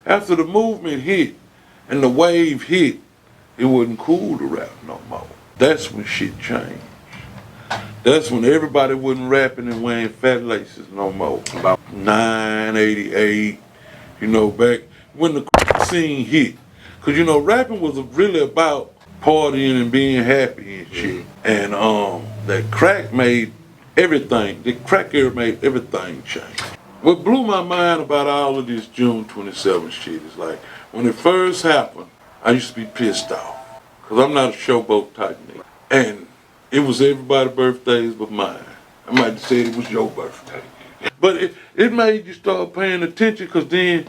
After the movement hit and the wave hit, it wasn't cool to rap no more. That's when shit changed. That's when everybody wasn't rapping and wearing fat laces no more. About 988, you know, back when the scene hit. Cause you know, rapping was really about partying and being happy and shit. And that crack made everything, the crack era made everything change. What blew my mind about all of this June 27th shit is like, when it first happened, I used to be pissed off. Cause I'm not a showboat type nigga. And it was everybody's birthdays but mine. I might have said it was your birthday. But it made you start paying attention, cause then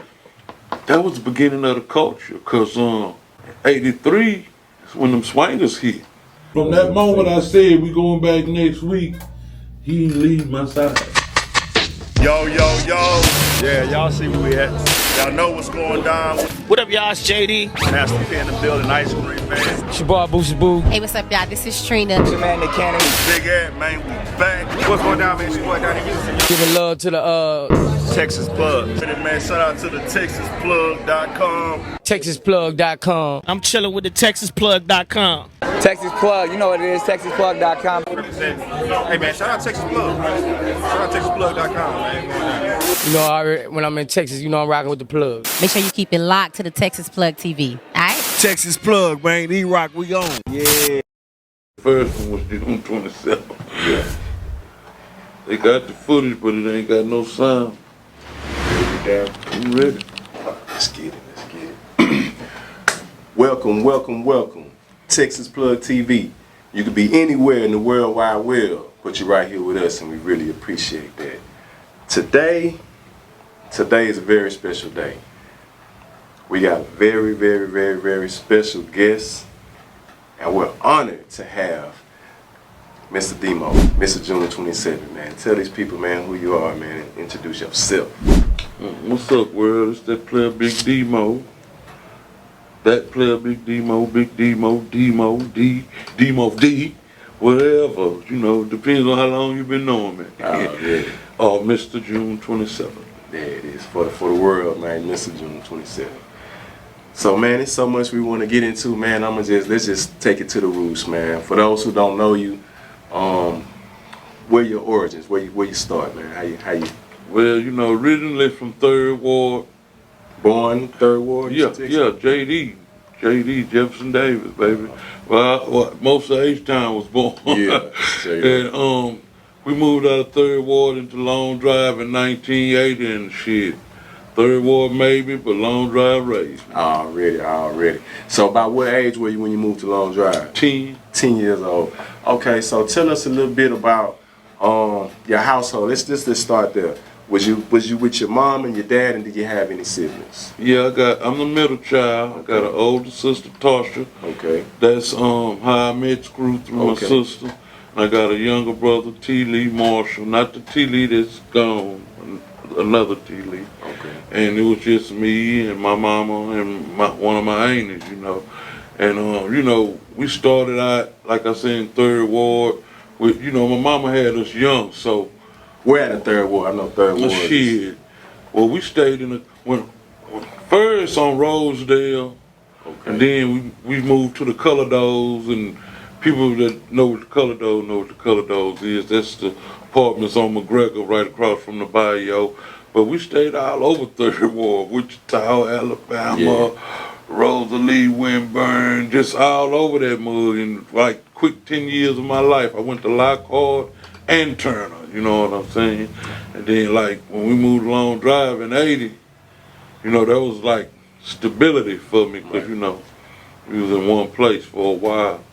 that was the beginning of the culture. Cause 83 is when them swingers hit. From that moment I said we going back next week, he ain't leave my side. Yo, yo, yo. Yeah, y'all see where we at. Y'all know what's going down. What up, y'all? It's JD. Master P in the building, Ice Cream, man. It's your boy, Boosie Boo. Hey, what's up, y'all? This is Trina. It's your man, Nick Cannon. Big Ed, man, we back. What's going down, man? It's your boy down in Houston. Giving love to the Texas Plug. Man, shout out to the THETXPLUG.com. THETXPLUG.com. I'm chilling with the THETXPLUG.com. Texas Plug, you know what it is, TexasPlug.com. Hey, man, shout out Texas Plug. Shout out THETXPLUG.com, man. You know, when I'm in Texas, you know I'm rocking with the plug. Make sure you keep it locked to the Texas Plug TV. All right? Texas Plug, man. E-Rock, we on. Yeah. First one was June 27th. Yeah. They got the footage, but it ain't got no sound. I'm ready. Let's get it. Welcome. Texas Plug TV. You could be anywhere in the world wide web, but you're right here with us, and we really appreciate that. Today is a very special day. We got a very special guest, and we're honored to have Mr. Demo, Mr. June 27, man. Tell these people, man, who you are, man, and introduce yourself. What's up, world? It's that player Big Demo. That player Big Demo, Demo D, whatever. You know, depends on how long you've been knowing me. Oh, Mr. June 27. There it is, for the world, man, Mr. June 27. So, man, it's so much we want to get into, man. Let's just take it to the roots, man. For those who don't know you, where your origins, where you start, man? How you? Well, you know, originally from 3rd Ward. Born 3rd Ward? Yeah, JD, Jefferson Davis, baby. Well, most of H-Town was born. Yeah, and we moved out of 3rd Ward into Long Drive in 1980 and shit. 3rd Ward maybe, but Long Drive raised me. Already. So about what age were you when you moved to Long Drive? 10. 10 years old. Okay, so tell us a little bit about your household. Let's start there. Was you with your mom and your dad, and did you have any siblings? Yeah, I'm the middle child. I got an older sister, Tasha. Okay. That's how I met Screw through my sister. And I got a younger brother, T. Lee Marshall. Not the T. Lee that's gone, another T. Lee. Okay. And it was just me and my mama and one of my aunties, you know. And you know, we started out, like I said, in 3rd Ward. With, you know, my mama had us young, so. We're at the 3rd Ward. I know 3rd Ward. Shit. Well, we stayed in first on Rosedale, and then we moved to the Color Doors, and people that know what the Color Doors know what the Color Doors is. That's the apartments on McGregor right across from the Bayou. But we stayed all over 3rd Ward, Wichita, Alabama, Rosalie, Winburn, just all over that mug. In like quick 10 years of my life, I went to Lockhart and Turner. You know what I'm saying? And then like when we moved Long Drive in 80, you know, that was like stability for me because, you know, we was in one place for a while.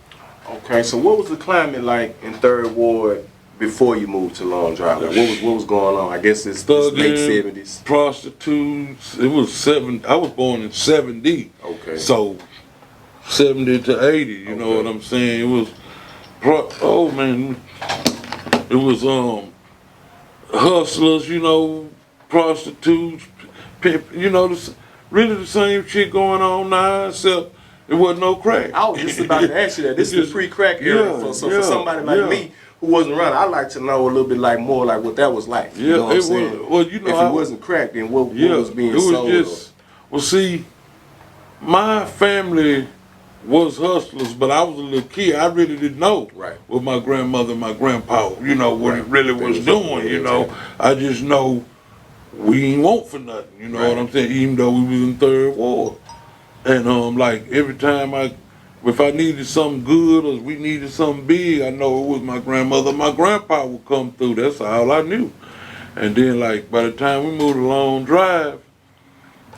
Okay, so what was the climate like in 3rd Ward before you moved to Long Drive? Like, what was going on? I guess it's late 70s. Prostitutes. It was I was born in 70. Okay. So 70 to 80, you know what I'm saying? It was, it was hustlers, you know, prostitutes, pimp, you know, really the same shit going on now, except it wasn't no crack. I was just about to ask you that. This is the pre-crack era. For somebody like me who wasn't around, I'd like to know a little bit more like what that was like. Yeah, you know what I'm saying? Well, you know, if it wasn't crack, then what was being sold? Well, see, my family was hustlers, but I was a little kid. I really didn't know what my grandmother and my grandpa, what it really was doing, I just know we ain't want for nothing, you know what I'm saying, even though we was in third ward. And like every time if I needed something good or we needed something big, I know it was my grandmother, my grandpa would come through. That's all I knew. And then like by the time we moved to Long Drive,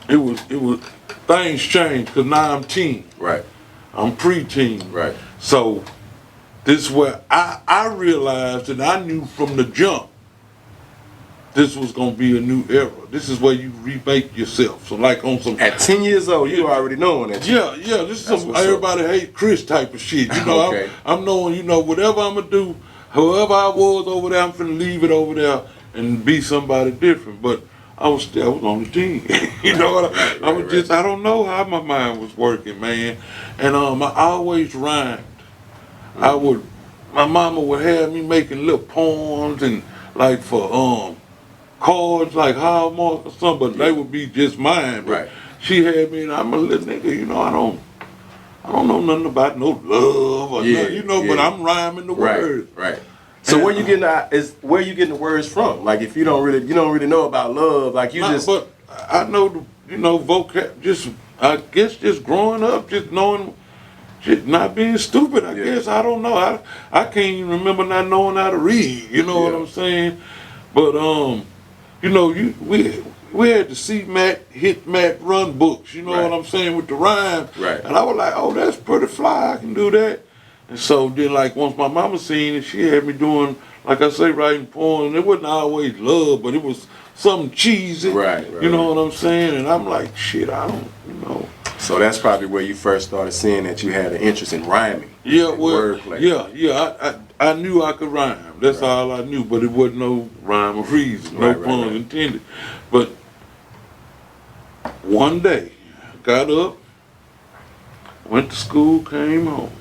it was things changed because now I'm teen. Right. I'm pre-teen. Right. So this is where I realized and I knew from the jump this was gonna be a new era. This is where you remake yourself. So like on some at 10 years old, you already knowing that. Yeah. This is some everybody hate Chris type of shit. You know, okay. I'm knowing. Whatever I'm gonna do, however I was over there, I'm finna leave it over there and be somebody different. But I was on the team. You know what I was just. I don't know how my mind was working, man. And I always rhymed. My mama would have me making little poems and like for cards like Hallmark or something, but they would be just mine. But she had me, and I'm a little nigga, I don't know nothing about no love or nothing, but I'm rhyming the words. Right. So where you getting the words from? Like if you don't really know about love, like But I know vocab. I guess just growing up, just knowing. Just not being stupid, I guess. I don't know. I can't even remember not knowing how to read. You know what I'm saying? But we had the C-Mat, Hit-Mat, Run books. You know what I'm saying with the rhyme. Right. And I was like, oh, that's pretty fly. I can do that. And so then, like once my mama seen it, she had me doing, like I say, writing poems. It wasn't always love, but it was something cheesy. Right. You know what I'm saying? And I'm like, shit, I don't. So that's probably where you first started seeing that you had an interest in rhyming. Yeah, wordplay. I knew I could rhyme. That's all I knew, but it wasn't no rhyme or reason, no pun intended. But one day, I got up, went to school, came home.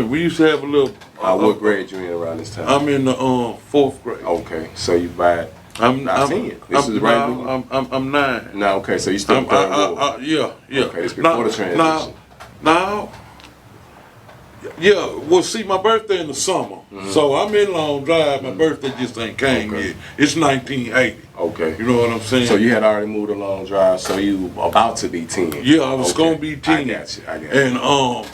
We used to have a little. What grade you in around this time? I'm in the 4th grade. Okay, so you by. I'm 10. This is right. I'm 9. No, okay, so you still in third ward. Yeah. Okay, it's before the transition. Now, well, see, my birthday in the summer, so I'm in Long Drive. My birthday just ain't came yet. It's 1980. Okay. You know what I'm saying? So you had already moved to Long Drive, so you about to be 10. Yeah, I was gonna be 10. I got you. And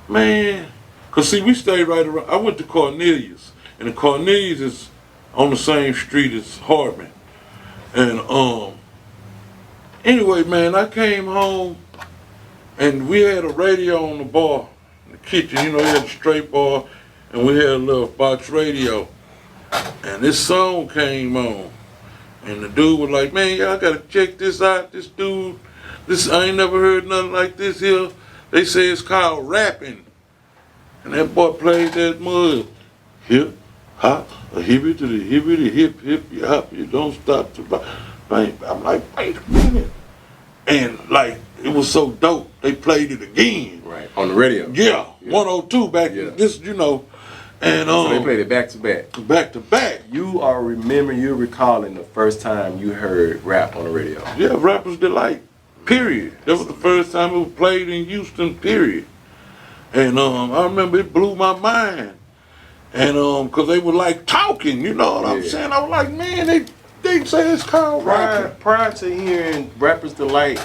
man, cause see, we stayed right around. I went to Cornelius, and the Cornelius is on the same street as Hardman. And anyway, man, I came home and we had a radio on the bar in the kitchen. We had a straight bar and we had a little box radio. And this song came on. And the dude was like, man, y'all gotta check this out. This dude, I ain't never heard nothing like this here. They say it's called rapping. And that boy played that mud. Hip, hop, a hippie to the hippie, the hip, hip, you hop, you don't stop to bang. I'm like, wait a minute. And like, it was so dope, they played it again. Right, on the radio. Yeah. 102 back this, And so they played it back to back. Back to back. You're recalling the first time you heard rap on the radio. Yeah, Rapper's Delight, period. That was the first time it was played in Houston, period. And I remember it blew my mind. And cause they were like talking, you know what I'm saying? I was like, man, they say it's called rapping. Prior to hearing Rapper's Delight,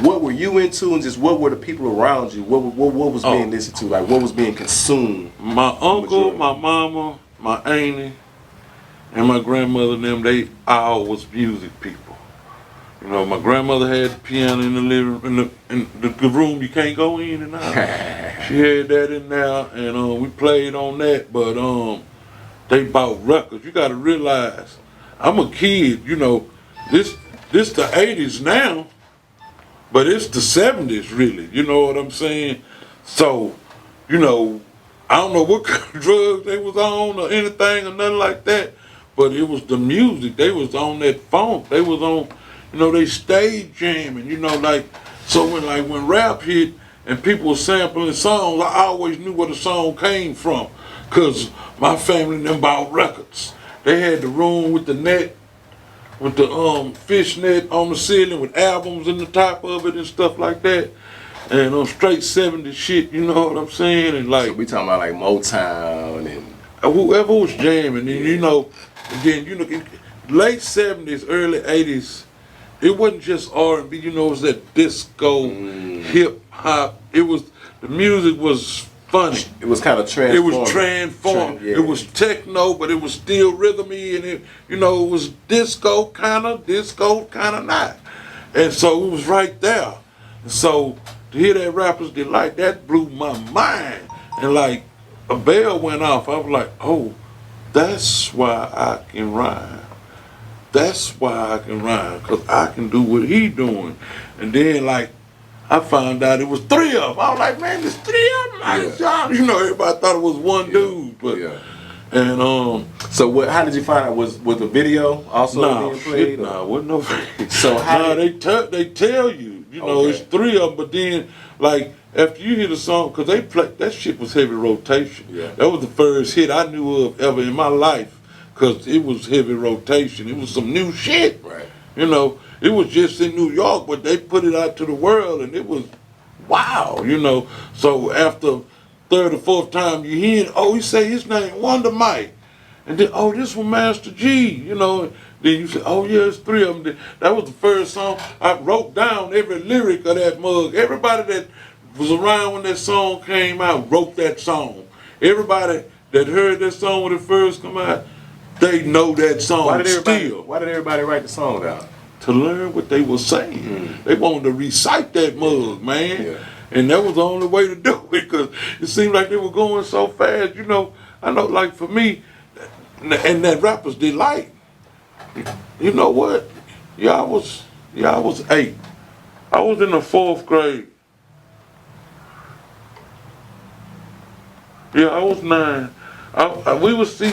what were you into, and just what were the people around you? What was being listened to? Like what was being consumed? My uncle, my mama, my auntie, and my grandmother and them, they all was music people. My grandmother had the piano in the living room, in the room you can't go in and out. She had that in there, and we played on that. But they bought records. You got to realize, I'm a kid. This the '80s now, but it's the '70s really. You know what I'm saying? So, I don't know what kind of drugs they was on or anything or nothing like that. But it was the music. They was on that funk. They was on. They stayed jamming, so when rap hit and people were sampling songs, I always knew where the song came from, cause my family them bought records. They had the room with the net with the fishnet on the ceiling with albums in the top of it and stuff like that. And straight 70s shit, you know what I'm saying? And like So we talking about like Motown and whoever was jamming, and you know, again, you know, late 70s, early 80s, it wasn't just R&B, you know, it was that disco, hip hop. It was, the music was funny. it was kind of transformed. It was transformed. Yeah. It was techno, but it was still rhythmy, and it, you know, it was disco kind of not. And so it was right there. And so to hear that Rapper's Delight, that blew my mind. And like a bell went off. I was like, oh, that's why I can rhyme. That's why I can rhyme, because I can do what he doing. And then like I found out it was 3 of them. I was like, man, there's 3 of them. Yeah. You know, everybody thought it was one dude, but and So what? How did you find out? Was the video also being played? wasn't no video. So how they tell you, you know, it's 3 of them, but then like after you hear the song, because they play, that shit was heavy rotation. Yeah. That was the first hit I knew of ever in my life, because it was heavy rotation. It was some new shit. Right. You know, it was just in New York, but they put it out to the world, and it was wow, you know. So after 3rd or 4th time you hear it, oh, he say his name Wonder Mike, and then oh, this was Master G, you know. Then you say, oh yeah, it's 3 of them. That was the first song. I wrote down every lyric of that mug. Everybody that was around when that song came out wrote that song. Everybody that heard that song when it first come out, they know that song Why did everybody write the song down? To learn what they were saying. They wanted to recite that mug, man. Yeah. And that was the only way to do it, because it seemed like they were going so fast. You know, I know, like for me, and that Rapper's Delight, you know what? Yeah, I was 8. I was in the 4th grade. Yeah, I was 9. We would see,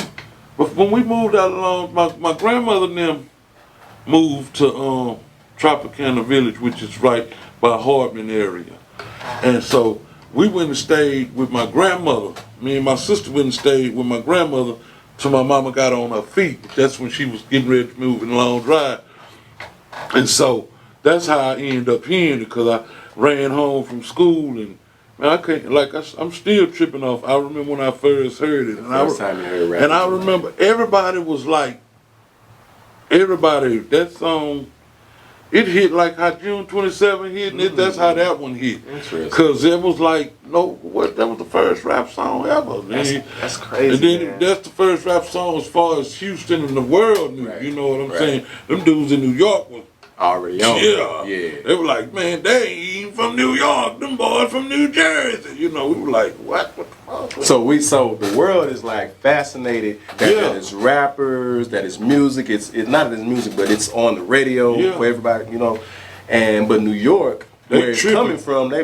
but when we moved out along, my grandmother and them moved to Tropicana Village, which is right by Hardman area. And so we went and stayed with my grandmother. Me and my sister went and stayed with my grandmother till my mama got on her feet. That's when she was getting ready to move in the long drive. And so that's how I ended up hearing it, because I ran home from school, and man, I can't, like, I'm still tripping off. I remember when I first heard it. First time you heard rap. And I remember everybody was like, that song, it hit like how June 27 hit, and that's how that one hit. Interesting. Because it was like, that was the first rap song ever. That's crazy, And then man. that's the first rap song as far as Houston and the world knew, Right. you know what I'm Right. saying? Them dudes in New York was, Already on. Yeah. they were like, man, they ain't even from New York, them boys from New Jersey. You know, we were like, what the fuck? So the world is like fascinated that it's rappers, that it's music. It's not that it's music, but it's on the radio for everybody, you know. But New York, where it's coming from, they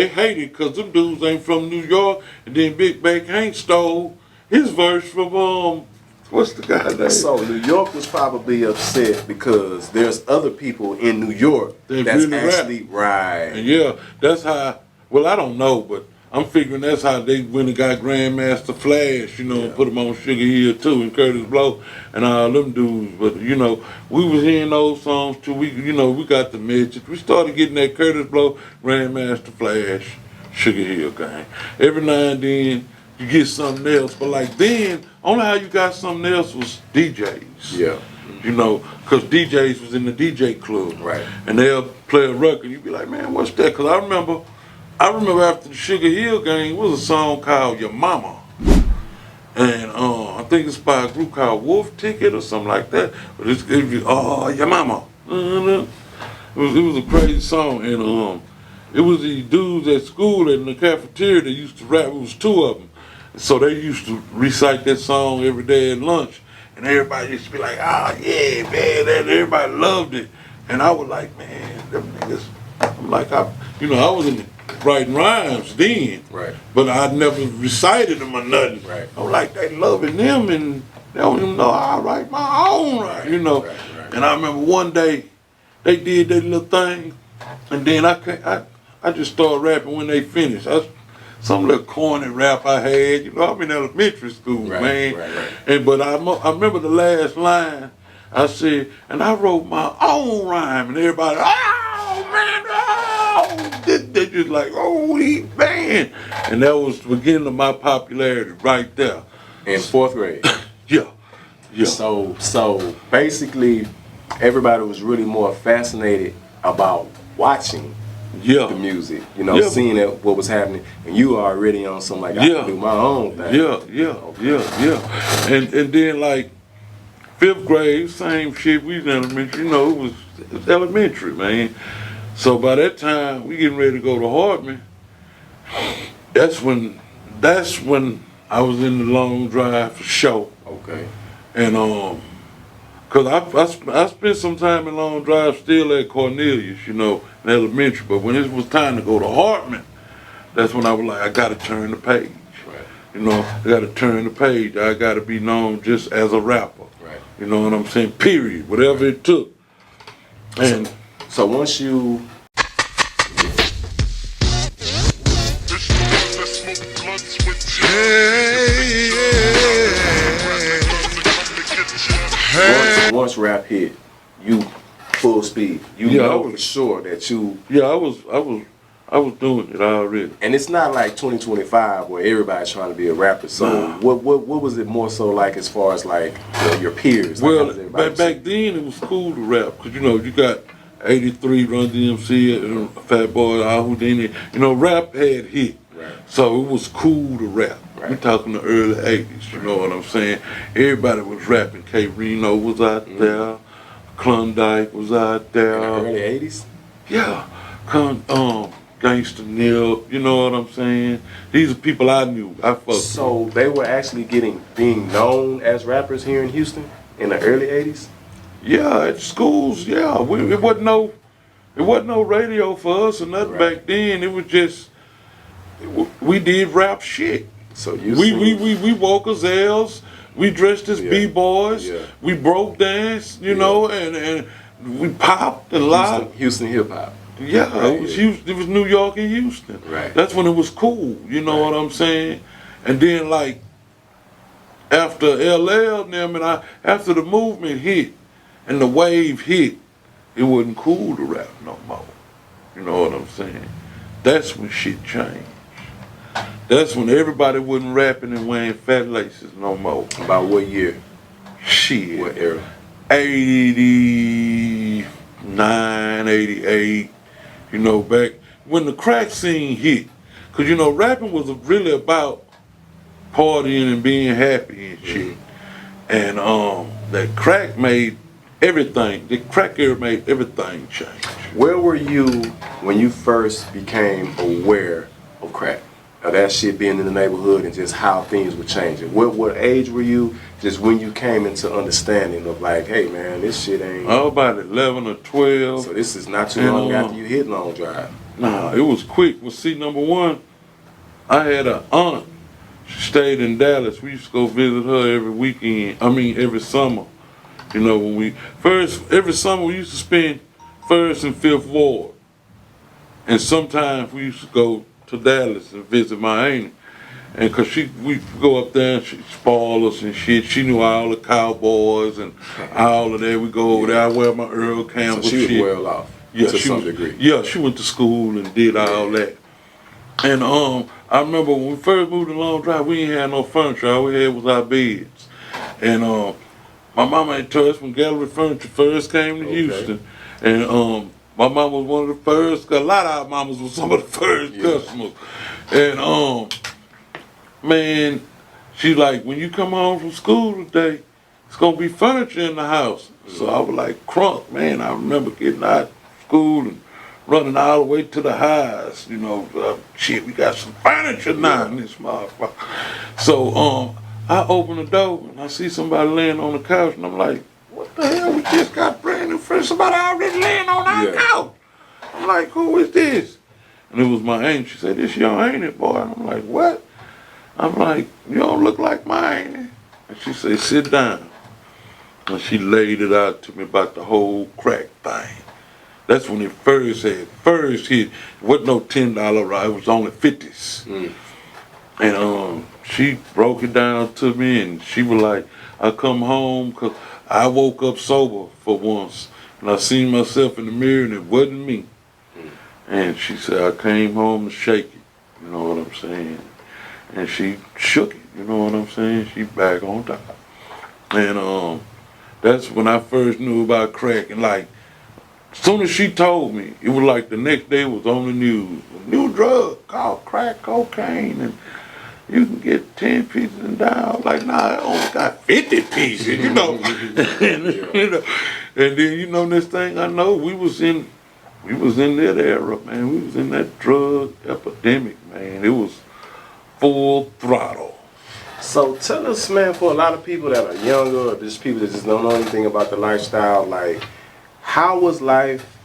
hate it because them dudes ain't from New York. And then Big Bank Hank stole his verse from what's the guy's name? So New York was probably upset because there's other people in New York that's really actually right. And that's how. Well, I don't know, but I'm figuring that's how they went and got Grandmaster Flash, you know, and put him on Sugar Hill too, and Curtis Blow and all them dudes. But you know, we was hearing those songs too. We got the message. We started getting that Curtis Blow, Grandmaster Flash, Sugar Hill gang. Every now and then you get something else, but like then, only how you got something else was DJs. Yeah. You know, because DJs was in the DJ club. Right. And they'll play a record. You'd be like, man, what's that? Because I remember after the Sugar Hill gang, it was a song called Your Mama. And I think it's by a group called Wolf Ticket or something like that. But it's Your Mama. It was a crazy song. And it was these dudes at school in the cafeteria that used to rap. It was 2 of them. So they used to recite that song every day at lunch. And everybody used to be like, oh yeah, man, and everybody loved it. And I was like, man, them niggas, I'm like, I was in writing rhymes then. Right. But I never recited them or nothing. Right. I was like, they loving them, and they don't even know I write my own right, you know. Right. And I remember one day, they did that little thing, and then I just started rapping when they finished. Some little corny rap I had, you know, I'm in elementary school, man. Right. And but I remember the last line. I said, and I wrote my own rhyme, and everybody, oh man, oh, they just like, oh, he man, and that was the beginning of my popularity right there. In 4th grade. Yeah, yeah. So basically, everybody was really more fascinated about watching Yeah. the music, you know, Yeah. seeing what was happening, and you were already on some like I Yeah. can do my own thing. Yeah. And then like 5th grade, same shit. We was elementary, you know, it was elementary, man. So by that time, we getting ready to go to Hartman. That's when I was in the long drive for show. Okay. And cause I spent some time in long drive still at Cornelius, you know, in elementary. But when it was time to go to Hartman, that's when I was like, I gotta turn the page. Right. You know, I gotta turn the page. I gotta be known just as a rapper. Right. You know what I'm saying? Period. Whatever it took. And So once you once rap hit, you full speed. You Yeah, know for sure that you. yeah, I was doing it already. And it's not like 2025 where everybody's trying to be a rapper. So what was it more so like as far as like your peers? Like, how Well, was everybody back then it was cool to rap because you know you got 83 Run DMC and Fat Boy Al Houdini. You know, rap had hit, Right. so it was cool to rap. Right. We're talking the early 80s. You know what I'm saying? Everybody was rapping. K Reno was out there. Klondike was out there. in the early 80s? Yeah, Gangsta Nip, you know what I'm saying? These are people I knew. I fucked with. So they were actually being known as rappers here in Houston in the early 80s? Yeah, at schools, yeah. It wasn't no radio for us or nothing Right. back then. It was just we did rap shit. So you We wore gazelles, we dressed as Yeah. B-boys, Yeah. we broke dance, you know, and we popped a lot. Houston hip hop. Yeah, Right, it was yeah. Houston, it was New York and Houston. Right. That's when it was cool, you know Right. what I'm saying? And then like after LL and them after the movement hit and the wave hit, it wasn't cool to rap no more. You know what I'm saying? That's when shit changed. That's when everybody wasn't rapping and wearing fat laces no more. About what year? Shit. What era? 89, 88, you know, back when the crack scene hit. Because, you know, rapping was really about partying and being happy and shit. And that crack made everything, the crack era made everything change. Where were you when you first became aware of crack? Of that shit being in the neighborhood and just how things were changing? What age were you just when you came into understanding of like, hey man, this shit ain't... I was about 11 or 12. So this is not too And, long after you hit Long Drive. Nah, it was quick. Well, see, number one, I had an aunt. She stayed in Dallas. We used to go visit her every weekend. Every summer. You know, every summer we used to spend 1st and 5th Ward. And sometimes we used to go to Dallas and visit my auntie. And cause we go up there and she'd spoil us and shit. She knew all the cowboys and all of that. We go over there. I wear my Earl Campbell So she was shit. well off to some degree. Yeah, she went to school and did all that. And I remember when we first moved to Long Drive, we ain't had no furniture. All we had was our beds. And my mama had told us when Gallery Furniture first came to Houston. And my mama was one of the first, a lot of our mamas was some of the first customers. And man, she like, when you come home from school today, it's gonna be furniture in the house. So I was like, crunk, man. I remember getting out of school and running all the way to the highs. You know, shit, we got some furniture now in this motherfucker. So I open the door and I see somebody laying on the couch and I'm like, what the hell? We just got brand new furniture. Somebody already laying on our couch. I'm like, who is this? And it was my aunt. She said, this your auntie, boy. And I'm like, what? I'm like, you don't look like my auntie. And she said, sit down. And she laid it out to me about the whole crack thing. That's when it first hit. It wasn't no $10 ride, it was only 50s. And she broke it down to me and she was like, I come home because I woke up sober for once, and I seen myself in the mirror, and it wasn't me. And she said, I came home to shake it, you know what I'm saying? And she shook it, you know what I'm saying? She back on top. And that's when I first knew about crack. And like, as soon as she told me, it was like the next day it was on the news. A new drug called crack cocaine, and you can get 10 pieces and die. I was like, nah, I only got 50 pieces, you know. You know. And then, you know, this thing I know, we was in that era, man. We was in that drug epidemic, man. It was full throttle. So tell us, man, for a lot of people that are younger, or just people that just don't know anything about the lifestyle, like, how was life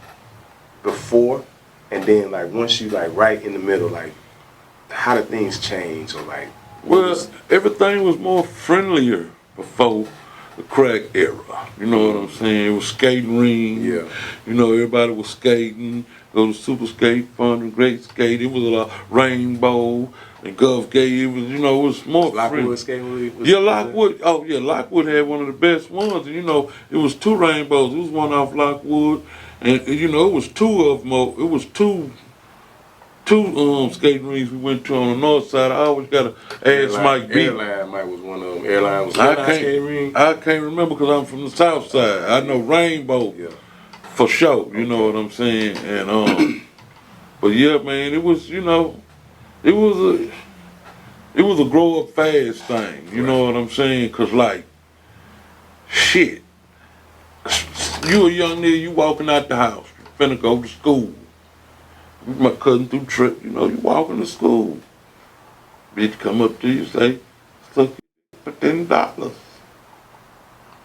before, and then like once you like right in the middle, like how did things change, or like? Well, everything was more friendlier before the crack era. You know what I'm saying? It was skating ring. Yeah. You know, everybody was skating. Go to Super Skate, Fun and Great Skate. It was a Rainbow and Gulf Gate. It was, you know, it was more friendly. Lockwood skating was Lockwood. Oh yeah, Lockwood had one of the best ones. And you know, it was 2 Rainbows. It was one off Lockwood, and you know, it was 2 of them. It was two skating rings we went to on the north side. I always gotta ask Mike B. Airline Mike was one of them. Airline was skating ring. I can't remember because I'm from the south side. I know Rainbow for sure. You know what I'm saying? And but yeah, man, it was, you know, it was a grow up fast thing. You know what I'm saying? Cause like, shit, you a young nigga, you walking out the house, you finna go to school. My cousin through trip, you know, you walking to school. Bitch come up to you, say, suck for $10.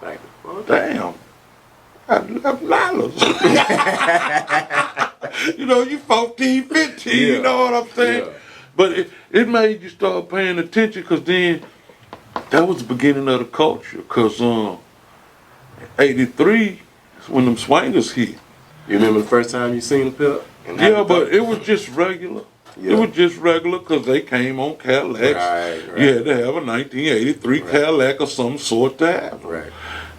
Like, well, damn, I got $11. You know, you 14, 15, you know what I'm saying? Yeah. But it made you start paying attention, because then that was the beginning of the culture. Because 83 is when them swingers hit. You remember the first time you seen a pimp? Yeah, but it was just regular. Yeah. It was just regular because they came on Cadillacs. Right. You had to have a 1983 Cadillac of some sort to have. Right.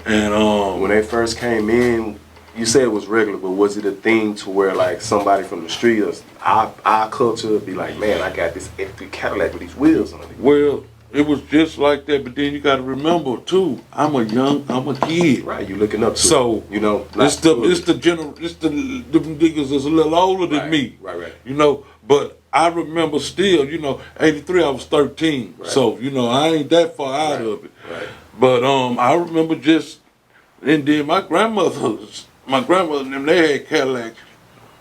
And when they first came in, you said it was regular, but was it a thing to where like somebody from the street or our culture would be like, man, I got this 83 Cadillac with these wheels on it? Well, it was just like that, but then you got to remember too, I'm a kid. Right, you looking up to so, you know, it's the niggas that's a little older than me. Right. You know, but I remember still, you know, 83 I was 13. Right. So, you know, I ain't that far out of it. Right. But I remember just, and then my grandmother and them, they had Cadillacs.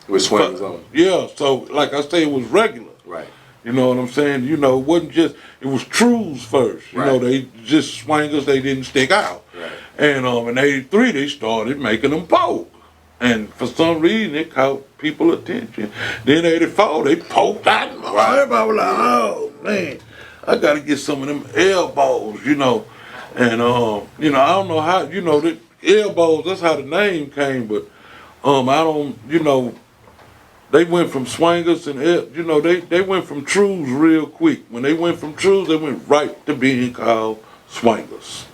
With swings on. Yeah, so like I say, it was regular. Right. You know what I'm saying? You know, it wasn't just, it was trues first. You know, they just swingers, they didn't stick out. Right. And in 83, they started making them poke. And for some reason, it caught people attention. Then 84, they poked out. Everybody was like, oh, man, I got to get some of them elbows, you know. And, you know, I don't know how, you know, the elbows, that's how the name came. But I don't, you know, they went from swingers and, you know, they went from trues real quick. When they went from trues, they went right to being called swingers.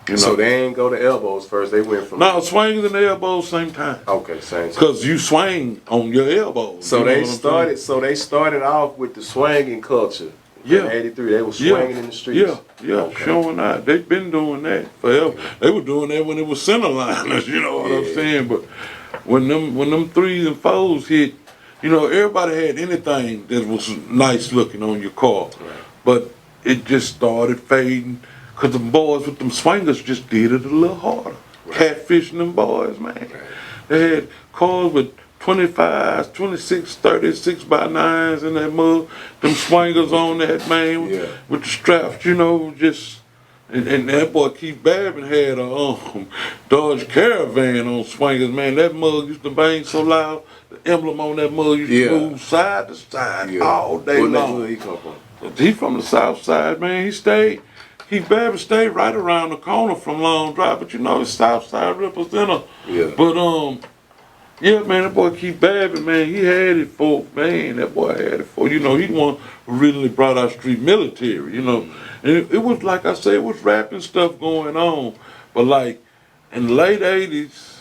You know? So they ain't go to elbows first, they went from... No, swingers and elbows same time. Okay, same time. Because you swing on your elbows. So they started off with the swinging culture. Yeah. In 83, they were swinging in the streets. Yeah, okay. Showing out. They've been doing that forever. Okay. They were doing that when it was center liners, you know what I'm saying? But when them 3s and 4s hit, you know, everybody had anything that was nice looking on your car. Right. But it just started fading because the boys with them swingers just did it a little harder. Right. Catfishing them boys, man. Right. They had cars with 25s, 26, 36 by 9s in that mug. Them swingers on that, man, with the straps, you know, just... And that boy Keith Babin had a Dodge Caravan on swingers, man. That mug used to bang so loud. The emblem on that mug used to move side to side all day long. Where he come from? He from the south side, man. Keith Babin stayed right around the corner from Long Drive, but you know, his south side representative. Yeah. But yeah, man, that boy Keith Babin, man, he had it for, man, that boy had it for, you know, he the one who really brought our street military, you know. And it was, like I said, it was rapping stuff going on. But like, in the late 80s,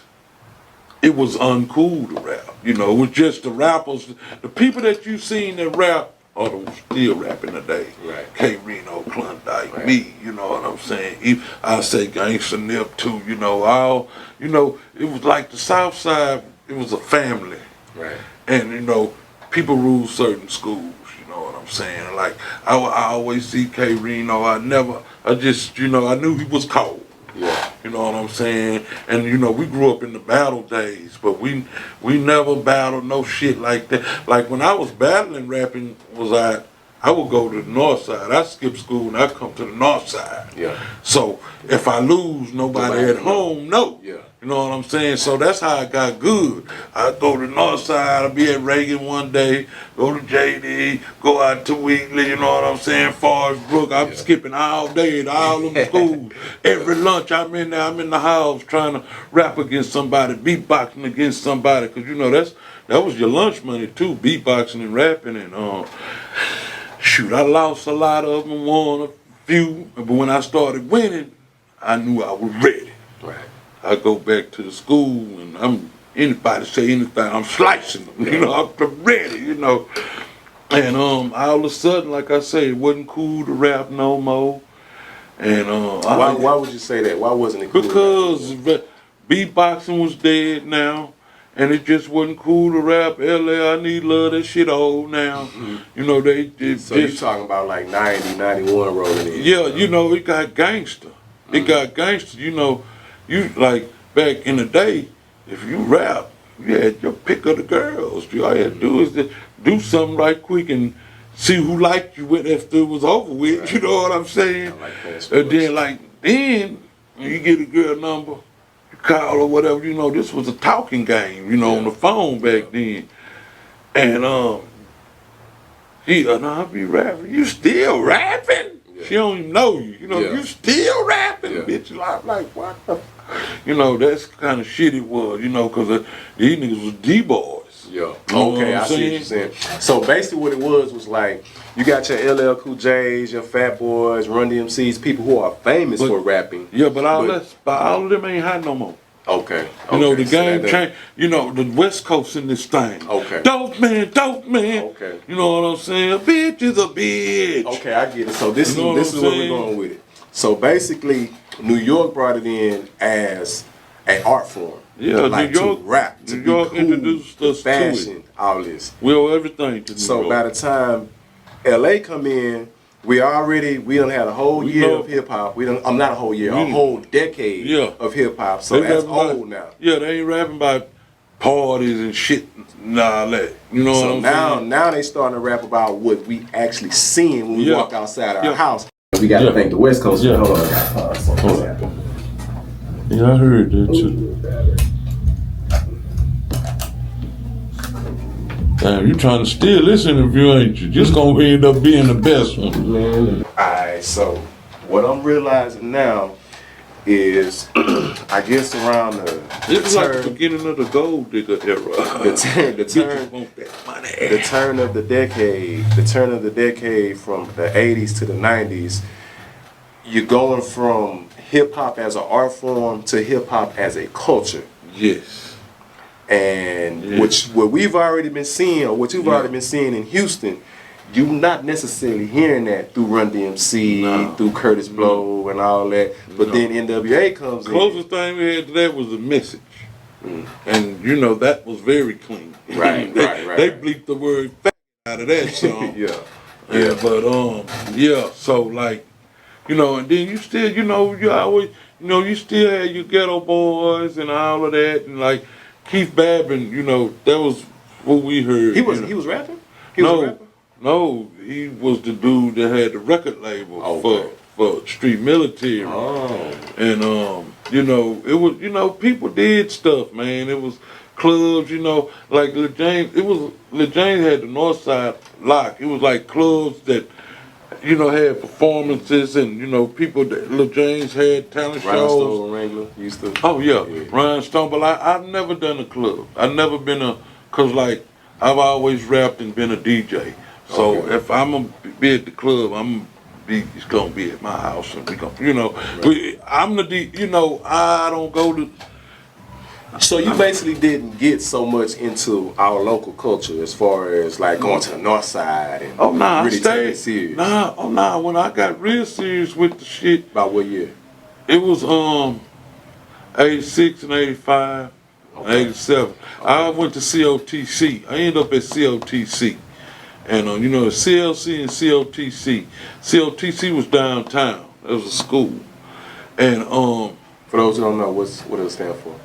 it was uncool to rap. You know, it was just the rappers, the people that you seen that rap are the still rapping today. Right. K. Reno, Klondike, Right. me, you know what I'm saying? I say Gangsta Nip too, you know, all, you know, it was like the South Side, it was a family. Right. And, you know, people rule certain schools, you know what I'm saying? Like, I always see K. Reno, I just, you know, I knew he was cold. Yeah. You know what I'm saying? And you know, we grew up in the battle days, but we never battled no shit like that. Like when I was battling rapping, I would go to the north side. I skip school and I come to the north side. Yeah. So if I lose, nobody at home know. Yeah. You know what I'm saying? So that's how I got good. I go to the north side, I'll be at Reagan one day, go to JD, go out to Wheatley, you know what I'm saying? Forest Brook, I'm skipping all day to all them schools. Every lunch I'm in there, I'm in the house trying to rap against somebody, beatboxing against somebody, because you know that was your lunch money too, beatboxing and rapping. And shoot, I lost a lot of them, won a few, but when I started winning, I knew I was ready. Right. I go back to the school and anybody say anything, I'm slicing them, you know, I'm ready, you know. And all of a sudden, like I say, it wasn't cool to rap no more. And why would you say that? Why wasn't it cool? Because beatboxing was dead now, and it just wasn't cool to rap. LA, I need love, that shit old now. Mm-hmm. You know, so you talking about like 90, 91 rolling in? Yeah, you know, it got gangster. It got gangster, you know. You like back in the day, if you rap, you had your pick of the girls. All you had to do is to do something right quick and see who liked you when after it was over with. Right. You know what I'm saying? And then when you get a girl number, you call or whatever. You know, this was a talking game. You know, on the phone back then. And I'll be rapping. You still rapping? Yeah. She don't even know you. You know, you still rapping, bitch. Like what the? You know, that's the kind of shit it was, you know, because these niggas was D-boys. Yeah. Okay, I see what you're saying. So basically what it was like, you got your LL Cool J's, your Fat Boys, Run DMC's, people who are famous for rapping. Yeah, but all of them ain't hot no more. Okay. You know, the game changed. You know, the West Coast in this thing. Okay. Dope man. Okay. You know what I'm saying? A bitch is a bitch. Okay, I get it. So this is where we're going with it. So basically, New York brought it in as an art form. Yeah, like New York, to rap, to New be York cool, introduced us fashion, to it. all this. We owe everything to New York. So by the time LA come in, we done had a whole year of hip hop. I'm not a whole year, a whole decade of hip hop. So that's old now. Yeah, they ain't rapping about parties and shit. Nah, that. You know what I'm saying? Now they starting to rap about what we actually seeing when we walk outside our house. We got to thank the West Coast. Yeah. Hold on. Yeah, I heard that too. Damn, you trying to steal this interview, ain't you? Just gonna end up being the best one. Alright, so what I'm realizing now is, I guess around this is like the beginning of the gold digger era. The turn of the decade from the 80s to the 90s, you're going from hip hop as an art form to hip hop as a culture. Yes. And what we've already been seeing, or what you've already been seeing in Houston, you're not necessarily hearing that through Run DMC, through Curtis Blow and all that. But then NWA comes in. Closest thing we had to that was the message. And you know, that was very clean. Right, they bleeped the word fat out of that song. So like, you know, and then you still, you know, you always, you know, you still had your Ghetto Boys and all of that, and like Keith Babin, you know, that was what we heard. He was rapping? No, he was the dude that had the record label for Street Military. And you know, it was, you know, people did stuff, man. It was clubs, you know, like Lil James had the North Side lock. It was like clubs that, you know, had performances, and you know, people that Lil James had talent shows. Rhinestone Wrangler used to. Oh yeah. Rhinestone. But I've never done a club. I've never been cause like I've always rapped and been a DJ. So if I'm gonna be at the club, I'm beat is gonna be at my house, and we gonna, you know, I'm the you know, I don't go to. So you basically didn't get so much into our local culture as far as like going to the north side and really taking it serious. When I got real serious with the shit. About what year? It was 86 and 85, and 87. I went to COTC. I ended up at COTC. And you know, CLC and COTC. COTC was downtown. It was a school. And for those who don't know, what does it stand for?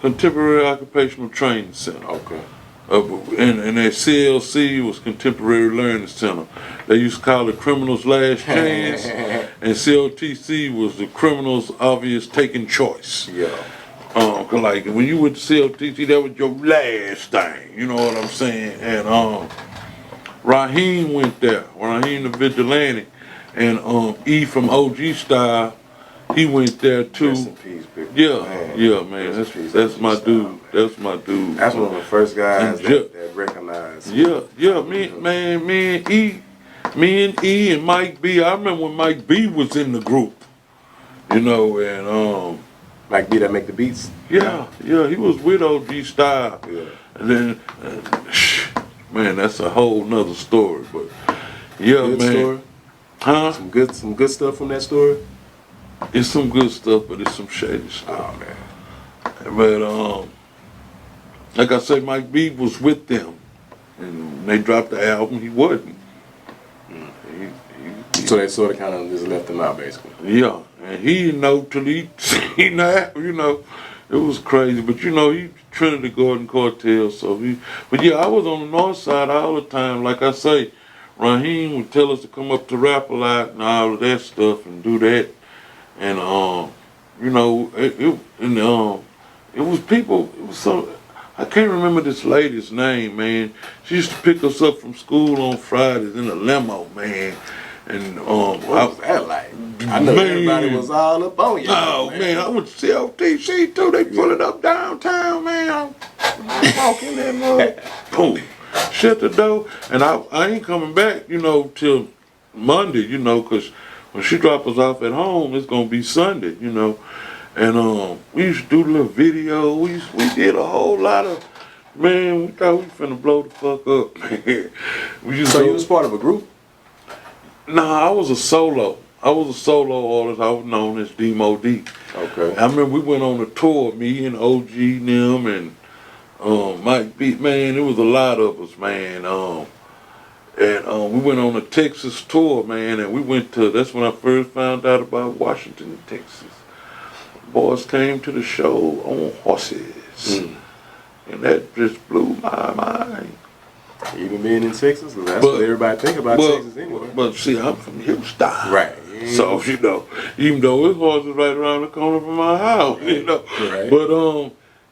Contemporary Occupational Training Center. Okay. And that CLC was Contemporary Learning Center. They used to call it Criminals Last Chance, and COTC was the Criminals Obvious Taking Choice. Yeah. Cause like when you went to COTC, that was your last thing. You know what I'm saying? And Raheem went there. Raheem the Vigilante, and E from OG Style. He went there too. Rest in peace, big man. That's my dude. That's my dude. That's one of the first guys that recognized. Me and E and Mike B. I remember when Mike B was in the group. You know, and Mike B that make the beats. Yeah, he was with OG Style. Yeah. And then, man, that's a whole nother story. But good man, story. Huh? Some good stuff from that story. It's some good stuff, but it's some shady stuff. Oh man. But like I said, Mike B was with them, and when they dropped the album, he wasn't. So they sort of kind of just left him out, basically. Yeah, and he didn't know till he now, you know, it was crazy. But you know, he Trinity Gordon Cartel, so but yeah, I was on the north side all the time. Like I say, Raheem would tell us to come up to rap a lot and all of that stuff and do that. And you know, it was people. It was some. I can't remember this lady's name, man. She used to pick us up from school on Fridays in a limo, man. And what was that like? I know everybody was all up on you. Oh man, I went to COTC too. They pull it up downtown, man. I'm walking that mug. Boom. Shut the door, and I ain't coming back, you know, till Monday, you know, 'cause when she drop us off at home, it's gonna be Sunday, you know. And we used to do a little video. We did a whole lot of, man. We thought we finna blow the fuck up, man. So you was part of a group? Nah, I was a solo. I was a solo artist. I was known as Demo D. Okay. I remember we went on a tour, me and OG and them and Mike B. Man, it was a lot of us, man. And we went on a Texas tour, man, and we went to, that's when I first found out about Washington, Texas. Boys came to the show on horses. And that just blew my mind. Even being in Texas, that's what everybody think about Texas anyway. But see, I'm from Houston. Right. So, you know, even though his horse is right around the corner from my house, you know. Right. But,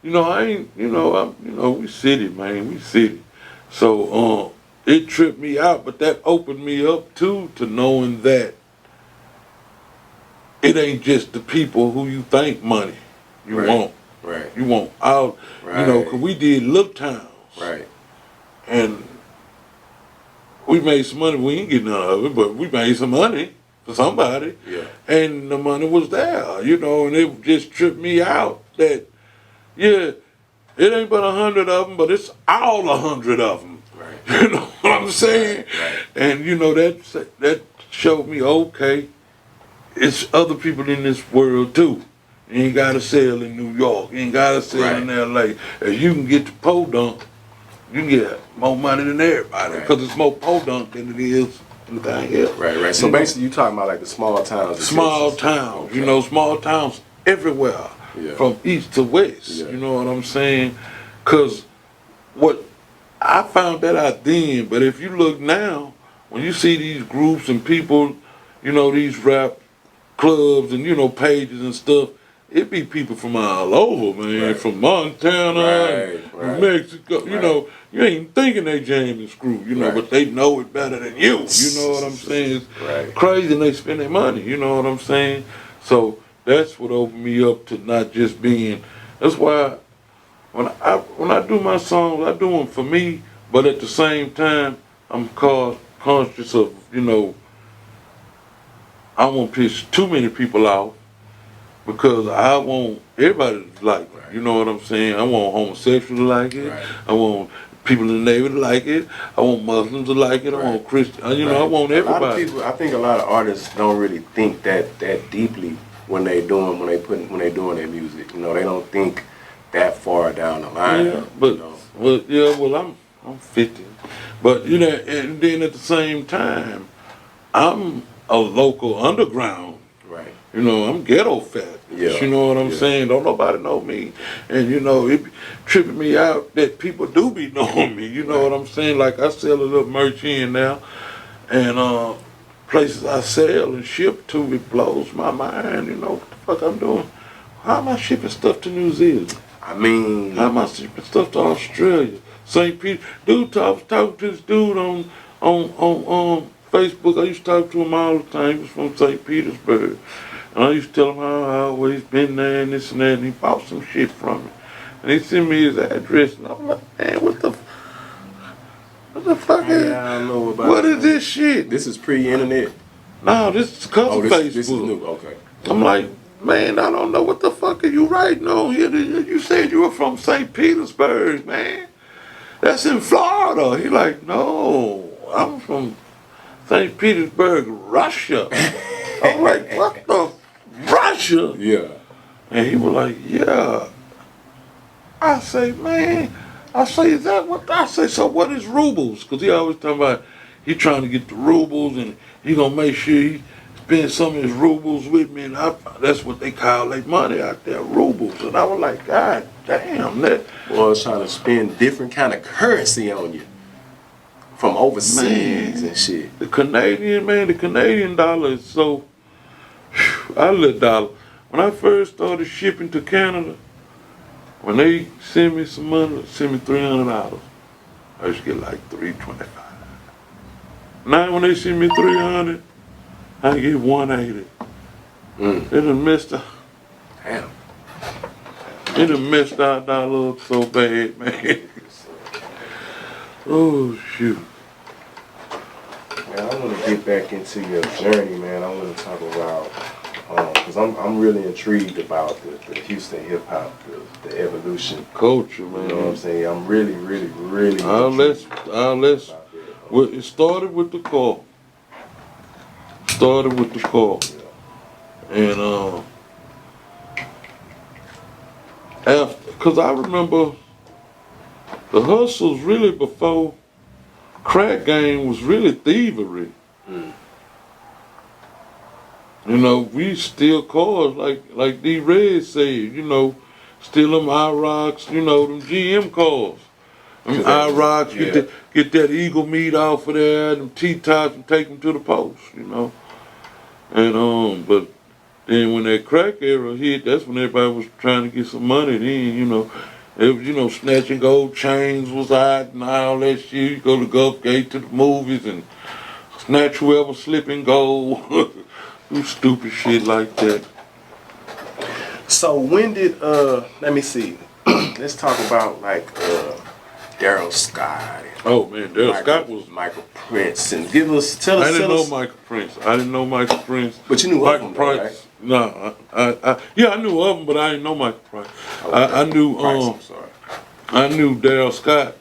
you know, I ain't, you know, we city, man, we city. So, it tripped me out, but that opened me up too to knowing that it ain't just the people who you think money you want. Right. You want out, you know, 'cause we did little towns. Right. And we made some money. We ain't get none of it, but we made some money for somebody. Yeah. And the money was there, you know, and it just tripped me out that, yeah, it ain't but 100 of them, but it's all 100 of them. Right. You know what I'm saying? Right. And you know that showed me, okay, it's other people in this world too. You ain't gotta sell in New York. You ain't gotta sell in LA. If you can get to Podunk, you can get more money than everybody because it's more Podunk than it is anything else. Right. So basically, you talking about like the small towns. Small towns, you know, small towns everywhere, from east to west. You know what I'm saying? Because what I found that out then, but if you look now, when you see these groups and people, you know, these rap clubs and, you know, pages and stuff, it be people from all over, man, from Montana, and Mexico, you know, you ain't thinking they jamming screw, you know, but they know it better than you know what I'm saying? It's crazy and they spend their money, you know what I'm saying? So that's what opened me up to not just being, that's why when I do my songs, I do them for me, but at the same time, I'm conscious of, you know, I won't piss too many people off because I want everybody to like it. You know what I'm saying? I want homosexuals to like it. Right. I want people in the Navy to like it. I want Muslims to like it. I want Christians. You know, I want everybody. A lot of people, I think a lot of artists don't really think that deeply when they doing their music. You know, they don't think that far down the line. Yeah, but you know? I'm 50, but you know, and then at the same time, I'm a local underground. Right. You know, I'm ghetto fat. Yeah. You know what I'm saying? Don't nobody know me. And you know, it be tripping me out that people do be knowing me. You know what I'm saying? Like I sell a little merch in now, and places I sell and ship to, it blows my mind. You know what the fuck I'm doing? How am I shipping stuff to New Zealand? I mean, How am I shipping stuff to Australia? St. Peter. Dude, I was talking to this dude on Facebook. I used to talk to him all the time. He was from St. Petersburg. And I used to tell him how I always been there and this and that. And he bought some shit from me. And he sent me his address. And I'm like, man, what the fuck is, I don't know about what is this shit? This is pre-internet. No, this is because of Facebook. This is new. Okay. I'm like, man, I don't know what the fuck are you writing on here. You said you were from St. Petersburg, man. That's in Florida. He like, no, I'm from St. Petersburg, Russia. I'm like, what the Russia? Yeah. And he was like, yeah. I say, man, is that what? I say, so what is rubles? Because he always talking about he trying to get the rubles and he gonna make sure he spend some of his rubles with me. And that's what they call their money out there, rubles. And I was like, God damn, that. Well, it's trying to spend different kind of currency on you from overseas and shit. The Canadian dollar is so. I love dollar. When I first started shipping to Canada, when they send me some money, send me $300, I used to get like $325. Now when they send me $300, I get $180. They done messed up. Damn. They done messed our dollar up so bad, man. Oh shoot. Man, I want to get back into your journey, man. I want to talk about, because I'm really intrigued about the Houston hip hop, the evolution. Culture, man. You know what I'm saying? I'm really Well, it started with the car. And after, because I remember the hustles really before crack game was really thievery. You know, we steal cars like D-Red said, you know, steal them IROCs, you know, them GM cars. Them IROCs, get that Eagle meat off of there, them T-tops and take them to the post, you know. And but then when that crack era hit, that's when everybody was trying to get some money then, you know. It was, you know, snatching gold chains was out and all that shit. You go to Gulf Gate to the movies and snatch whoever slipping gold. Do stupid shit like that. So when did let me see. Let's talk about like Daryl Scott. Oh man, Daryl Scott was Michael Prince, and tell us. I didn't know Michael Prince. But you knew Michael of him, Prince. right? No, I knew of him, but I didn't know Michael Prince. Okay. I knew I'm sorry. I knew Daryl Scott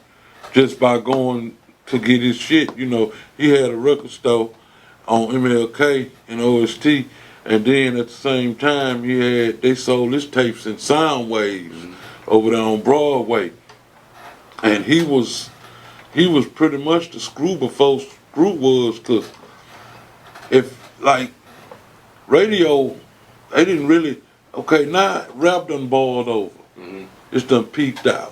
just by going to get his shit. You know, he had a record store on MLK and OST, and then at the same time they sold his tapes in sound waves over there on Broadway. And he was pretty much the screw before screw was, cause if like radio, they didn't really, okay, now rap done boiled over. It's done peaked out.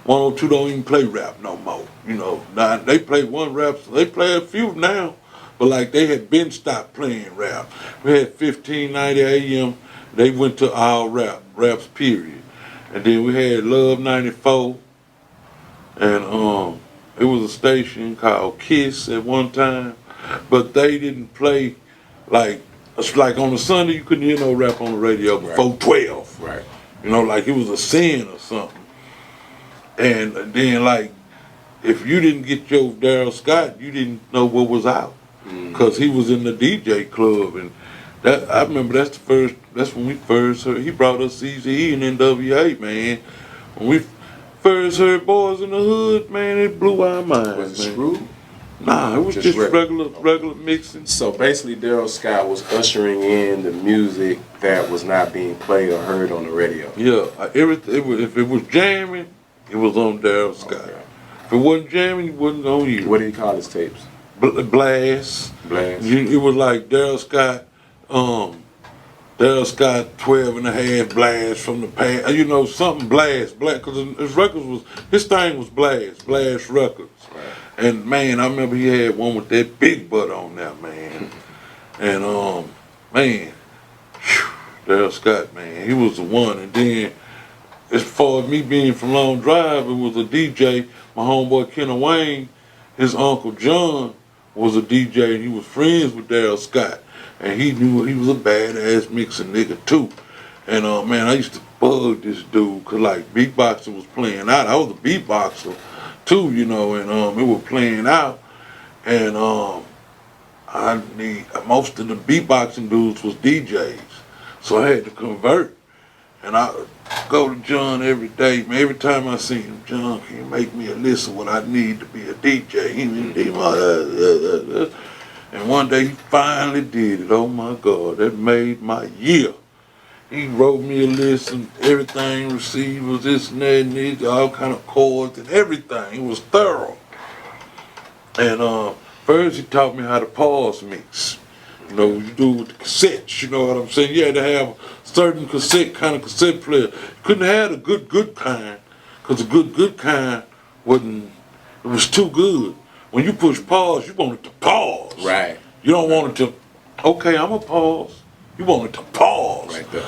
102 don't even play rap no more. You know, now they play one rap, they play a few now, but like they had been stopped playing rap. We had 1590 AM, they went to all raps period. And then we had Love 94, and it was a station called Kiss at one time, but they didn't play like on a Sunday you couldn't hear no rap on the radio before 12. Right. You know, like it was a sin or something. And then like if you didn't get your Daryl Scott, you didn't know what was out, because he was in the DJ club, and That I remember. That's when we first heard. He brought us CZE and NWA, man. When we first heard Boys in the Hood, man, it blew our minds. Was it man. Screw? Nah, it was just regular mixing. So basically, Daryl Scott was ushering in the music that was not being played or heard on the radio. Yeah, if it was jamming, it was on Daryl Scott. Okay. If it wasn't jamming, it wasn't on you. What did he call his tapes? Blast. Blast. It was like Daryl Scott 12 and a half blast from the past. You know, something blast, because his thing was Blast Records. Right. And man, I remember he had one with that big butt on there, man. And man, Daryl Scott, man, he was the one. And then, as far as me being from Long Drive, it was a DJ. My homeboy Kenna Wayne, his uncle John was a DJ, and he was friends with Daryl Scott. And he knew he was a badass mixing nigga too. And man, I used to bug this dude, cause like beatboxing was playing out. I was a beatboxer too, you know, and it was playing out. And most of the beatboxing dudes was DJs. So I had to convert. And I go to John every day. Man, every time I see him, John, can you make me a list of what I need to be a DJ? And one day he finally did it. Oh my God, that made my year. He wrote me a list and everything, receivers, this and that, and these, all kind of chords and everything. It was thorough. And first he taught me how to pause mix. You know, you do with the cassettes, you know what I'm saying? You had to have a certain cassette player. You couldn't have the good kind, because the good kind it was too good. When you push pause, you want it to pause. Right. You don't want it to, okay, I'm going to pause. You want it to pause. Right there.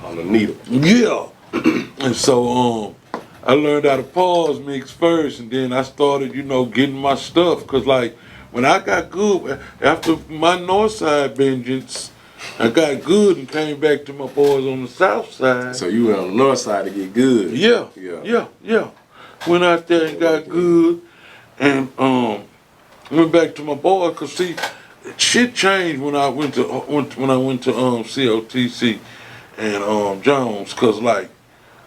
On the needle. Yeah. And so I learned how to pause mix first, and then I started, you know, getting my stuff. Because, like, when I got good, after my north side vengeance, I got good and came back to my boys on the south side. So you went on the north side to get good. Yeah. Went out there and got good. And went back to my boy, cause see, shit changed when I went to COTC and Jones, cause like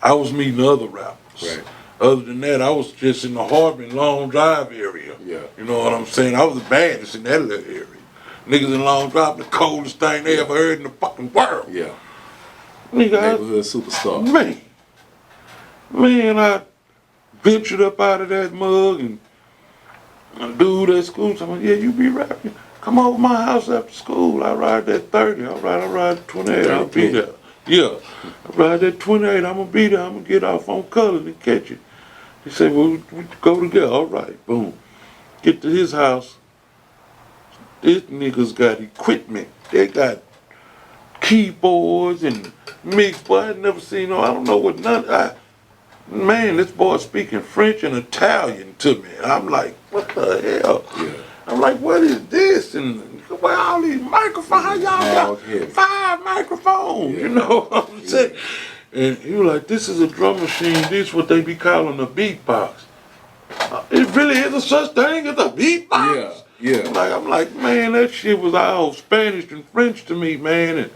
I was meeting other rappers. Right. Other than that, I was just in the Harbor and Long Drive area. Yeah. You know what I'm saying? I was the baddest in that little area. Niggas in Long Drive, the coldest thing they ever heard in the fucking world. Yeah. Nigga, neighborhood superstar. Man, I ventured up out of that mug and a dude at school told me, yeah, you be rapping. Come over to my house after school. I ride that 30. I ride 28. I'll be there. Yeah. I ride that 28. I'm going to be there. I'm going to get off on color and catch it. He said, well, we go together. All right. Boom. Get to his house. These niggas got equipment. They got keyboards and mix. Boy, I never seen I don't know what man, this boy speaking French and Italian to me. I'm like, what the hell? Yeah. I'm like, what is this? And where all these microphones? How y'all got 5 microphones? Yeah. You know what I'm saying? And he was like, this is a drum machine. This is what they be calling a beatbox. It really is a such thing as a beatbox? Yeah. I'm like, man, that shit was all Spanish and French to me, man. And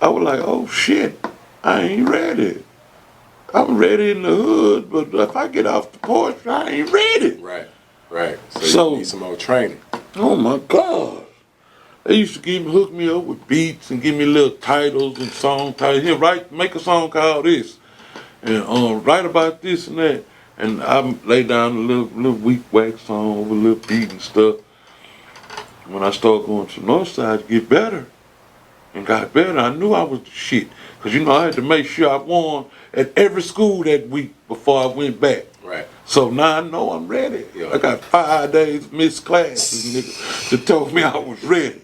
I was like, oh shit, I ain't ready. I'm ready in the hood, but if I get off the porch, I ain't ready. Right. So you need some more training. Oh my God. They used to hook me up with beats and give me little titles and song titles. Here, make a song called this. And write about this and that. And I lay down a little weak wax song over a little beat and stuff. When I started going to the north side to get better, and got better, I knew I was the shit. Because, you know, I had to make sure I won at every school that week before I went back. Right. So now I know I'm ready. Yeah. I got 5 days missed classes, nigga, that told me I was ready.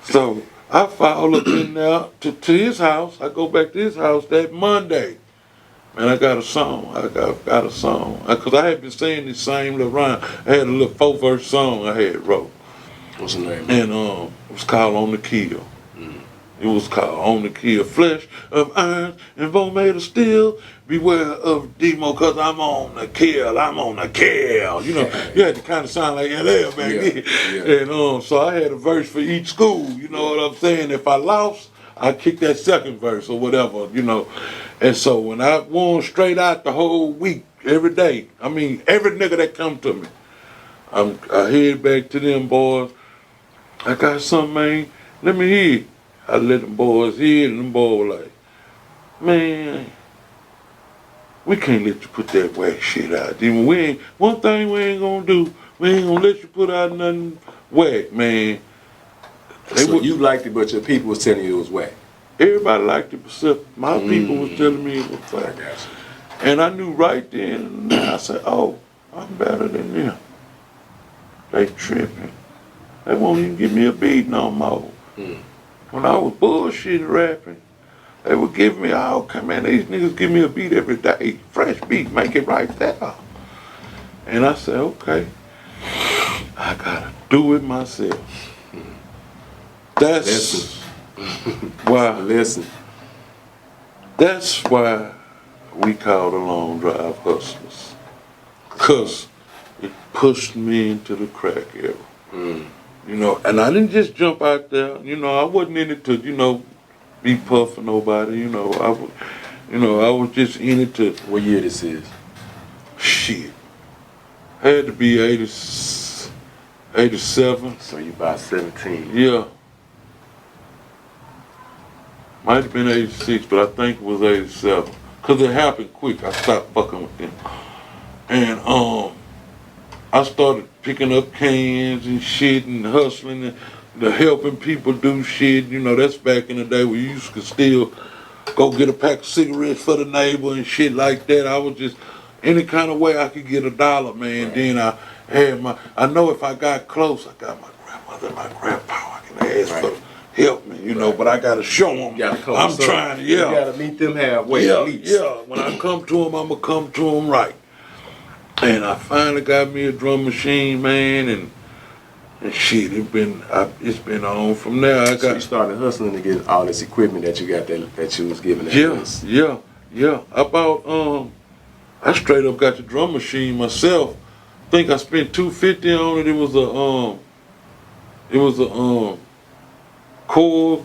So I followed up in there to his house. I go back to his house that Monday. And I got a song. I got a song. Because I had been saying this same little rhyme. I had a little 4-verse song I had wrote. What's the name? And it was called On the Kill. It was called On the Kill. Flesh of iron and bone made of steel. beware of Demo, cause I'm on the kill, I'm on the kill. You know, you had to kind of sound like LL back then. And so I had a verse for each school. You know what I'm saying? If I lost, I kick that second verse or whatever. You know, and so when I won straight out the whole week, every day. I mean, every nigga that come to me, I head back to them boys. I got something, man. Let me hear it. I let them boys hear it, and them boys were like, man, we can't let you put that whack shit out. Then one thing we ain't gonna do, we ain't gonna let you put out nothing whack, man. So you liked it, but your people was telling you it was whack. Everybody liked it, except my people was telling me it was whack. I got you. And I knew right then and there, I said, oh, I'm better than them. They tripping. They won't even give me a beat no more. When I was bullshit rapping, they would give me, oh, come man, these niggas give me a beat every day. Fresh beat, make it right there. And I said, okay, I gotta do it myself. That's why. Listen. That's why we call the Long Drive Hustlers. Cause it pushed me into the crack era. You know, and I didn't just jump out there. You know, I wasn't in it to, you know, be puffing nobody. You know, I was just in it to. What year this is? Shit. Had to be 87. So you about 17. Yeah. Might have been 86, but I think it was 87. Cause it happened quick. I stopped fucking with them. And I started picking up cans and shit and hustling and helping people do shit. You know, that's back in the day where you used to still go get a pack of cigarettes for the neighbor and shit like that. I was just, any kind of way I could get $1, man. Right. Then I had I know if I got close, I got my grandmother and my grandpa, I can ask for help me, you know, but I gotta show them. I'm trying, You gotta meet them halfway at least. Yeah, when I come to them, I'm gonna come to them right. And I finally got me a drum machine, man, and shit, it's been on from there. So you started hustling to get all this equipment that you got that you was giving. Yeah. I bought I straight up got the drum machine myself. I think I spent $250 on it. It was a Korg,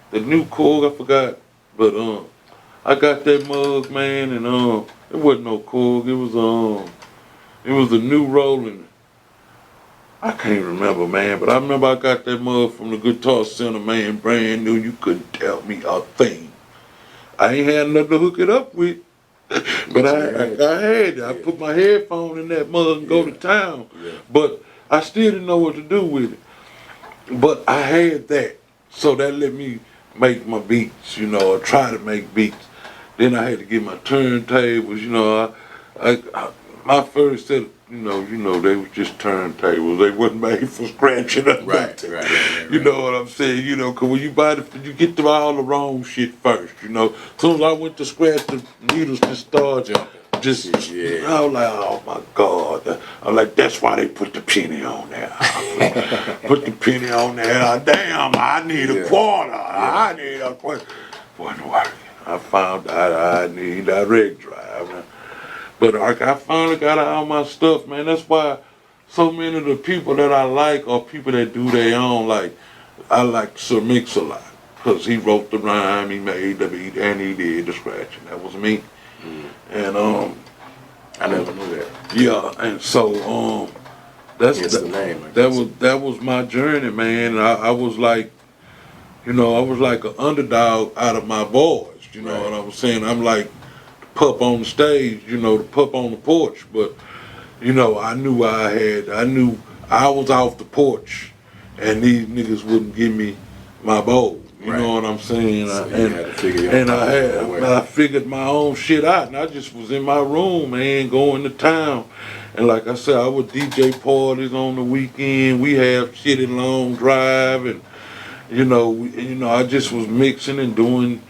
the new Korg, I forgot, but I got that mug, man, and it wasn't no Korg. It was a new Roland. I can't remember, man, but I remember I got that mug from the Guitar Center, man, brand new. You couldn't tell me a thing. I ain't had nothing to hook it up with, but I had it. I put my headphone in that mug and go to town, but I still didn't know what to do with it. But I had that, so that let me make my beats, you know, or try to make beats. Then I had to get my turntables, you know. My first set, you know, they was just turntables. They wasn't made for scratching up. Right. You know what I'm saying? You know, cause when you buy you get to all the wrong shit first. You know, as soon as I went to scratch, the needles just started just. I was like, oh my God! I'm like, that's why they put the penny on there. Put the penny on there. Damn, I need a quarter. I need a quarter. Wasn't working. I found out I need direct drive. But I finally got all my stuff, man. That's why so many of the people that I like are people that do their own. Like, I like Sir Mix a lot, because he wrote the rhyme, he made the beat, and he did the scratching. That was me. And I never knew that. Yeah, and so that's the name. That was my journey, man. I was like, you know, I was like an underdog out of my boys. You know what I was saying? I'm like pup on the stage, you know, the pup on the porch, but you know, I knew I was off the porch, and these niggas wouldn't give me my bowl. You know what I'm saying? So I figured my own shit out, and I just was in my room, man, going to town, and like I said, I would DJ parties on the weekend. We have shit in Long Drive, and you know, I just was mixing and doing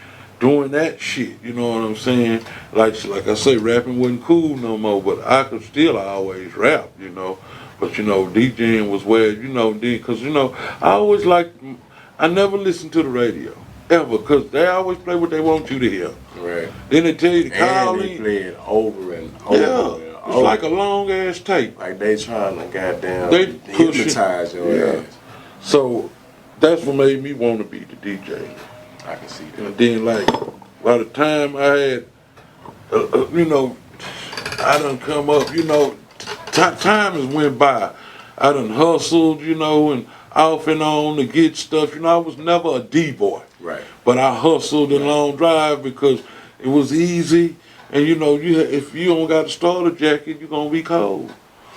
that shit, you know what I'm saying? Like I say, rapping wasn't cool no more, but I could still always rap, you know. But you know, DJing was where, you know, because you know, I never listened to the radio. ever, because they always play what they want you to hear. Right. Then they tell you to call And they in. play it over and over Yeah, and it's over. like a long ass tape. Like they trying to goddamn They push it. hypnotize your ass. So that's what made me want to be the DJ. I can see that. And then like by the time I had, you know, I done come up, you know, time has went by. I done hustled, you know, and off and on to get stuff. You know, I was never a D-boy. Right. But I hustled in Long Drive because it was easy. And you know, if you don't got a starter jacket, you're going to be cold.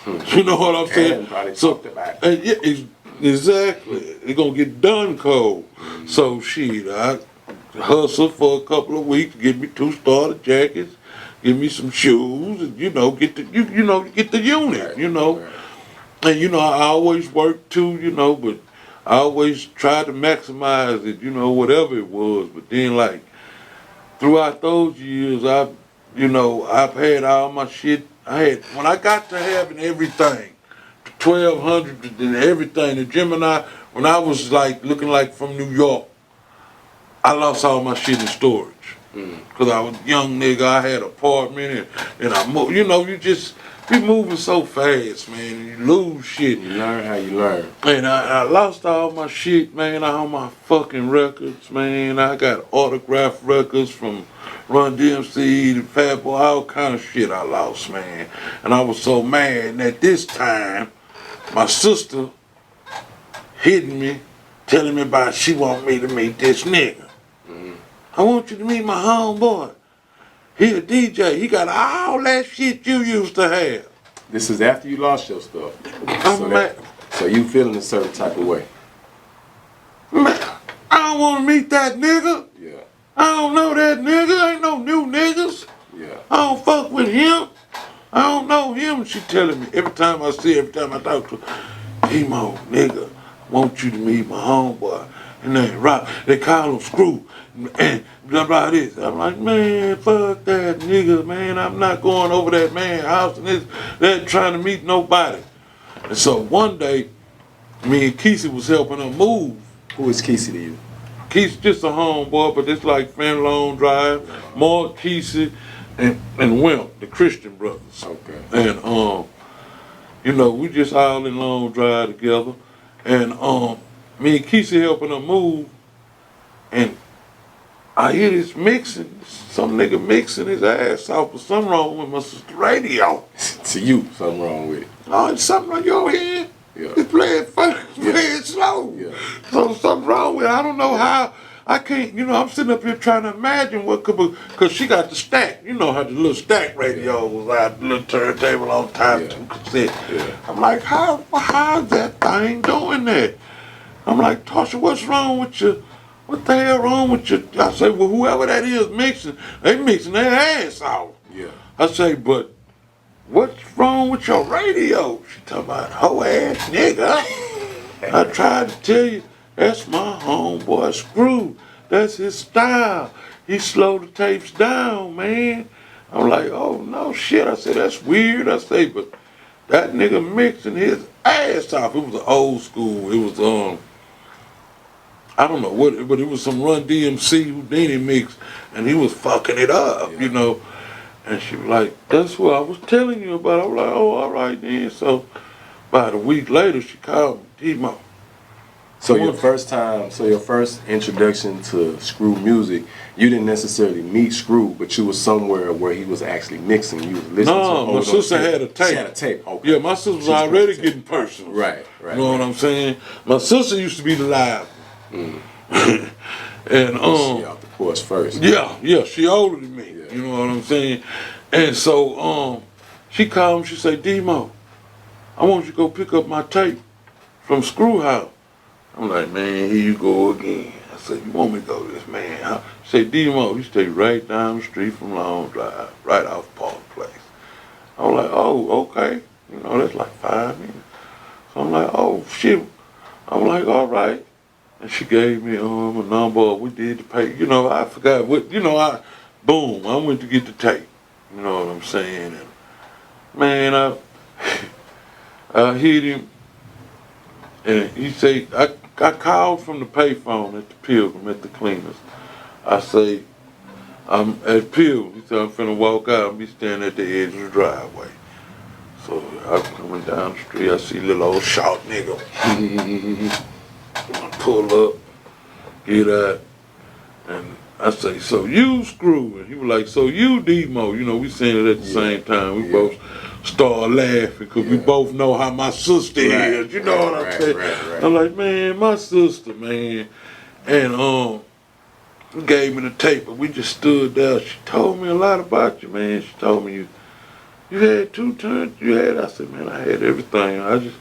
You know what I'm saying? Probably So, talked about yeah, exactly. It's going to get done cold. So shit, I hustled for a couple of weeks, get me 2 starter jackets, give me some shoes, and you know, get the get the unit, Right. you know. Right. And you know, I always worked too, you know, but I always tried to maximize it, you know, whatever it was. But then like throughout those years, I've had all my shit. When I got to having everything, 1200 and everything, the Gemini, when I was like looking like from New York, I lost all my shit in storage. Cause I was a young nigga, I had an apartment and I moved, you know, you moving so fast, man, and you lose shit. You learn how you learn. And I lost all my shit, man, all my fucking records, man. I got autographed records from Run DMC, the Fat Boy, all kind of shit I lost, man. And I was so mad, and at this time, my sister hitting me, telling me about she want me to meet this nigga. I want you to meet my homeboy. He a DJ. He got all that shit you used to have. This is after you lost your stuff. I'm mad. So you feeling a certain type of way. Man, I don't want to meet that nigga. Yeah. I don't know that nigga. Ain't no new niggas. Yeah. I don't fuck with him. I don't know him. She telling me every time I see her, every time I talk to her, Emo, nigga, want you to meet my homeboy. And they rock. They call him Screw. And blah blah this. I'm like, man, fuck that nigga, man. I'm not going over that man's house and they're trying to meet nobody. And so one day, me and Kesey was helping her move. Who is Kesey to you? Kesey just a homeboy, but it's like Fan Long Drive, Mark Kesey, and Wimp, the Christian brothers. Okay. And you know, we just all in Long Drive together. And me and Kesey helping her move, and I hear this mixing, some nigga mixing his ass off, but something wrong with my sister's radio. To you, something wrong with it. Oh, it's something on your head. Yeah. It's playing fast, playing slow. Yeah. So something wrong with it. I don't know how. I can't, you know, I'm sitting up here trying to imagine what could be, because she got the stack. You know how the little stack radio was out, the little turntable on top, Yeah. 2 cassette. Yeah. I'm like, how's that thing doing that? I'm like, Tasha, what's wrong with you? What the hell wrong with you? I say, well, whoever that is mixing, they mixing their ass off. Yeah. I say, but what's wrong with your radio? She talking about hoe ass nigga. I tried to tell you, that's my homeboy Screw. That's his style. He slow the tapes down, man. I'm like, oh no shit. I said, that's weird. I say, but that nigga mixing his ass off. It was an old school. It was I don't know what, but it was some Run DMC Houdini mix, and he was fucking it up, you know. And she was like, that's what I was telling you about. I was like, oh, all right then. So about a week later, she called me, T-Mo. So your first introduction to Screw music, you didn't necessarily meet Screw, but you was somewhere where he was actually mixing. You was listening to him. No, my sister had a tape. She had a tape. Okay. Yeah, my sister was already getting personal. Right. You know what I'm saying? My sister used to be the live. And she out the course first. Yeah, she older than me. Yeah. You know what I'm saying? And so she called me, she said, D-Mo, I want you to go pick up my tape from Screw House. I'm like, man, here you go again. I said, you want me to go to this man house? She said, D-Mo, you stay right down the street from Long Drive, right off Park Place. I'm like, oh, okay. You know, that's like 5 minutes. So I'm like, oh, shit. I'm like, all right. And she gave me a number. We did the pay. You know, I forgot what, you know, I went to get the tape. You know what I'm saying? And man, I hit him. And he said, I got called from the payphone at the Pilgrim at the cleaners. I say, I'm at Pilgrim. He said, I'm finna walk out and be standing at the edge of the driveway. So I'm coming down the street, I see little old short nigga. I pull up, get out, and I say, so you Screw? And he was like, so you Demo? You know, we saying it at the same time. We both start laughing because we both know how my sister is. You know what I'm saying? Right. I'm like, man, my sister, man. And he gave me the tape, but we just stood there. She told me a lot about you, man. She told me you had 2 turns. You had. I said, man, I had everything. I just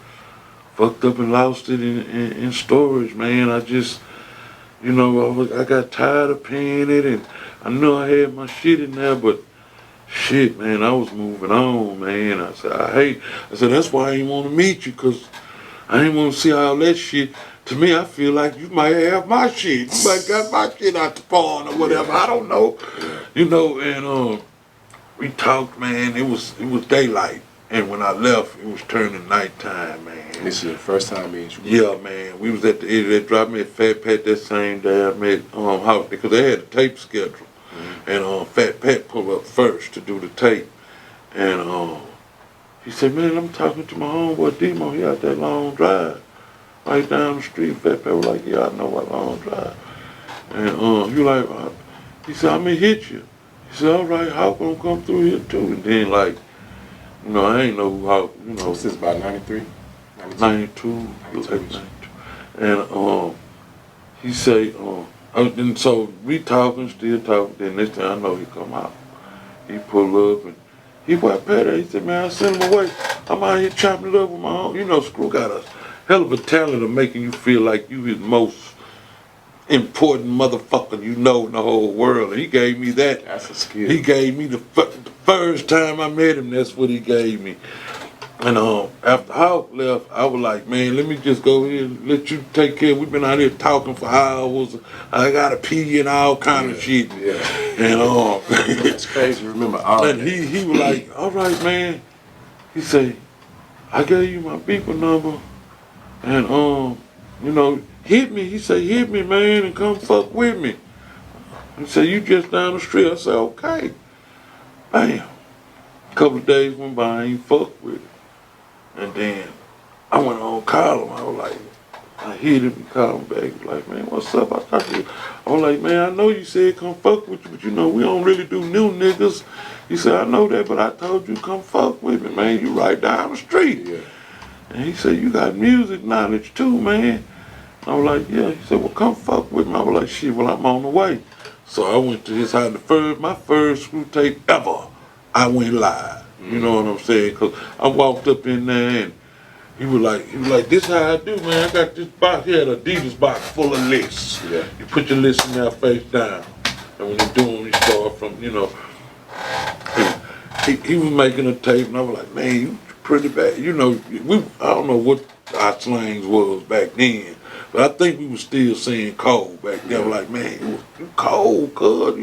fucked up and lost it in storage, man. I just, you know, I got tired of paying it, and I knew I had my shit in there, but shit, man, I was moving on, man. I said, that's why I didn't want to meet you, because I didn't want to see all that shit. To me, I feel like you might have my shit. You might got my shit out the pawn or whatever. I don't know. You know, and we talked, man. It was daylight. And when I left, it was turning nighttime, man. This is your first time meeting you? Yeah, man. We was at the end. They dropped me at Fat Pat that same day. I met Hawk because they had a tape schedule. And Fat Pat pulled up first to do the tape. And he said, man, I'm talking to my homeboy Demo. He out that long drive. Right down the street. Fat Pat was like, yeah, I know what long drive. And he like, he said, I'm gonna hit you. He said, all right, Hawk gonna come through here too. And then like, you know, I ain't know who Hawk, you know. This is about 93? 92. And he say, and so we talking, still talking. Then next thing I know, he come out. He pull up and he went better. He said, man, I sent him away. I'm out here chopping it up with my own. You know, Screw got a hell of a talent of making you feel like you his most important motherfucker you know in the whole world. And he gave me that. That's a skill. He gave me the first time I met him, that's what he gave me. And after Hawk left, I was like, man, let me just go here and let you take care. We've been out here talking for hours. I gotta pee and all kind of shit. Yeah. And it's crazy. Remember all and that. he was like, all right, man. He said, I gave you my beeper number, and you know, hit me. He said, hit me, man, and come fuck with me. He said, you just down the street. I said, okay. Bam. A couple of days went by, I ain't fuck with it. And then I went on call him. I was like, I hit him and called him back. He was like, man, what's up? I was like, man, I know you said come fuck with you, but you know, we don't really do new niggas. He said, I know that, but I told you come fuck with me, man. You right down the street. Yeah. And he said, you got music knowledge too, man. I was like, yeah. He said, well, come fuck with me. I was like, shit, well, I'm on the way. So I went to his house. My first Screw tape ever, I went live. You know what I'm saying? Because I walked up in there and he was like, this how I do, man. I got this box here, an Adidas box full of lists. Yeah. You put your list in there face down. And when you do them, you start from, you know. He was making a tape and I was like, man, you pretty bad. You know, I don't know what our slangs was back then. But I think we was still saying cold back then. I was like, man, you cold, cuz.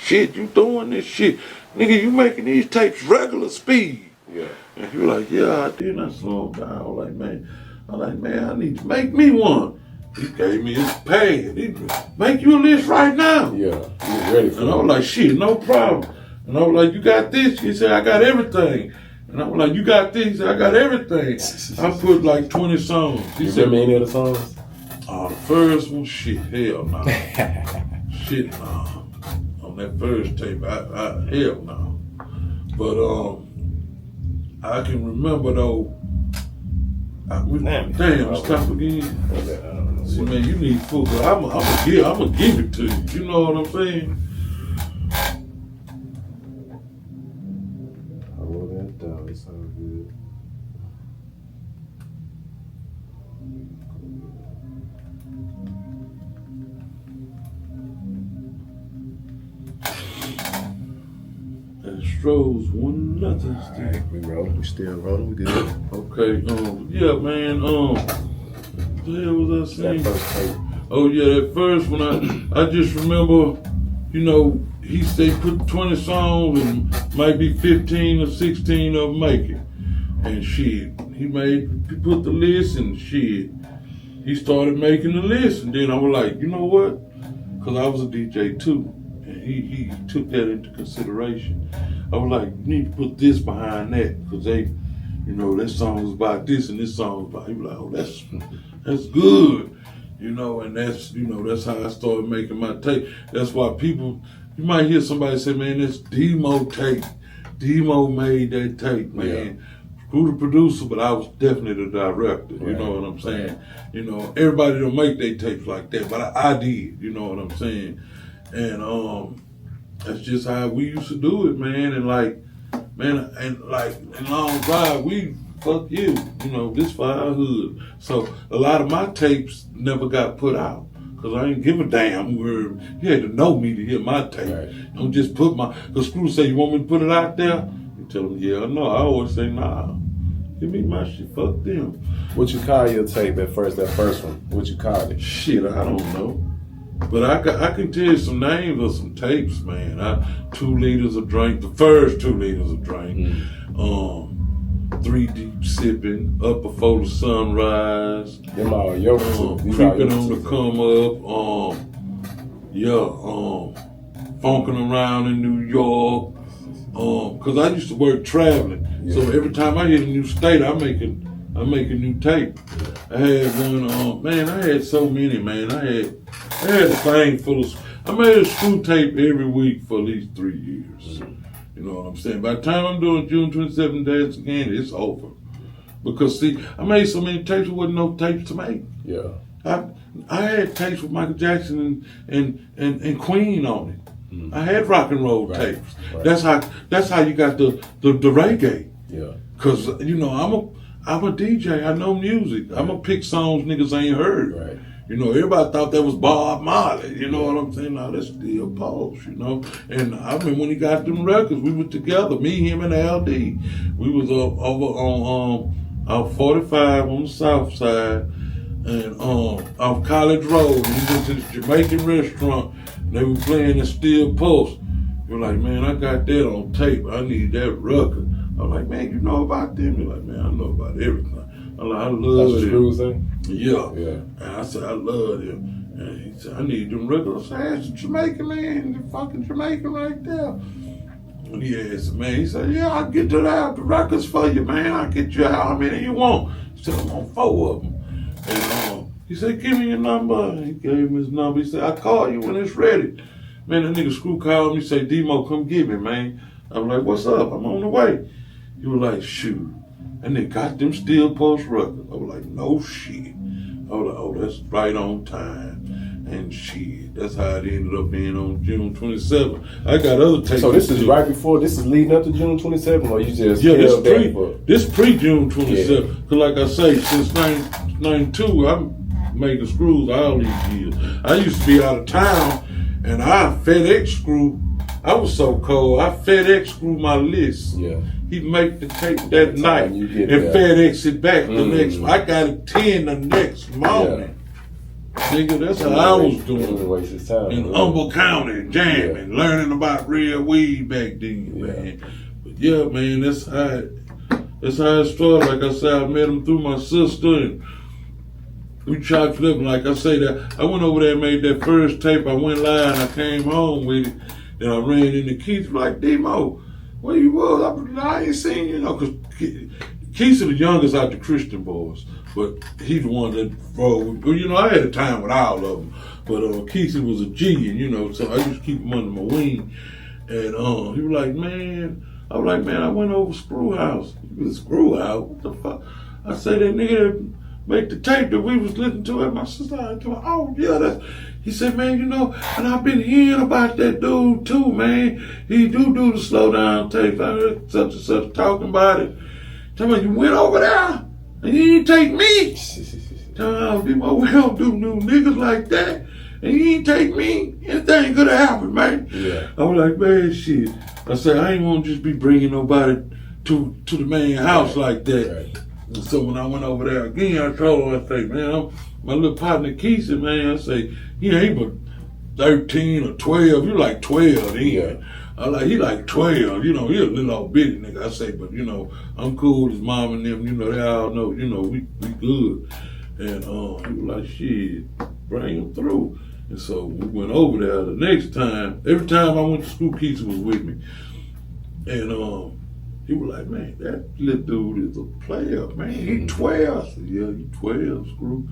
You doing this shit. Nigga, you making these tapes regular speed. Yeah. And he was like, yeah, I did. And I slowed down. I was like, man, I need to make me one. He gave me his pad. He make you a list right now. Yeah, he was ready for it. And I was like, shit, no problem. And I was like, you got this? He said, I got everything. And I was like, you got this? He said, I got everything. I put like 20 songs. He said, remember any of the songs? The first one, shit, hell no. Shit, no. On that first tape, hell no. But I can remember though. Damn, stop again. See, man, you need food. I'm gonna give it to you. You know what I'm saying? I wrote that down. It sounds good. And Stroh's 1-0 still. Right, we rolling. We still rolling. We good. Okay. Yeah, man. What the hell was I saying? That first tape. Oh yeah, that first one. I just remember, you know, he said put 20 songs and might be 15 or 16 of them make it. And shit, he put the list and shit. he started making the list, and then I was like, you know what? Because I was a DJ too, and he took that into consideration. I was like, you need to put this behind that, because they, you know, that song was about this and this song was about. He was like, oh, that's good, you know, and that's, you know, that's how I started making my tape. That's why people, you might hear somebody say, man, that's Demo tape. Demo made that tape, man. Yeah. Who the producer, but I was definitely the director. You know what I'm saying? Right. You know, everybody don't make their tapes like that, but I did. You know what I'm saying? And that's just how we used to do it, man. And like, man, and like in Long Drive, we fuck you. You know, this for our hood. So a lot of my tapes never got put out. Cause I ain't give a damn where you had to know me to hear my tape. Right. Don't just put cause Screw say, you want me to put it out there? You tell them, yeah or no. I always say, nah. Give me my shit, fuck them. What you call your tape at first, that first one? What you called it? Shit, I don't know. But I can tell you some names of some tapes, man. 2 liters of drink, the first 2 liters of drink. 3 deep sipping, up before the sunrise. Them all your creeping on the come up. Funking around in New York. Cause I used to work traveling, so every time I hit a new state, I make a new tape. I had one, man. I had so many, man. I had a thing full of. I made a Screw tape every week for at least 3 years. You know what I'm saying? By the time I'm doing June 27th Dance Again, it's over. Because see, I made so many tapes, there wasn't no tapes to make. Yeah. I had tapes with Michael Jackson and Queen on it. I had rock and roll tapes. Right. That's how you got the reggae. Yeah. Cause you know I'm a DJ. I know music. Right. I'm gonna pick songs niggas ain't heard. Right. You know, everybody thought that was Bob Marley. You know what I'm saying? No, that's still Pulse. You know. And I remember when he got them records, we were together. Me, him, and LD. We was over on 45 on the south side, and off College Road. We went to this Jamaican restaurant. They were playing the Steel Pulse. You're like, man, I got that on tape. I need that record. I'm like, man, you know about them? You're like, man, I know about everything. I'm like, I love them. Yeah. And I said, I love them. And he said, I need them records. I said, that's a Jamaican, man. The fucking Jamaican right there. And he asked, man, he said, yeah, I'll get to the records for you, man. I'll get you how many you want. He said, I want 4 of them. And he said, give me your number. He gave him his number. He said, I'll call you when it's ready. Man, that nigga Screw called me, say, Demo, come get me, man. I was like, what's up? I'm on the way. He was like, shoot. And they got them Steel Pulse records. I was like, no shit. I was like, oh, that's right on time. And shit, that's how it ended up being on June 27th. I got other tapes. So this is right before, this is leading up to June 27th, or you just this pre-June 27th. Because like I say, since 92, I'm making screws all these years. I used to be out of town, and I FedEx screw. I was so cold, I FedEx screw my list. Yeah. He'd make the tape that night and FedEx it back the next. I got it 10 the next morning. Nigga, that's how I was doing in Humboldt County, jamming, learning about real weed back then, man. But yeah, man, that's how it started. Like I said, I met him through my sister, and we chopped it up. And like I say, that I went over there and made that first tape. I went live and I came home with it. Then I ran into Keith, like, Demo, where you was? I ain't seen you, know, because Keith's the youngest out the Christian boys. But he's the one that rolled. You know, I had a time with all of them. But Keith was a G, and you know, so I used to keep him under my wing. And he was like, man, I was like, man, I went over Screw House. He was Screw House? What the fuck? I said, that nigga make the tape that we was listening to at my sister. I told her, oh yeah, that's. He said, man, you know, and I've been hearing about that dude too, man. He do the slow down tape. I heard such and such talking about it. Tell me, you went over there and you didn't take me. Tell me, we don't do new niggas like that. And you didn't take me. Anything could have happened, man. Yeah. I was like, man, shit. I said, I ain't want to just be bringing nobody to the main house like that. Right. And so when I went over there again, I told her, I say, man, my little partner Keith, man, I say, he ain't but 13 or 12. You like 12 then. Yeah. I like, he like 12. You know, he a little old bitty nigga. I say, but you know, I'm cool with his mom and them. You know, they all know. You know, we good. And he was like, shit, bring him through. And so we went over there the next time. Every time I went to school, Keith was with me. And he was like, man, that little dude is a player, man. He 12. I said, yeah, he 12, screw.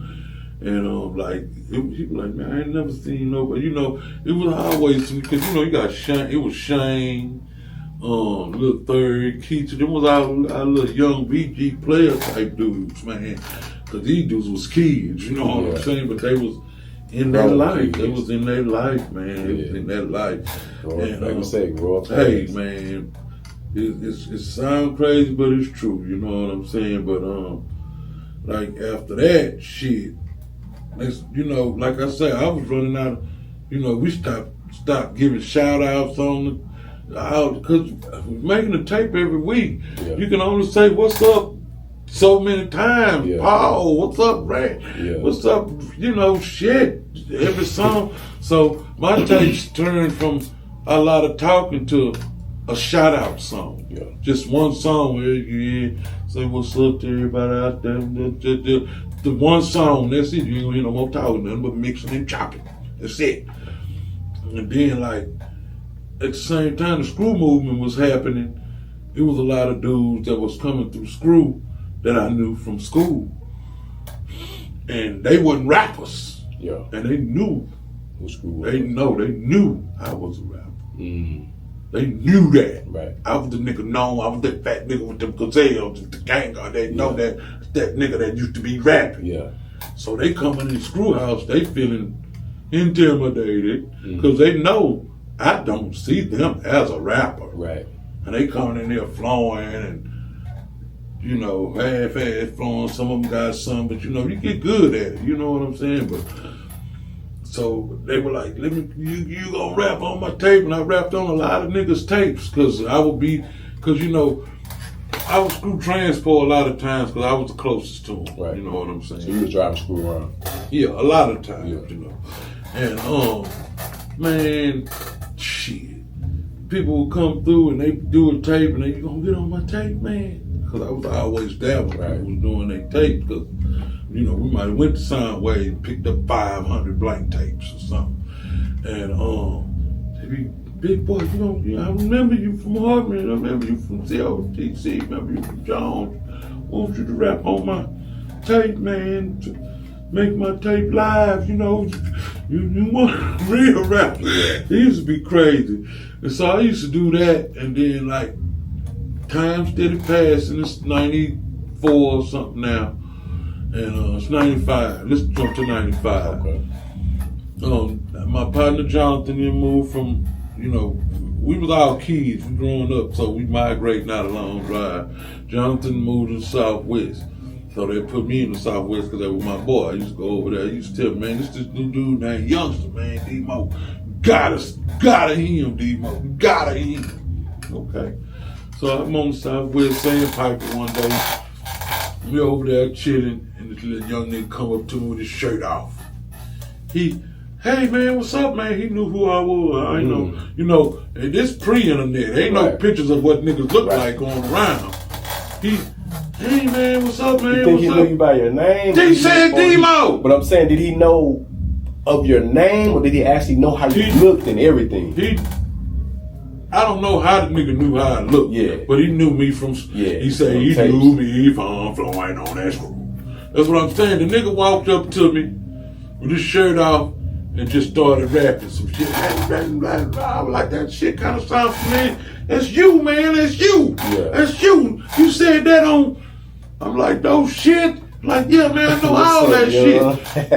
And he was like, man, I ain't never seen nobody. You know, it was always, because, you know, you got Shane, it was Shane, Little Third, Keith. Them was our little young VG player type dudes, man. Because these dudes was kids, you know what I'm saying? But they was in their life. They was in their life, man. They was in their life. And like I say, grow up. Hey, man, it sounds crazy, but it's true. You know what I'm saying? But like after that shit, you know, like I said, I was running out of, you know, we stopped giving shout outs on because making a tape every week. Yeah. You can only say what's up so many times. Yeah. Paul, what's up, Ray? Yeah. What's up? You know, shit. Every song. So my tapes turned from a lot of talking to a shout out song. Yeah. Just one song where you say what's up to everybody out there. The one song, that's it. You ain't gonna hear no more talking, nothing but mixing and chopping. That's it. And then like at the same time the screw movement was happening, it was a lot of dudes that was coming through screw that I knew from school. And they wasn't rappers. Yeah. And they knew who screw was. They knew I was a rapper. Mm. They knew that. Right. I was the nigga known, I was that fat nigga with them gazelles, the gang. They know that nigga that used to be rapping. Yeah. So they coming in the screw house, they feeling intimidated because they know I don't see them as a rapper. Right. And they coming in there flowing and, you know, half-ass flowing. Some of them got some, but you know, you get good at it. You know what I'm saying? But so they were like, you gonna rap on my tape? And I rapped on a lot of niggas' tapes because you know, I was screw transport a lot of times because I was the closest to them. Right. You know what I'm saying? So you was driving screw around? Yeah, a lot of times, you know. And man, shit. People would come through and they do a tape and they, you gonna get on my tape, man? Because I was always there when people was doing their tape because, you know, we might have went to Soundwave and picked up 500 blank tapes or something. And they be, big boy, I remember you from Hartman, I remember you from COTC, I remember you from Jones. I want you to rap on my tape, man, to make my tape live, you know. You want a real rapper. It used to be crazy. And so I used to do that, and then like time steady passing. It's 94 or something now, and it's 95. Let's jump to 95. Okay. My partner Jonathan then moved from, you know, we was all kids, we growing up, so we migrating out a long drive. Jonathan moved to the Southwest. So they put me in the Southwest because that was my boy. I used to go over there. I used to tell him, man, this new dude named Youngster, man, D-Mo. Gotta hear him, D-Mo. Gotta hear him. Okay. So I'm on the Southwest Sandpiper one day. We over there chilling, and this little young nigga come up to me with his shirt off. Hey man, what's up, man? He knew who I was. I know, you know, and this pre-internet. Ain't no pictures of what niggas look like going around. Hey man, what's up, man? You think he knew you by your name? He said D-Mo. But I'm saying, did he know of your name, or did he actually know how you looked and everything? I don't know how the nigga knew how I looked. Yeah. But he knew me from. Yeah. He said he knew me from flowing on that screw. That's what I'm saying. The nigga walked up to me with his shirt off and just started rapping some shit. I was like, that shit kind of sounds familiar. That's you, man. That's you. Yeah. That's you. You said that on. I'm like, no shit. Like, yeah, man, I know all that shit.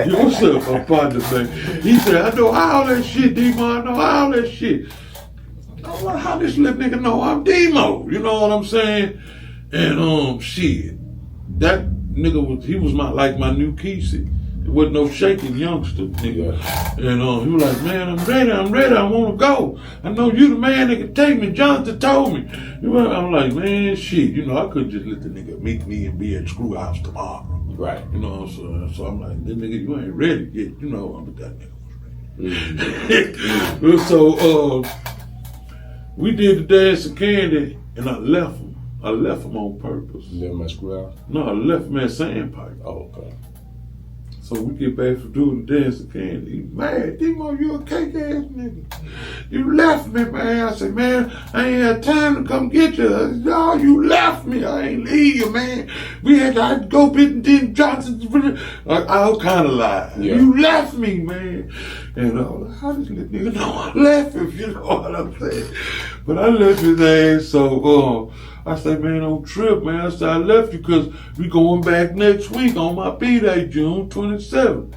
Yo, what's up, my partner, man? He said, I know all that shit, D-Mo. I know all that shit. I don't know how this little nigga know I'm D-Mo. You know what I'm saying? And, shit. That nigga he was my new Kesey. There wasn't no shaking youngster, nigga. And he was like, man, I'm ready, I want to go. I know you the man that can take me. Jonathan told me. I'm like, man, shit. You know, I couldn't just let the nigga meet me and be at Screw House tomorrow. Right. You know what I'm saying? So I'm like, this nigga, you ain't ready yet. You know, but that nigga was ready. So, we did the Dance of Candy, and I left him. I left him on purpose. You left him at Screw House? No, I left him at Sandpiper. Oh, okay. So we get back from doing the dance again. He mad, Demo, you a cake ass nigga. You left me, man. I said, man, I ain't had time to come get you. I said, no, you left me. I ain't leave you, man. We had to go Bitten Johnson. I was kind of lying. Yeah. You left me, man. And how does this nigga know I left him? You know what I'm saying? But I left his ass, so I said, man, don't trip, man. I said, I left you because we going back next week on my B-Day, June 27th.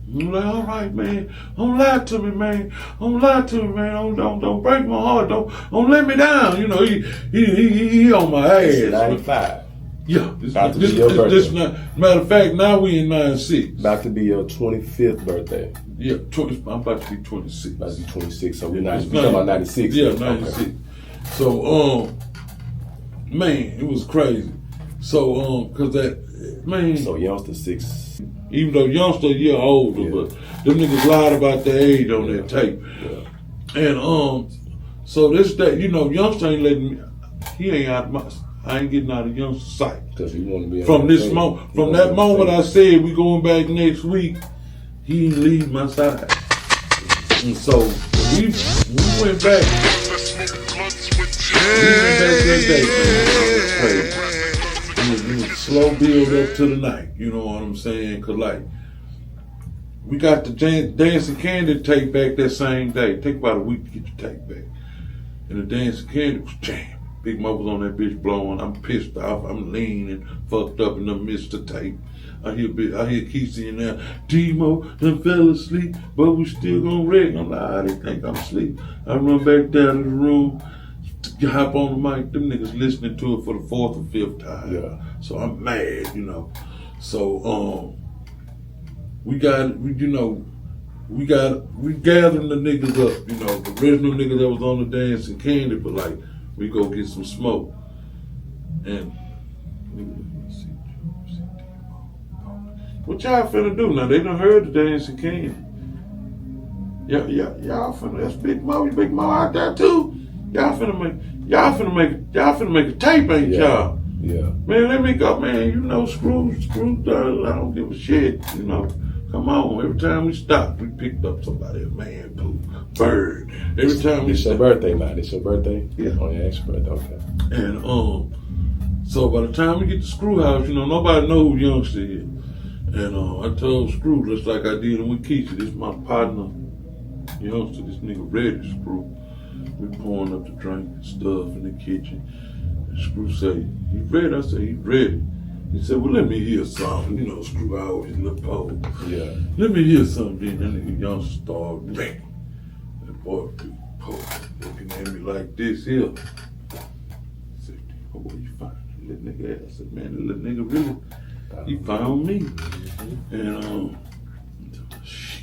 I'm like, all right, man. Don't lie to me, man. Don't lie to me, man. Don't break my heart. Don't let me down. You know, he on my ass. 95. Yeah. About to be your birthday. Matter of fact, now we in 96. About to be your 25th birthday. Yeah, I'm about to be 26. About to be 26, so we're talking about 96. Yeah, 96. Okay. So, man, it was crazy. So, cause that, man. So Youngster 6. Even though Youngster a year older, but them niggas lied about their age on that tape. Yeah. And, so that, you know, Youngster ain't letting me, he ain't out of my, I ain't getting out of Youngster's sight. Cause he want to be from this moment, from that moment I said we going back next week, he ain't leave my side. And so, we went back. That day, man. It was a slow build up to the night, you know what I'm saying? Cause like, we got the Dancing Candy tape back that same day. Take about a week to get the tape back. And the Dancing Candy was jammed. Big Mo was on that bitch blowing. I'm pissed off. I'm lean and fucked up and done missed the tape. I hear Keith in there, Demo done fell asleep, but we still gonna wreck. I'm like, they think I'm asleep. I run back down to the room, hop on the mic. Them niggas listening to it for the 4th or 5th time. Yeah. So I'm mad, you know. So we gathering the niggas up, you know, the original niggas that was on the Dancing Candy, but like we go get some smoke. And what y'all finna do now? They done heard the Dancing Candy. Y'all finna, that's Big Mo out there too. Y'all finna make a tape, ain't y'all? Yeah. Man, let me go, man. You know, screw down. I don't give a shit, you know. Come on, every time we stopped, we picked up somebody, a man, poo, bird. Every time we It's your birthday now. It's your birthday? Yeah. Oh, yeah, it's your birthday, okay. And, so by the time we get to Screw House, you know, nobody know who Youngster is. And I told Screw, just like I did with Keisha, this is my partner, Youngster, this nigga ready, Screw. We pouring up the drink and stuff in the kitchen. And Screw say, "You ready?" I said, "He's ready." He said, "Well, let me hear something." You know, Screw always look pole. Yeah. Let me hear something. Then that nigga Youngster started rapping. That boy big pole looking at me like this here. I said, "Oh, where you find that little nigga at?" I said, "Man, that little nigga really, he found me." And shit.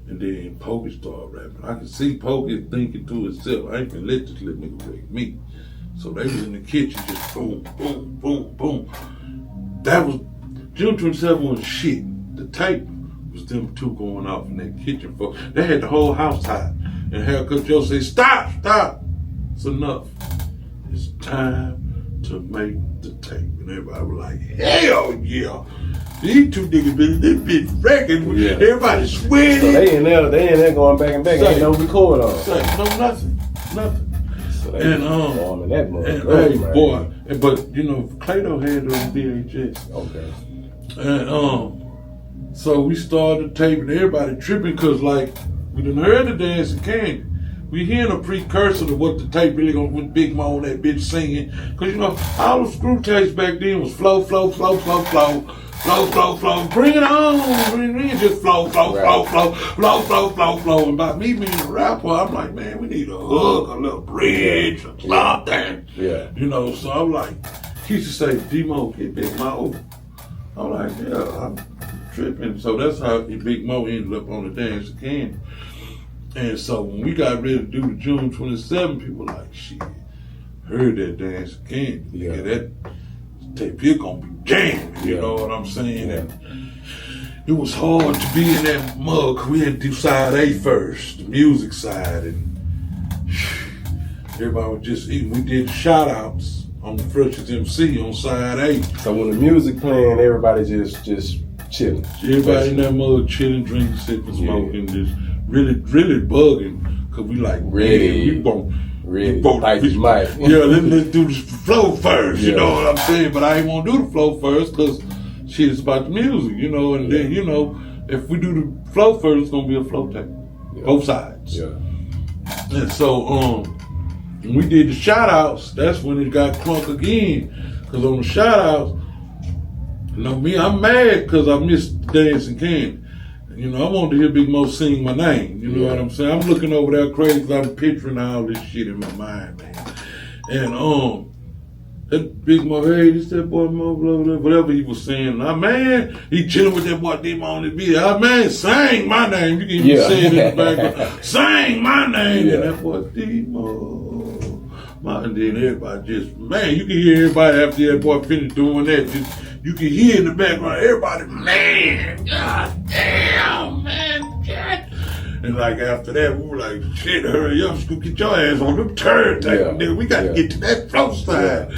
And then Pokey started rapping. I could see Pokey thinking to himself, I ain't gonna let this little nigga wreck me. So they was in the kitchen just boom, boom, boom, boom. That was, June 27th was shit. The tape was them two going off in that kitchen. They had the whole house tied. And Haircut Joe said, stop. It's enough. It's time to make the tape. And everybody was like, hell yeah. These two niggas been this bitch wrecking. Yeah. Everybody sweating. So they in there going back and back. Ain't no record on. No, nothing. So they and that boy, but you know, Clado had those VHS. Okay. And so we started taping. Everybody tripping because like we done heard the Dancing Candy. We hearing a precursor to what the tape really gonna with Big Mo and that bitch singing. Cause you know, all the Screw tapes back then was flow. Bring it on, bring it, just flow. And by me being a rapper, I'm like, man, we need a hook, a little bridge, or something. Yeah. You know, so I'm like, he used to say, D-Mo, get Big Mo. I'm like, yeah, I'm tripping. So that's how Big Mo ended up on the Dancing Candy. And so when we got ready to do the June 27, people were like, shit, heard that Dancing Candy. Yeah. That tape here gonna be jammed, you know what I'm saying? And it was hard to be in that mug. We had to do side A first, the music side, and everybody was just eating. We did shout outs on the Freshest MC on side A. So when the music playing, everybody just chilling. Everybody in that mug chilling, drinking, sipping, smoking, just really bugging. Cause we like, Ready. man, we won't. Ready. Like the mic. Yeah, let's do the flow first, you know what I'm saying? But I ain't want to do the flow first because shit is about the music, you know, and then, you know, if we do the flow first, it's going to be a flow tape. Both sides. Yeah. And so, when we did the shout outs, that's when it got crunk again. Because on the shout outs, you know, I'm mad because I missed Dancing Candy. You know, I wanted to hear Big Mo sing my name. You know what I'm saying? I'm looking over there crazy. I'm picturing all this shit in my mind, man. And that Big Mo, hey, this that boy Mo, blah, blah, whatever he was saying. Man, he chilling with that boy D-Mo on the video. Man, sing my name. You can even say it in the background. Sing my name. And that boy D-Mo. And then everybody just, man, you can hear everybody after that boy finished doing that. Just, you can hear in the background, everybody, man, god damn, man, god. And like after that, we were like, shit, hurry up, just go get your ass on the turntable, nigga. We got to get to that flow side.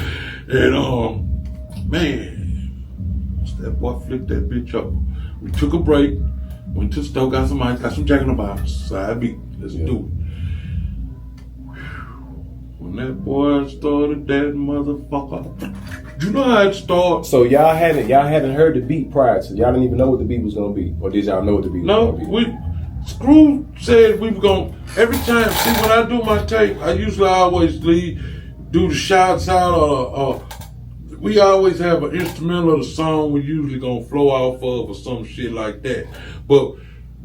And man, that boy flipped that bitch up. We took a break, went to the store, got some ice, got some Jack in the Box, side beat. Let's do it. When that boy started that motherfucker, you know how it started. So y'all hadn't heard the beat prior to. Y'all didn't even know what the beat was gonna be, or did y'all know what the beat was gonna be? Screw said we were gonna every time. See, when I do my tape, I usually always do the shouts out, or we always have an instrumental of the song we usually gonna flow off of or some shit like that. But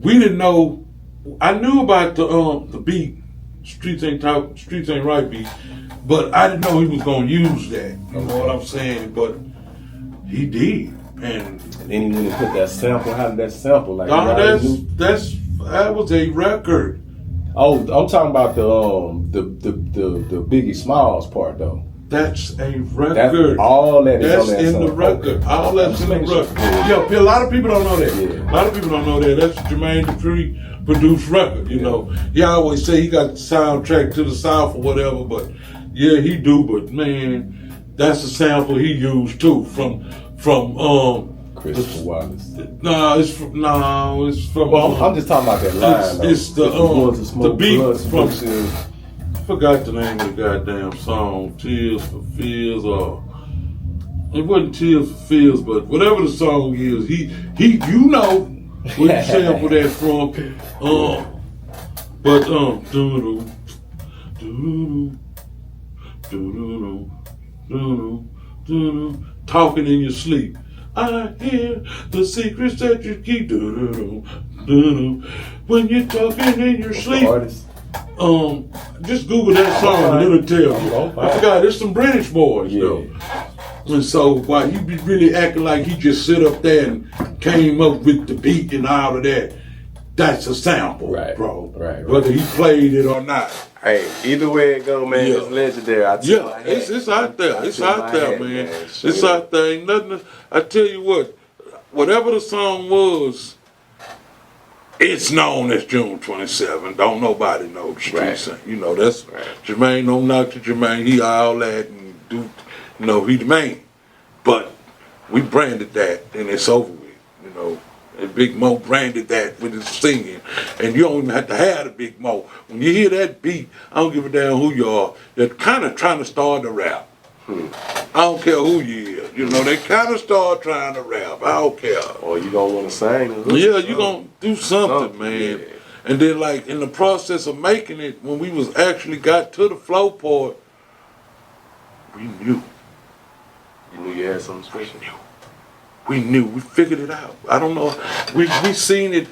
we didn't know. I knew about the beat. Streets ain't right beat, but I didn't know he was gonna use that. You know what I'm saying? But he did, and then he went and put that sample. How did that sample? Like, that was a record. Oh, I'm talking about the Biggie Smalls part though. That's a record. All that is that's on that in song. the record. All that's in the record. Yeah, a lot of people don't know that. Yeah. A lot of people don't know that. That's Jermaine Dupri produced record. You know, he always say he got the soundtrack to the South or whatever, but yeah, he do. But man, that's a sample he used too from Christopher Wallace. It's from. Well, I'm just talking about that line. It's the beat from. I forgot the name of the goddamn song, Tears for Fears, or it wasn't Tears for Fears, but whatever the song is, he you know where he sampled that from. Doo-doo, doo-doo, doo-doo, doo-doo, doo-doo, talking in your sleep. I hear the secrets that you keep. Doo-doo, doo-doo, when you're talking in your sleep. Just Google that song and it'll tell you. I forgot, there's some British boys though. And so while he be really acting like he just sit up there and came up with the beat and all of that, that's a sample, bro. Right. Whether he played it or not. Hey, either way it go, man, it's legendary. It's out there. It's out there, man. It's out there. Ain't nothing. I tell you what, whatever the song was, it's known as June 27. Don't nobody know the streets. You know, that's Jermaine, don't knock to Jermaine. He all that and do, you know, he the man. But we branded that and it's over with, you know. And Big Mo branded that with his singing. And you don't even have to have the Big Mo. When you hear that beat, I don't give a damn who you are. They're kind of trying to start the rap. I don't care who you is. You know, they kind of start trying to rap. I don't care. Or you gonna want to sing. Yeah, you gonna do something, man. Yeah. And then, like, in the process of making it, when we was actually got to the flow part, we knew. You knew you had something special? We knew. We figured it out. I don't know. We seen it.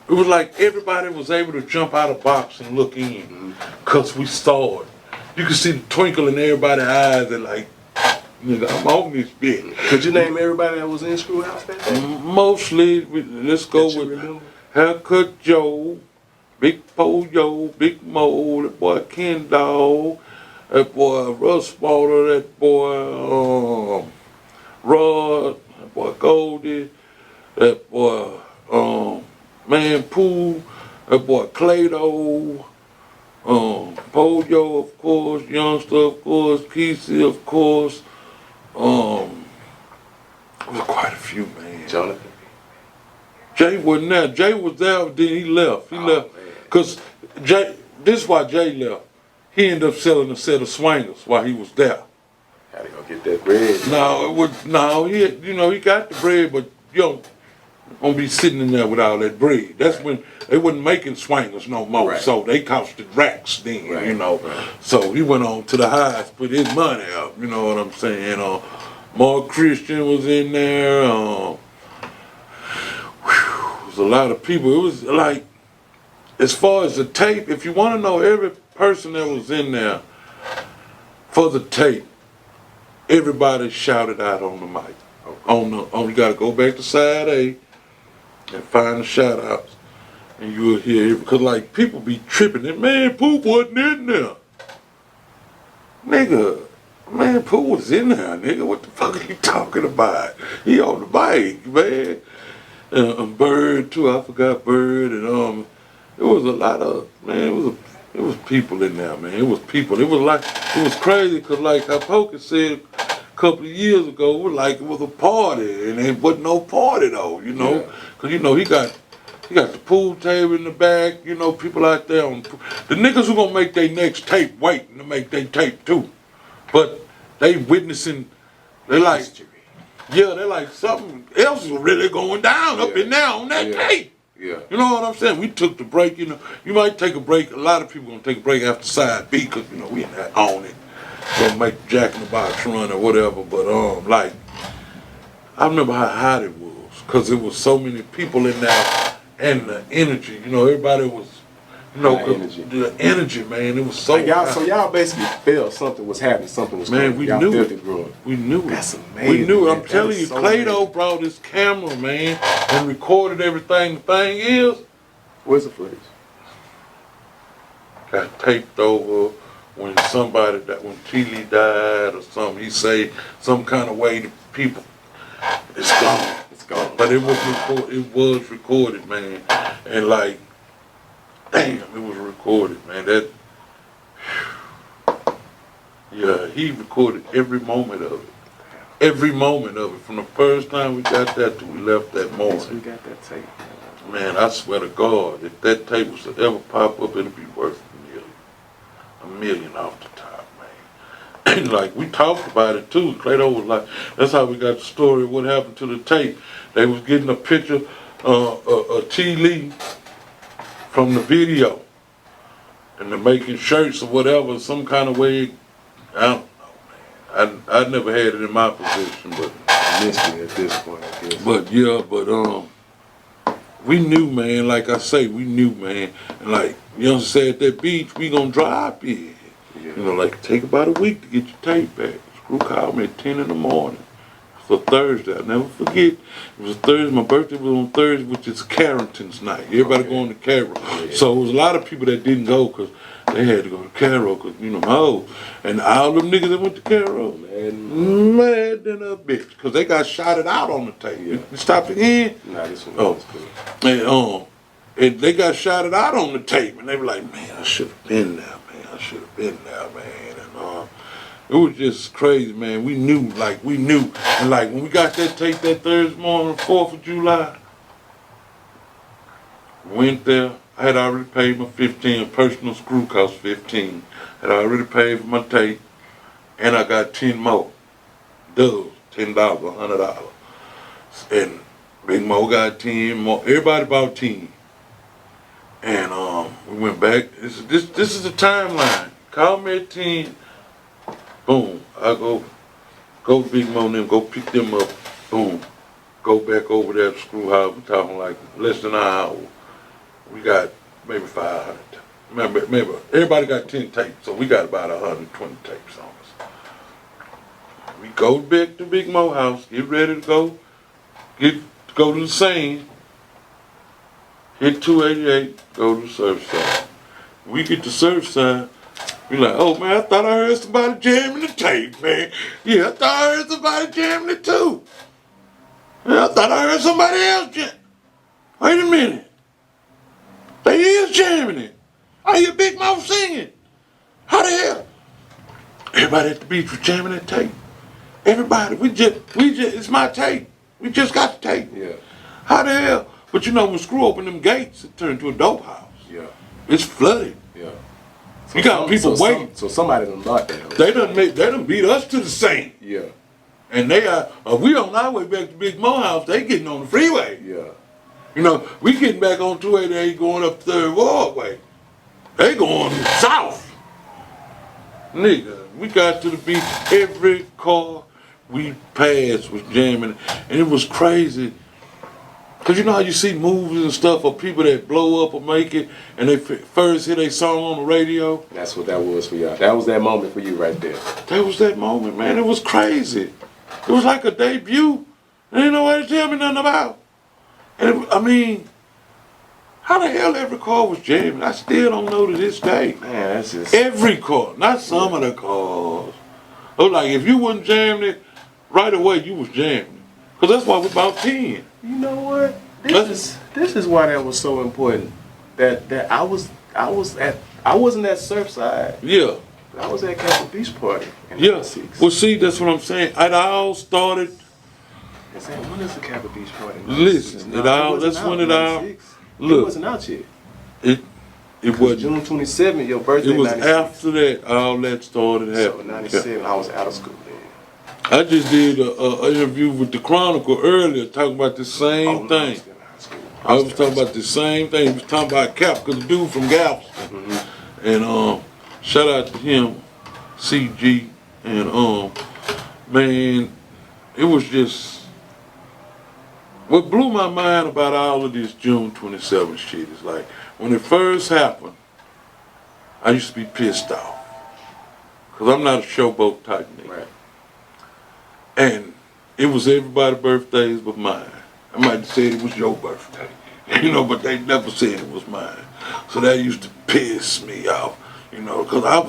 It was like everybody was able to jump out of the box and look in. Because we saw it. You could see the twinkle in everybody's eyes and like, nigga, I'm on this bit. Could you name everybody that was in Screwhouse that day? Mostly, let's go with Haircut Joe, Big Pollo, Big Mo, that boy Ken Dog, that boy Russ Spaulding, that boy Rod, that boy Goldie, that boy Man Pooh, that boy Clado, Pollo, of course, Youngster, of course, Kesey, of course. There was quite a few, man. Jonathan. Jay wasn't there. Jay was there, then he left. He left. Man. Because Jay, this is why Jay left. He ended up selling a set of swingers while he was there. How they gonna get that bread? He got the bread, but you don't be sitting in there with all that bread. That's when they wasn't making swingers no more. Right. So they costed racks then, Right. So he went on to the highs, put his money up, you know what I'm saying? Mark Christian was in there. There was a lot of people. It was like, as far as the tape, if you want to know every person that was in there for the tape, everybody shouted out on the mic. You gotta go back to side A and find the shout outs. And you'll hear it, because like people be tripping and man, Poop wasn't in there. Nigga, man, Poop was in there, nigga. What the fuck are you talking about? He on the bike, man. Bird too, I forgot Bird, and it was a lot of, man, it was people in there, man. It was people. It was crazy, because like how Poker said a couple of years ago, it was a party, and it wasn't no party though, you know? Because, he got the pool table in the back, people out there the niggas who gonna make their next tape waiting to make their tape too. But they witnessing, they're like something else is really going down up in there on that tape. Yeah. You know what I'm saying? We took the break, you might take a break. A lot of people gonna take a break after side B, because, we ain't on it. Gonna make Jack in the Box run or whatever. But, I remember how hot it was, because there was so many people in there, and the energy, everybody was, the energy, man, it was so hot. So y'all basically felt something was happening, something was man, coming. we Y'all knew felt it. it growing. We knew it. That's amazing. We knew it. Man. I'm telling you, So Clado brought his camera, man, and recorded everything. The thing is, where's the footage? Got taped over when when T. Lee died or something. He say some kind of way to people, it's gone. It's gone. But it was recorded, man, and like, damn, it was recorded, man. He recorded every moment of it. Every moment of it, from the first time we got that till we left that morning. Yes, we got that tape. Man, I swear to God, if that tape was to ever pop up, it'd be worth a million off the top, man. And like, we talked about it too. Clado was like, that's how we got the story of what happened to the tape. They was getting a picture of T. Lee from the video, and they're making shirts or whatever, some kind of way. I don't know, man. I never had it in my possession, but Mystery at this point, I guess. But we knew, man. Like I say, we knew, man. And like Young said, at that beach, we gonna drive in. Yeah. Take about a week to get your tape back. Screw called me at 10 in the morning. For Thursday, I'll never forget. It was a Thursday. My birthday was on Thursday, which is Carrington's night. Everybody going to Carroll. Yeah. So it was a lot of people that didn't go because they had to go to Carroll because, and all them niggas that went to Carroll, mad than a bitch, because they got shotted out on the tape. Yeah. You stop again? Nah, this one was good. And they got shotted out on the tape, and they were like, man, I should have been there, man. I should have been there, man. And it was just crazy, man. We knew. And like, when we got that tape that Thursday morning, 4th of July, went there. I had already paid my $15, personal screw cost $15. Had already paid for my tape, and I got 10 more. $10, $100. And Big Mo got 10 more. Everybody bought 10. And we went back. This is the timeline. Call me at 10. Boom. I go to Big Mo and them, go pick them up. Boom. Go back over there to Screw House. We're talking like less than an hour. We got maybe 500. Maybe everybody got 10 tapes, so we got about 120 tapes on us. We go back to Big Mo house, get ready to go. Go to the scene. Hit 288, go to the surf side. We get to surf side, we like, oh man, I thought I heard somebody jamming the tape, man. Yeah, I thought I heard somebody jamming it too. Yeah, I thought I heard somebody else jam. Wait a minute. They is jamming it. I hear Big Mouth singing. How the hell? Everybody at the beach was jamming that tape. Everybody, we just, it's my tape. We just got the tape. Yeah. How the hell? But you know, when Screw opened them gates, it turned to a dope house. Yeah. It's flooded. Yeah. You got people waiting. So somebody done locked that house. They done beat us to the same. Yeah. And they are, we on our way back to Big Mo House, they getting on the freeway. Yeah. You know, we getting back on 288 going up 3rd Ward way. They going south. Nigga, we got to the beach. Every car we passed was jamming. And it was crazy. Cause you know how you see movies and stuff of people that blow up or make it and they first hear their song on the radio? That's what that was for y'all. That was that moment for you right there. That was that moment, man. It was crazy. It was like a debut. They didn't know what to tell me nothing about. And I mean, how the hell every car was jamming? I still don't know to this day. Man, that's just... Every car, not some of the cars. It was like if you wasn't jamming it, right away you was jamming it. Cause that's why we about 10. You know what? This is why that was so important. That I wasn't at Surfside. Yeah. I was at Castle Beach Party. Yeah. Well, see, that's what I'm saying. It all started. When is the Castle Beach Party? Listen, that's when it all. Look, it wasn't out yet. It was June 27th, your birthday. It was 96. after that all that started happening. So 97, I was out of school then. I just did an interview with the Chronicle earlier talking about the same thing. I was talking about the same thing. He was talking about Cap, because the dude from Galveston. And shout out to him, CG. And man, it was just, what blew my mind about all of this June 27th shit is like, when it first happened, I used to be pissed off. Because I'm not a showboat type nigga. Right. And it was everybody's birthdays but mine. I might have said it was your birthday, you know, but they never said it was mine. So that used to piss me off, you know, because I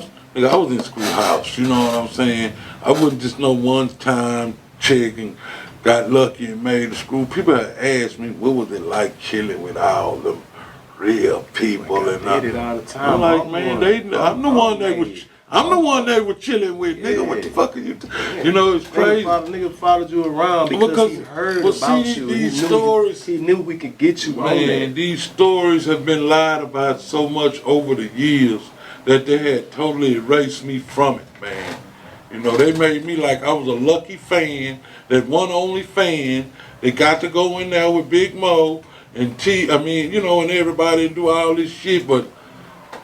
was in schoolhouse, you know what I'm saying? I wasn't just no one-time chick and got lucky and made the school. People had asked me, what was it like chilling with all them real people? And I did it all the time. I'm like, man, I'm the one they were chilling with, nigga. What the fuck are you? You know, it's crazy. Nigga followed you around because he heard about you. These stories, he knew we could get you, man. These stories have been lied about so much over the years that they had totally erased me from it, man. You know, they made me like I was a lucky fan, that one only fan that got to go in there with Big Mo and you know, and everybody do all this shit, but.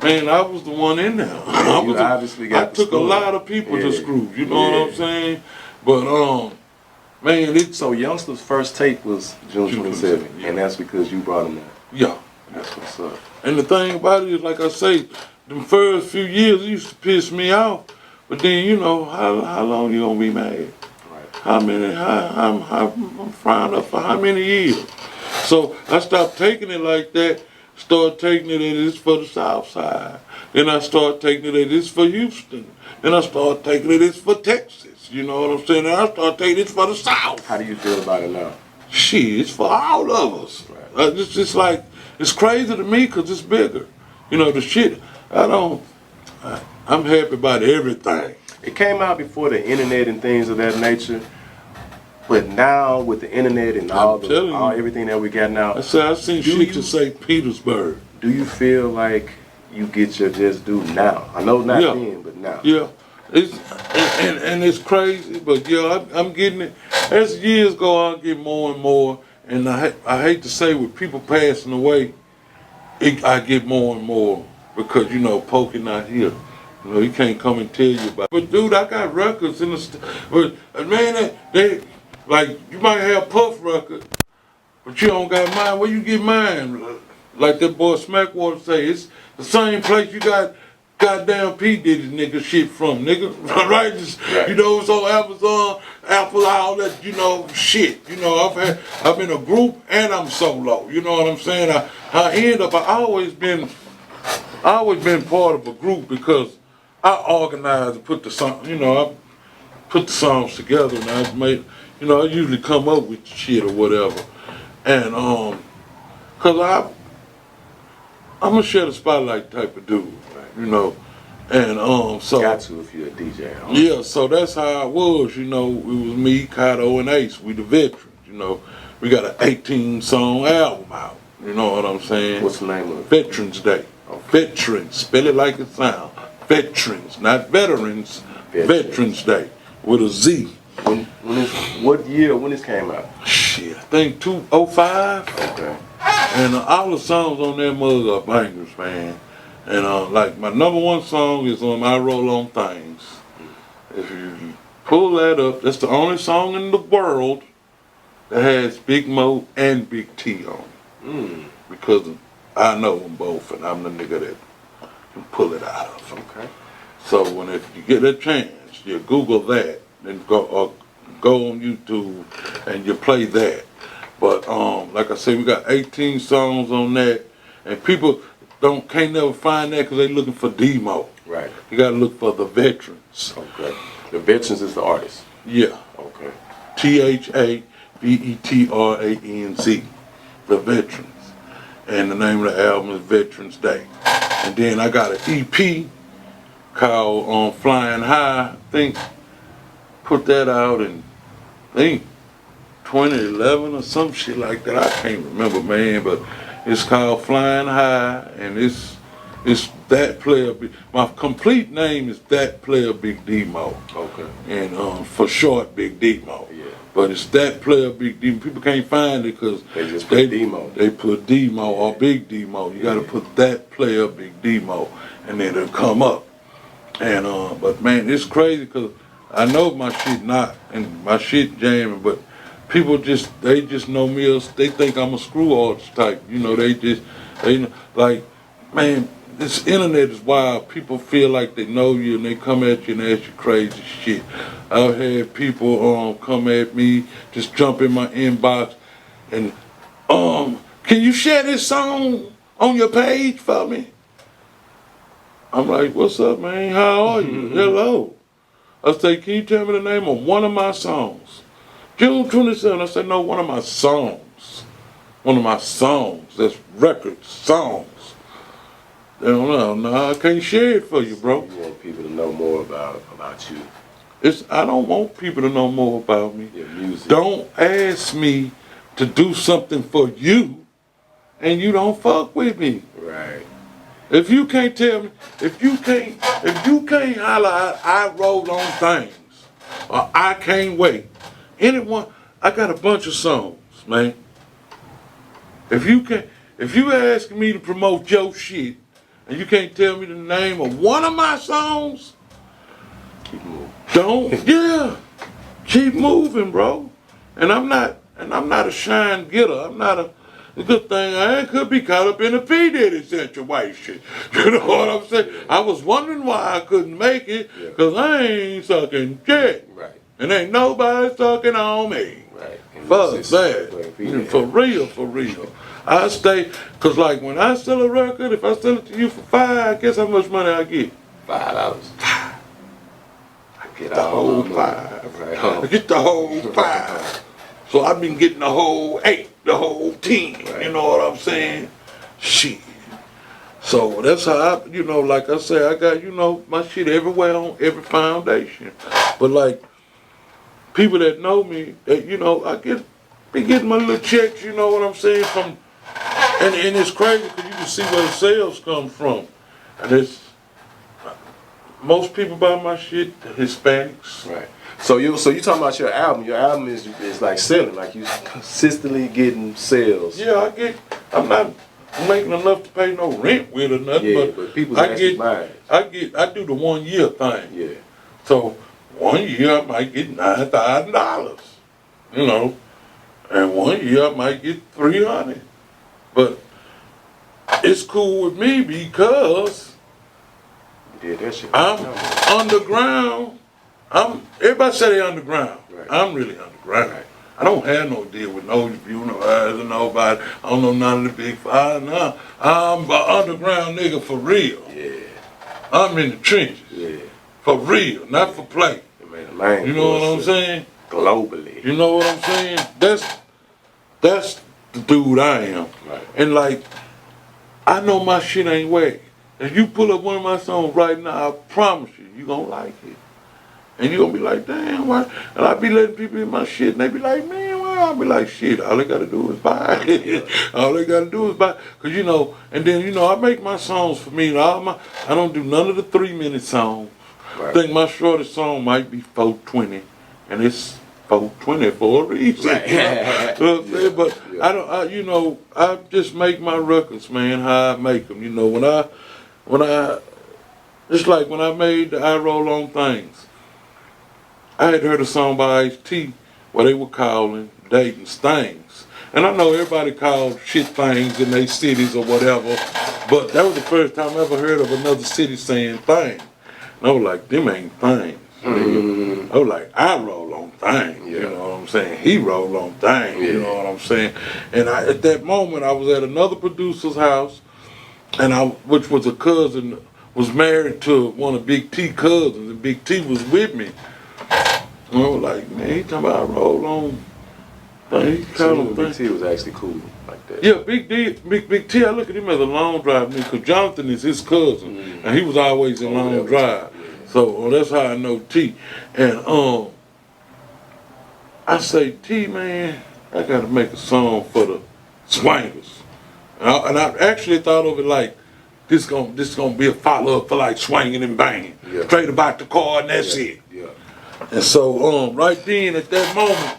Man, I was the one in there. I took a lot of people to Screw. You know what I'm saying? But man, so Youngster's first tape was June 27th, and that's because you brought him there. Yeah, that's what's up. And the thing about it is, like I say, the first few years it used to piss me off. But then you know how long you gonna be mad? Right. How many? I'm frying up for how many years? So I stopped taking it like that. Start taking it as it's for the South Side. Then I start taking it as it's for Houston. Then I start taking it as for Texas. You know what I'm saying? Then I start taking it for the South. How do you feel about it now? Shit, it's for all of us. Right. It's just like, it's crazy to me because it's bigger. You know, the shit, I'm happy about everything. It came out before the internet and things of that nature. But now with the internet and everything that we got now, I've seen shit to St. Petersburg. Do you feel like you get your just due now? I know not then, but now. Yeah, and it's crazy, but yeah, I'm getting it. As years go on, I get more and more. And I hate to say, with people passing away, I get more and more because you know, Pokey not here. You know, he can't come and tell you about it. But dude, I got records in the man, they. Like, you might have Puff record, but you don't got mine. Where you get mine? Like that boy Smackwater say, it's the same place you got goddamn P. Diddy nigga shit from, nigga. Right? You know, it's on Amazon, Apple, all that, you know, shit. You know, I've been a group and I'm solo. You know what I'm saying? I always been part of a group because I organize and put the song, you know, I put the songs together and I made. You know, I usually come up with shit or whatever. And, cause I'm a share the spotlight type of dude, right? You know. And, so. Got to if you're a DJ. Huh? Yeah, so that's how I was, you know. It was me, Kato, and Ace. We the veterans, you know. we got an 18-song album out. You know what I'm saying? What's the name of it? Veterans Day. Veterans, spell it like it sounds. Veterans, not veterans. Veterans Day with a Z. What year? When this came out? Shit, I think 2005. Okay. And all the songs on that mug are bangers, man. And like my #1 song is on I Roll on Things. If you pull that up, that's the only song in the world that has Big Mo and Big T on it. Because I know them both, and I'm the nigga that can pull it out of them. Okay. So if you get a chance, you Google that, then go on YouTube and you play that. But like I said, we got 18 songs on that, and people can't never find that because they looking for demo. Right. You gotta look for the Veterans. Okay. The Veterans is the artist. Yeah. Okay. THAVETRANZ. The Veterans. And the name of the album is Veterans Day. And then I got an EP called Flying High. I think put that out in 2011 or some shit like that. I can't remember, man, but it's called Flying High, and it's That Player. My complete name is That Player Big D-Mo. Okay. And for short, Big D-Mo. Yeah. But it's That Player Big D-Mo. People can't find it because they just put D-Mo. They put D-Mo or Big D-Mo. You got to put That Player Big D-Mo, and then it'll come up. And but man, it's crazy because I know my shit not, and my shit jamming, but people they just know me as, they think I'm a screw artist type. You know, they like, man, this internet is wild. People feel like they know you and they come at you and ask you crazy shit. I've had people come at me, just jump in my inbox and can you share this song on your page for me? I'm like, what's up, man? How are you? Hello. I say, can you tell me the name of one of my songs? June 27th, I said, no, one of my songs. One of my songs. That's record songs. They don't know. No, I can't share it for you, bro. You want people to know more about you. I don't want people to know more about me. Your music. Don't ask me to do something for you and you don't fuck with me. Right. If you can't tell me, if you can't holler out, I roll on things, or I can't wait. Anyone, I got a bunch of songs, man. If you asking me to promote your shit, and you can't tell me the name of one of my songs, keep moving. Keep moving, bro. And I'm not a shine getter. I'm not a good thing. I could be caught up in a P. Diddy situation. You know what I'm saying? I was wondering why I couldn't make it, because I ain't sucking shit. Right. And ain't nobody sucking on me. Right. Fuck that. For real. I stay, because like when I sell a record, if I sell it to you for $5, guess how much money I get? $5. I get The whole $5. Right. I get the whole $5. So I've been getting the whole 8, the whole 10. Right. You know what I'm saying? Shit. So that's how like I say, I got, my shit everywhere on every foundation. But like, people that know me, that, I be getting my little checks, you know what I'm saying, from, and it's crazy because you can see where the sales come from. And it's, most people buy my shit, Hispanics. Right. So you talking about your album? Your album is like selling, like you consistently getting sales. Yeah, I'm not making enough to pay no rent with or nothing. Yeah, but people actually buy it. I do the 1 year thing. Yeah. So 1 year I might get $9,000, and 1 year I might get $300. But it's cool with me because I'm underground. Everybody say they underground. Right. I'm really underground. Right. I don't have no deal with no eyes or nobody. I don't know none of the big five. No, I'm an underground nigga for real. Yeah. I'm in the trenches. Yeah. For real, not for play. You know what I'm saying? Globally. You know what I'm saying? That's the dude I am. Right. And like, I know my shit ain't whack. If you pull up one of my songs right now, I promise you gonna like it. And you gonna be like, damn, why? And I be letting people in my shit, and they be like, man, why I'll be like, shit, all they gotta do is buy it. All they gotta do is buy, cause you know, and then, you know, I make my songs for me, I don't do none of the 3-minute songs. Right. I think my shortest song might be 420, and it's 420 for a reason. Right. You know? But you know, I just make my records, man, how I make them. You know, when I, just like when I made the I Roll On Things, I had heard a song by Ice-T where they were calling dating things. And I know everybody called shit things in their cities or whatever, but that was the first time I ever heard of another city saying thing. And I was like, them ain't things. I was like, I roll on things, you know what I'm saying? He roll on things, you know what I'm saying? And at that moment, I was at another producer's house, and which was a cousin, was married to one of Big T cousins, and Big T was with me. And I was like, man, he talking about roll on things. So Big T was actually cool like that. Yeah, Big T, I look at him as a long drive nigga, because Jonathan is his cousin, and he was always in long drive. So that's how I know T. And I say, T, man, I gotta make a song for the swingers. And I actually thought of it like, this gonna be a follow-up for like Swinging and Banging. Straight about the car and that's it. And so right then at that moment,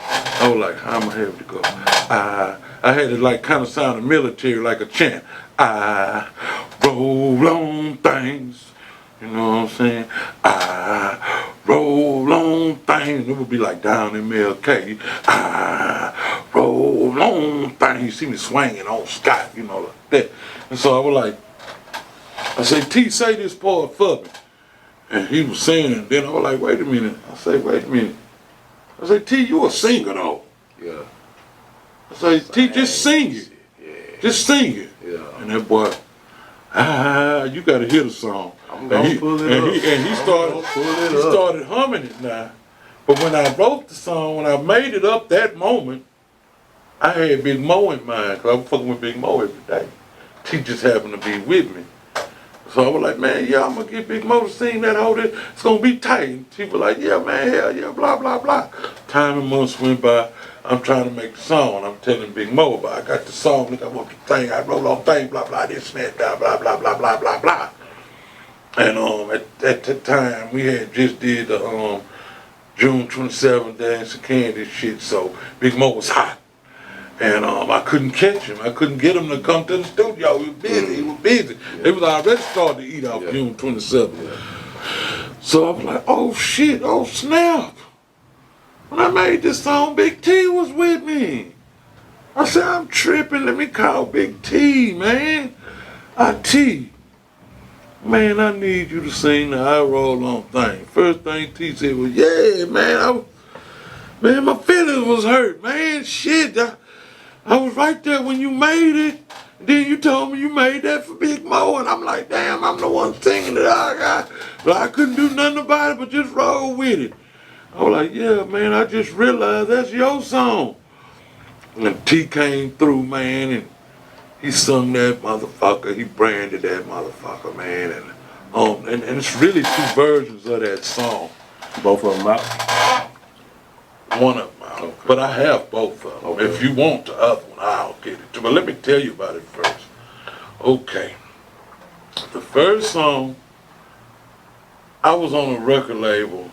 I was like, how am I have to go? I had it like kind of sounded military, like a chant. I roll on things. You know what I'm saying? I roll on things. It would be like down in MLK. I roll on things. You see me swinging on Scott, you know, like that. And so I was like, I said, T, say this part for me. And he was saying it. Then I was like, wait a minute. I said, wait a minute. I said, T, you a singer though. Yeah. I said, T, just sing it. Just sing it. Yeah. And that boy, you gotta hear the song. I'm gonna pull it up. And he started humming it now. But when I wrote the song, when I made it up that moment, I had Big Mo in mind, because I was fucking with Big Mo every day. T just happened to be with me. So I was like, man, yeah, I'm gonna get Big Mo to sing that whole day. It's gonna be tight. And she was like, yeah, man, hell yeah, blah, blah, blah. Time and months went by. I'm trying to make the song. I'm telling Big Mo about I got the song, look, I want the thing, I roll on thing, blah, blah, this and that, blah, blah, blah, blah, blah, blah, blah. And at the time, we had just did the June 27th Dance of Candy shit, so Big Mo was hot. And I couldn't catch him. I couldn't get him to come to the studio. He was busy. He was busy. They was already starting to eat off June 27th. So I was like, oh shit, oh snap. When I made this song, Big T was with me. I said, I'm tripping. Let me call Big T, man. T, man, I need you to sing the I Roll On thing. First thing T said was, yeah, man. Man, my feelings was hurt, man. Shit, I was right there when you made it. Then you told me you made that for Big Mo, and I'm like, damn, I'm the one singing it. But I couldn't do nothing about it but just roll with it. I was like, yeah, man, I just realized that's your song. And T came through, man, and he sung that motherfucker. He branded that motherfucker, man. And it's really 2 versions of that song. Both of them out? One of them out. Okay. But I have both of them. Okay. If you want the other one, I'll get it too. But let me tell you about it first. Okay. The first song, I was on a record label.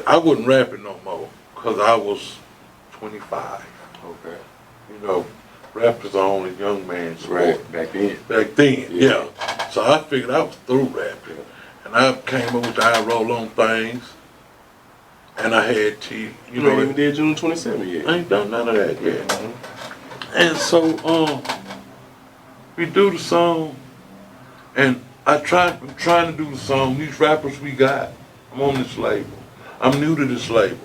I wasn't rapping no more because I was 25. Okay. You know, rap is the only young man's sport. Right, back then. Back then, yeah. So I figured I was through rapping. And I came up with the I Roll On things. And I had T, you know. Even did June 27th yet. I ain't done none of that yet. And so, we do the song. And I'm trying to do the song. These rappers we got, I'm on this label. I'm new to this label.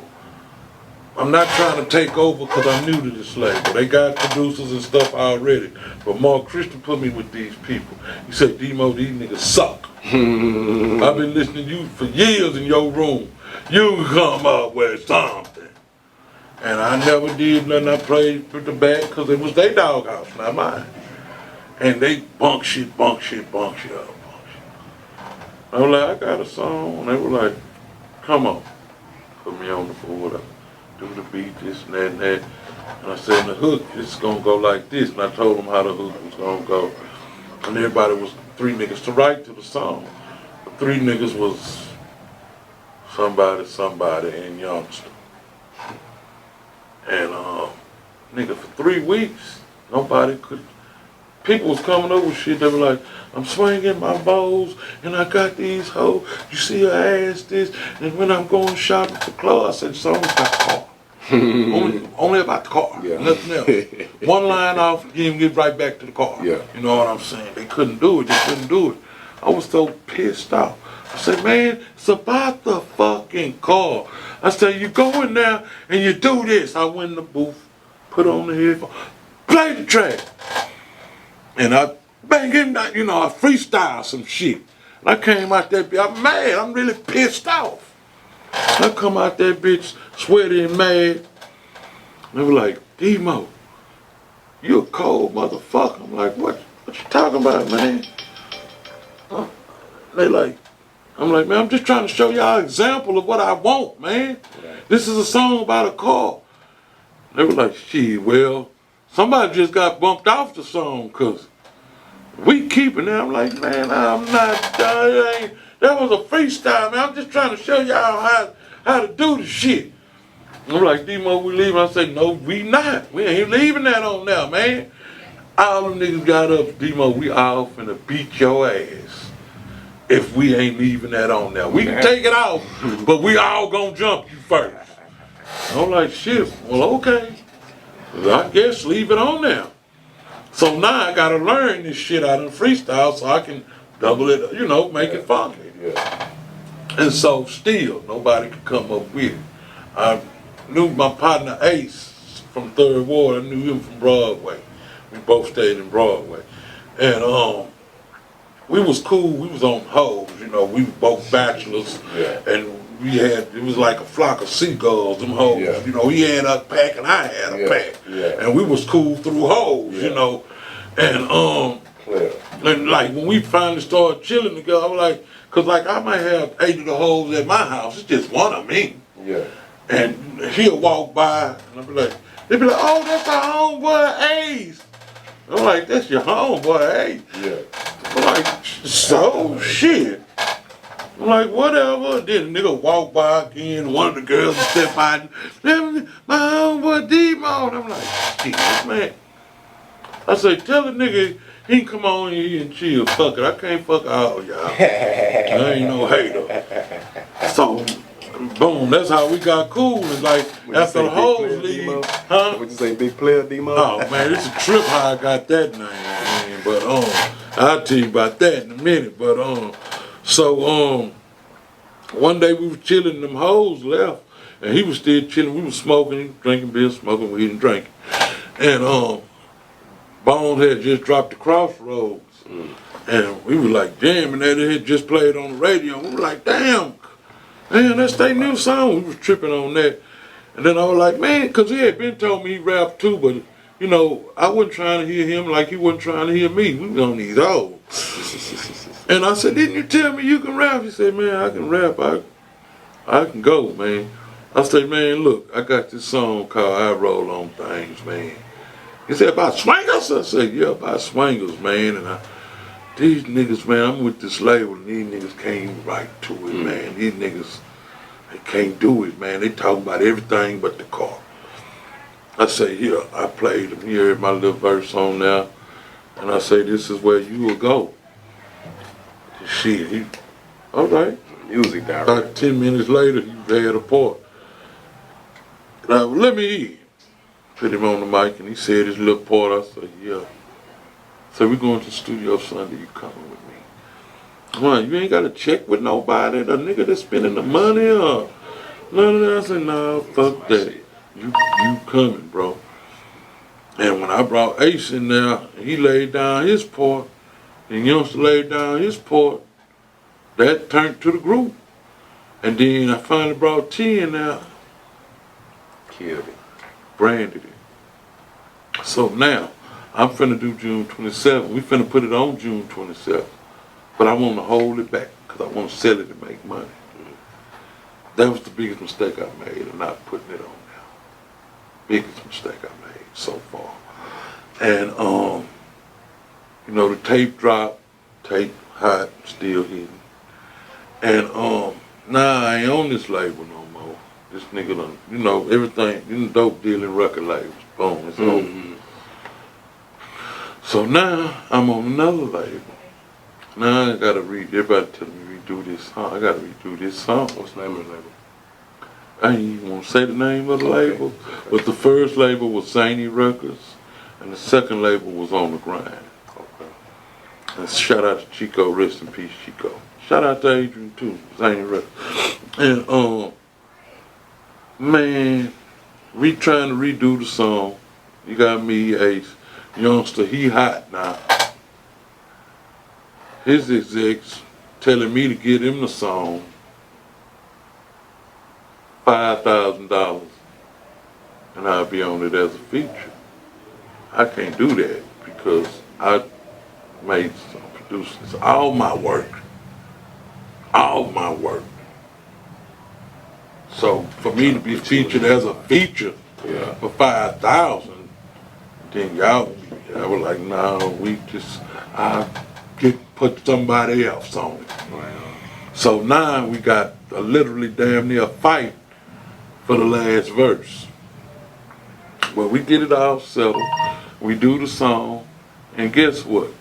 I'm not trying to take over because I'm new to this label. They got producers and stuff already. But Mark Christian put me with these people. He said, D-Mo, these niggas suck. I've been listening to you for years in your room. You come up with something. And I never did nothing. I played with the back because it was their doghouse, not mine. And they bunk shit up, bunk shit. I was like, I got a song. And they were like, come on. Put me on the floor. do the beat, this and that and that. And I said, the hook, it's gonna go like this. And I told them how the hook was gonna go. And everybody was 3 niggas to write to the song. The 3 niggas was somebody, and Youngster. And nigga, for 3 weeks, nobody could. People was coming up with shit. They were like, I'm swinging my bows, and I got these hoes. You see her ass this, and when I'm going shopping for clothes, I said, the song's about the car. only about the car, nothing else. One line off, you even get right back to the car. Yeah. You know what I'm saying? They couldn't do it. I was so pissed off. I said, man, it's about the fucking car. I said, you go in there and you do this. I went in the booth, put on the headphones, play the track. And I bang him, I freestyle some shit. And I came out there, I'm mad, I'm really pissed off. I come out that bitch sweaty and mad. They were like, Demo, you a cold motherfucker. I'm like, what you talking about, man? They like, I'm like, man, I'm just trying to show y'all an example of what I want, man. This is a song about a car. They were like, shit, well, somebody just got bumped off the song, cause we keeping it. I'm like, man, I'm not, that was a freestyle, man. I'm just trying to show y'all how to do the shit. I'm like, Demo, we leaving? I say, no, we not. We ain't leaving that on now, man. All them niggas got up, Demo, we all finna beat your ass if we ain't leaving that on now. We can take it off, but we all gonna jump you first. I'm like, shit, well, okay. I guess leave it on now. So now I gotta learn this shit out of freestyle so I can double it, make it funky. Yeah. And so still, nobody could come up with it. I knew my partner Ace from 3rd Ward. I knew him from Broadway. We both stayed in Broadway. And we was cool. We was on hoes, we were both bachelors. Yeah. And it was like a flock of seagulls, them hoes. Yeah. He had a pack and I had a pack. Yeah. And we was cool through hoes, And and like when we finally started chilling together, I was like, cause like I might have 8 of the hoes at my house. It's just one of me. Yeah. And he'll walk by and they'd be like, oh, that's our homeboy Ace. I'm like, that's your homeboy Ace. Yeah. I'm like, so shit. I'm like, whatever. Then the nigga walk by again, one of the girls would step out, my homeboy D-Mo. And I'm like, shit, man. I say, tell the nigga he can come on here and chill. Fuck it, I can't fuck all y'all. I ain't no hater. So, boom, that's how we got cool. And like, after the hoes leave, Would you say big player, Demo? Oh man, it's a trip how I got that name, man. But I'll tell you about that in a minute. But so one day we was chilling, them hoes left, and he was still chilling. We was smoking, drinking beer, smoking weed, and drinking. And Bones had just dropped the Crossroads, and we were like, damn, and that had just played on the radio. We were like, damn, that's their new song. We was tripping on that. And then I was like, man, because he had been told me he rapped too, but, I wasn't trying to hear him like he wasn't trying to hear me. We was on these hoes. And I said, didn't you tell me you can rap? He said, man, I can rap. I can go, man. I said, man, look, I got this song called I Roll on Things, man. He said, about swingers? I said, yeah, about swingers, man. And these niggas, man, I'm with this label, and these niggas can't write to it, man. These niggas, they can't do it, man. They talk about everything but the car. I say, here, I played them. You heard my little verse on there. And I say, this is where you will go. Shit, all right. Music director. About 10 minutes later, he had a part. Now, let me hear. Put him on the mic, and he said his little part. I said, yeah. So we going to the studio Sunday, you coming with me. Come on, you ain't got to check with nobody, the nigga that's spending the money, or none of that. I said, nah, fuck that. You coming, bro. And when I brought Ace in there, he laid down his part, and Youngster laid down his part, that turned to the group. And then I finally brought T in there. Killed it. Branded it. So now, I'm finna do June 27th. We finna put it on June 27th. But I want to hold it back because I want to sell it and make money. That was the biggest mistake I made of not putting it on now. Biggest mistake I made so far. And you know, the tape dropped, tape hot, still hitting. And now I ain't on this label no more. This nigga done, you know, everything, you know, dope dealing record labels, boom, it's over. So now I'm on another label. Now I gotta everybody telling me redo this song. I gotta redo this song. What's the name of the label? I ain't even want to say the name of the label, but the first label was Zany Records, and the second label was On the Grind. Okay. And shout out to Chico, rest in peace, Chico. Shout out to Adrian too, Zany Records. And man, trying to redo the song. You got me, Ace, youngster, he hot now. His execs telling me to get him the song. $5,000, and I'll be on it as a feature. I can't do that because I made some producers. All my work. So for me to be featured as a feature for 5,000, then y'all, I was like, no, I put somebody else on it. So now we got a literally damn near fight for the last verse. Well, we get it all settled, we do the song, and guess what?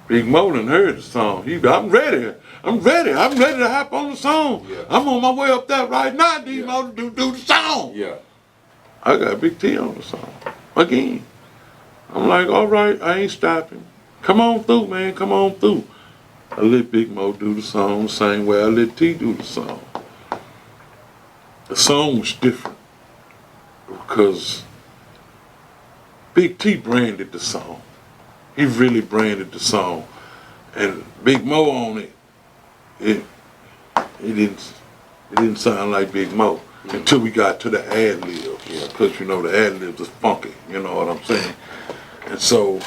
Big Mo done heard the song. I'm ready to hop on the song. Yeah. I'm on my way up there right now, D-Mo, to do the song. Yeah. I got Big T on the song, again. I'm like, all right, I ain't stopping. Come on through, man, come on through. I let Big Mo do the song the same way I let T do the song. The song was different because Big T branded the song. He really branded the song. And Big Mo on it, it didn't sound like Big Mo until we got to the ad-libs. Because you know the ad-libs is funky, you know what I'm saying? And so,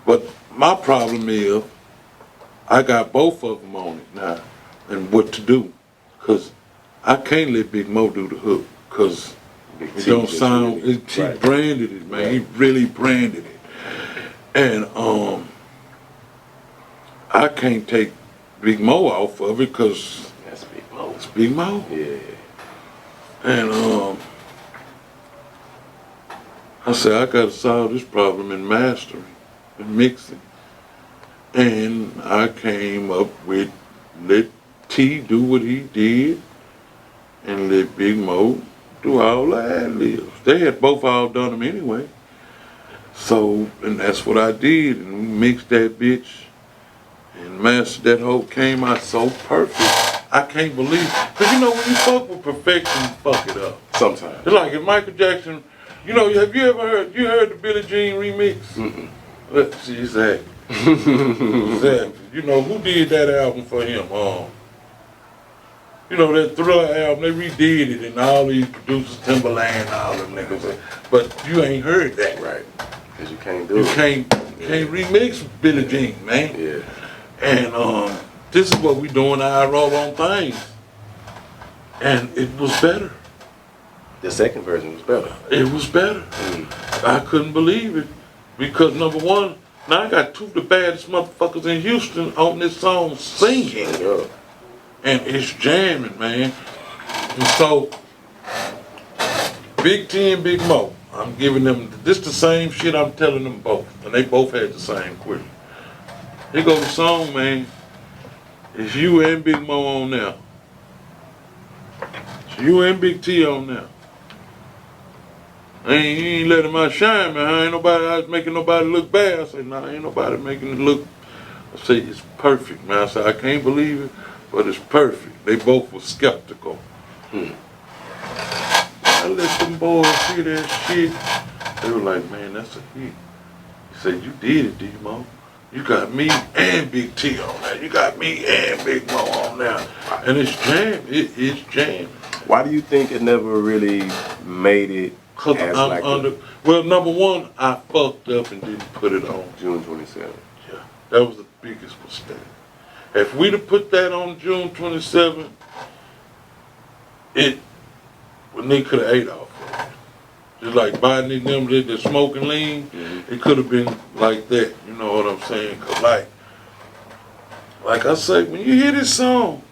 but my problem is, I got both of them on it now, and what to do, because I can't let Big Mo do the hook, because it don't sound, he branded it, man, he really branded it. And I can't take Big Mo off of it, because that's Big Mo. It's Big Mo. Yeah. And I said, I gotta solve this problem in mastering and mixing. And I came up with let T do what he did and let Big Mo do all the ad-libs. They had both all done them anyway. So, and that's what I did, and we mixed that bitch and mastered that whole, came out so perfect. I can't believe, because you know when you fuck with perfection, you fuck it up. Sometimes. It's like if Michael Jackson, you know, have you ever heard the Billie Jean remix? Mm-mm. Let's see, exactly. Exactly. You know, who did that album for him? You know, that Thriller album, they redid it, and all these producers, Timberland, all them niggas. But you ain't heard that. Right. Because you can't do it. You can't remix Billie Jean, man. Yeah. And this is what we doing, I wrote on things. And it was better. The second version was better. It was better. I couldn't believe it. Because number one, now I got two of the baddest motherfuckers in Houston on this song singing. Yeah. And it's jamming, man. And so, Big T and Big Mo, I'm giving them, this the same shit I'm telling them both. And they both had the same question. Here go the song, man. It's you and Big Mo on now. It's you and Big T on now. You ain't letting my shine, man. I was making nobody look bad. I said, nah, ain't nobody making it look. I say, it's perfect, man. I said, I can't believe it, but it's perfect. They both were skeptical. I let them boys hear that shit. They were like, man, that's a hit. He said, you did it, D-Mo. You got me and Big T on that. You got me and Big Mo on there. And it's jam. It is jam. Why do you think it never really made it? Cause I'm under. Well, number one, I fucked up and didn't put it on June 27th. Yeah, that was the biggest mistake. If we'd have put that on June 27th, Well, nigga could have ate off of it. Just like Biden and them did the smoking lean, it could have been like that. You know what I'm saying? Cause like I say, when you hear this song,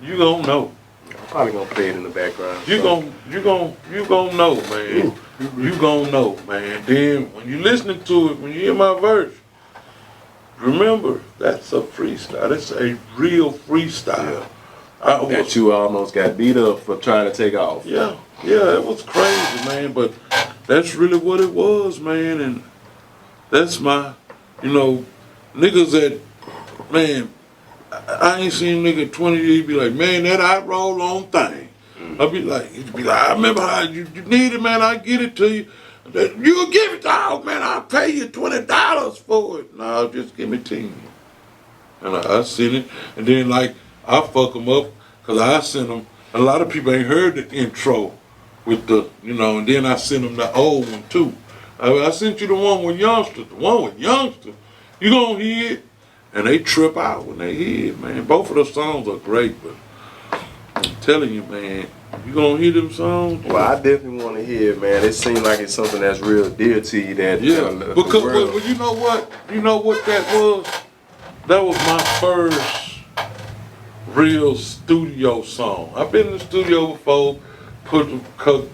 you gonna know. I'm probably gonna play it in the background. You gonna know, man. You gonna know, man. Then when you listening to it, when you hear my verse, remember that's a freestyle. That's a real freestyle. That you almost got beat up for trying to take off. Yeah, it was crazy, man. But that's really what it was, man. And that's my, niggas that, man. I ain't seen a nigga 20 years be like, man, that I roll on thing. I'll be like, I remember how you need it, man. I get it to you. You'll give it to out, man. I'll pay you $20 for it. No, just give me 10. And I send it, and then I fuck them up because I send them. A lot of people ain't heard the intro with the, and then I send them the old one too. I sent you the one with Youngster. The one with Youngster, you gonna hear it. And they trip out when they hear it, man. Both of those songs are great, but I'm telling you, man, you gonna hear them songs? Well, I definitely want to hear it, man. It seems like it's something that's real dear to you. That Because well, you know what? You know what that was? That was my first real studio song. I've been in the studio before,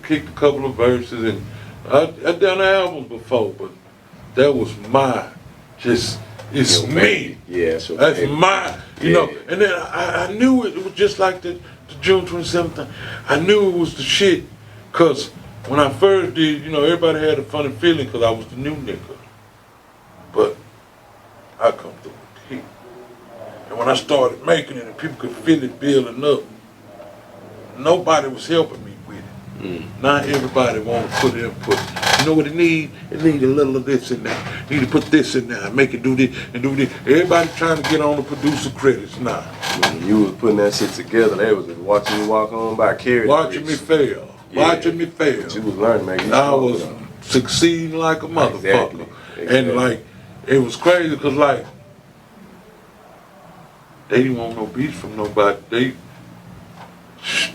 kicked a couple of verses, and I've done albums before, but that was it's me. Yeah, so that's mine. You know, and then I knew it was just like the June 27th thing. I knew it was the shit, cause when I first did, everybody had a funny feeling cause I was the new nigga. But I come through with the heat. And when I started making it and people could feel it building up, nobody was helping me with it. Not everybody want to put input. You know what it need? It need a little of this in there. You need to put this in there, make it do this and do this. Everybody trying to get on the producer credits now. When you was putting that shit together, they was just watching you walk on by carrying. Watching me fail. Watching me fail. But you was learning, man. I was succeeding like a motherfucker. Exactly. And it was crazy because they didn't want no beats from nobody. They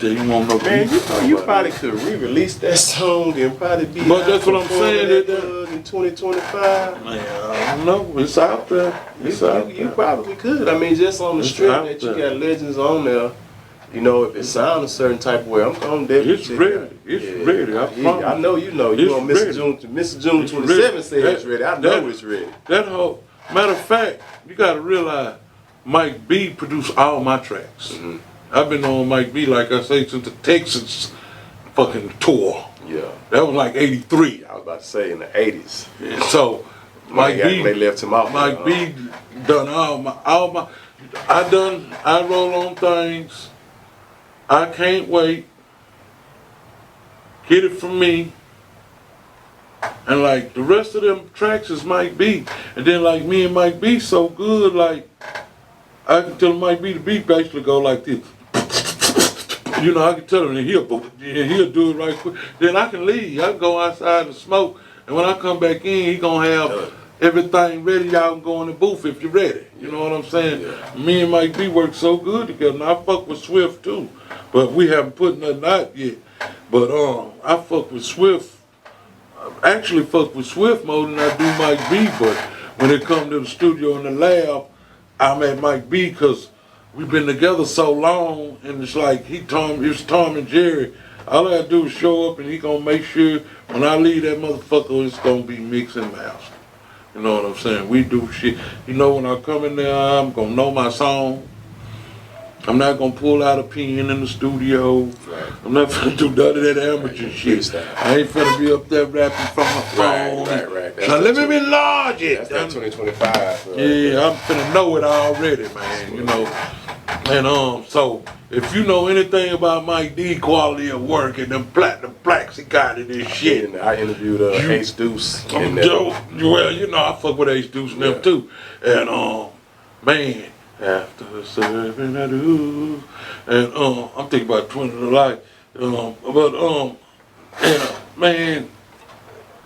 didn't want no beats. Man, you probably could re-release that song and probably be. But that's what I'm saying. In 2025. Man, I don't know. It's out there. You probably could. I mean, just on the strip that you got legends on there. If it sounds a certain type of way, I'm definitely. It's ready. It's ready. I know you know. You on Mr. June 27 said it's ready. I know it's ready. That whole matter of fact, you got to realize Mike B produced all my tracks. I've been on Mike B, like I say, since the Texas fucking tour. Yeah. That was like 83. I was about to say in the 80s. And so Mike B, they left him out. Mike B done all my I roll on things. I can't wait. Get it from me. And the rest of them tracks is Mike B. And then me and Mike B so good, I can tell Mike B the beat basically go like this. I can tell him and he'll do it right quick. Then I can leave. I can go outside and smoke. And when I come back in, he gonna have everything ready. Y'all can go in the booth if you're ready. You know what I'm saying? Yeah. Me and Mike B work so good together. And I fuck with Swift too. But we haven't put nothing out yet. But I fuck with Swift. I actually fuck with Swift more than I do Mike B. But when it comes to the studio and the lab, I'm at Mike B because we've been together so long, and it's it's Tom and Jerry. All I gotta do is show up, and he gonna make sure when I leave that motherfucker, it's gonna be mixed and mastered. You know what I'm saying? We do shit. When I come in there, I'm gonna know my song. I'm not gonna pull out a pen in the studio. Right. I'm not finna do none of that amateur shit. I ain't finna be up there rapping from my phone. Right. So let me enlarge it. That's 2025. Yeah, I'm finna know it already, man. And so if you know anything about Mike D quality of work and them platinum plaques he got in this shit. And I interviewed Ace Deuce. Well, I fuck with Ace Deuce and them too. And man. After serving I do, and I'm thinking about 20 to life, man,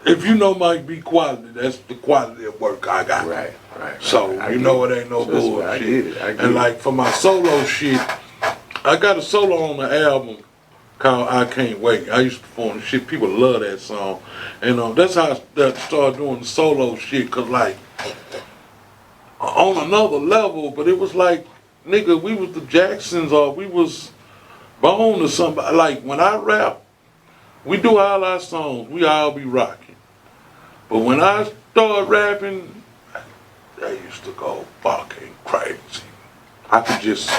if you know Mike B quality, that's the quality of work I got. Right. So it ain't no bullshit. I get it. And for my solo shit, I got a solo on the album called I Can't Wait. I used to perform the shit. People love that song. And that's how I started doing the solo shit, cause like, on another level, but it was like, nigga, we was the Jacksons or we was Bone or somebody. Like, when I rap, we do all our songs, we all be rocking. But when I started rapping, they used to go fucking crazy. I could just,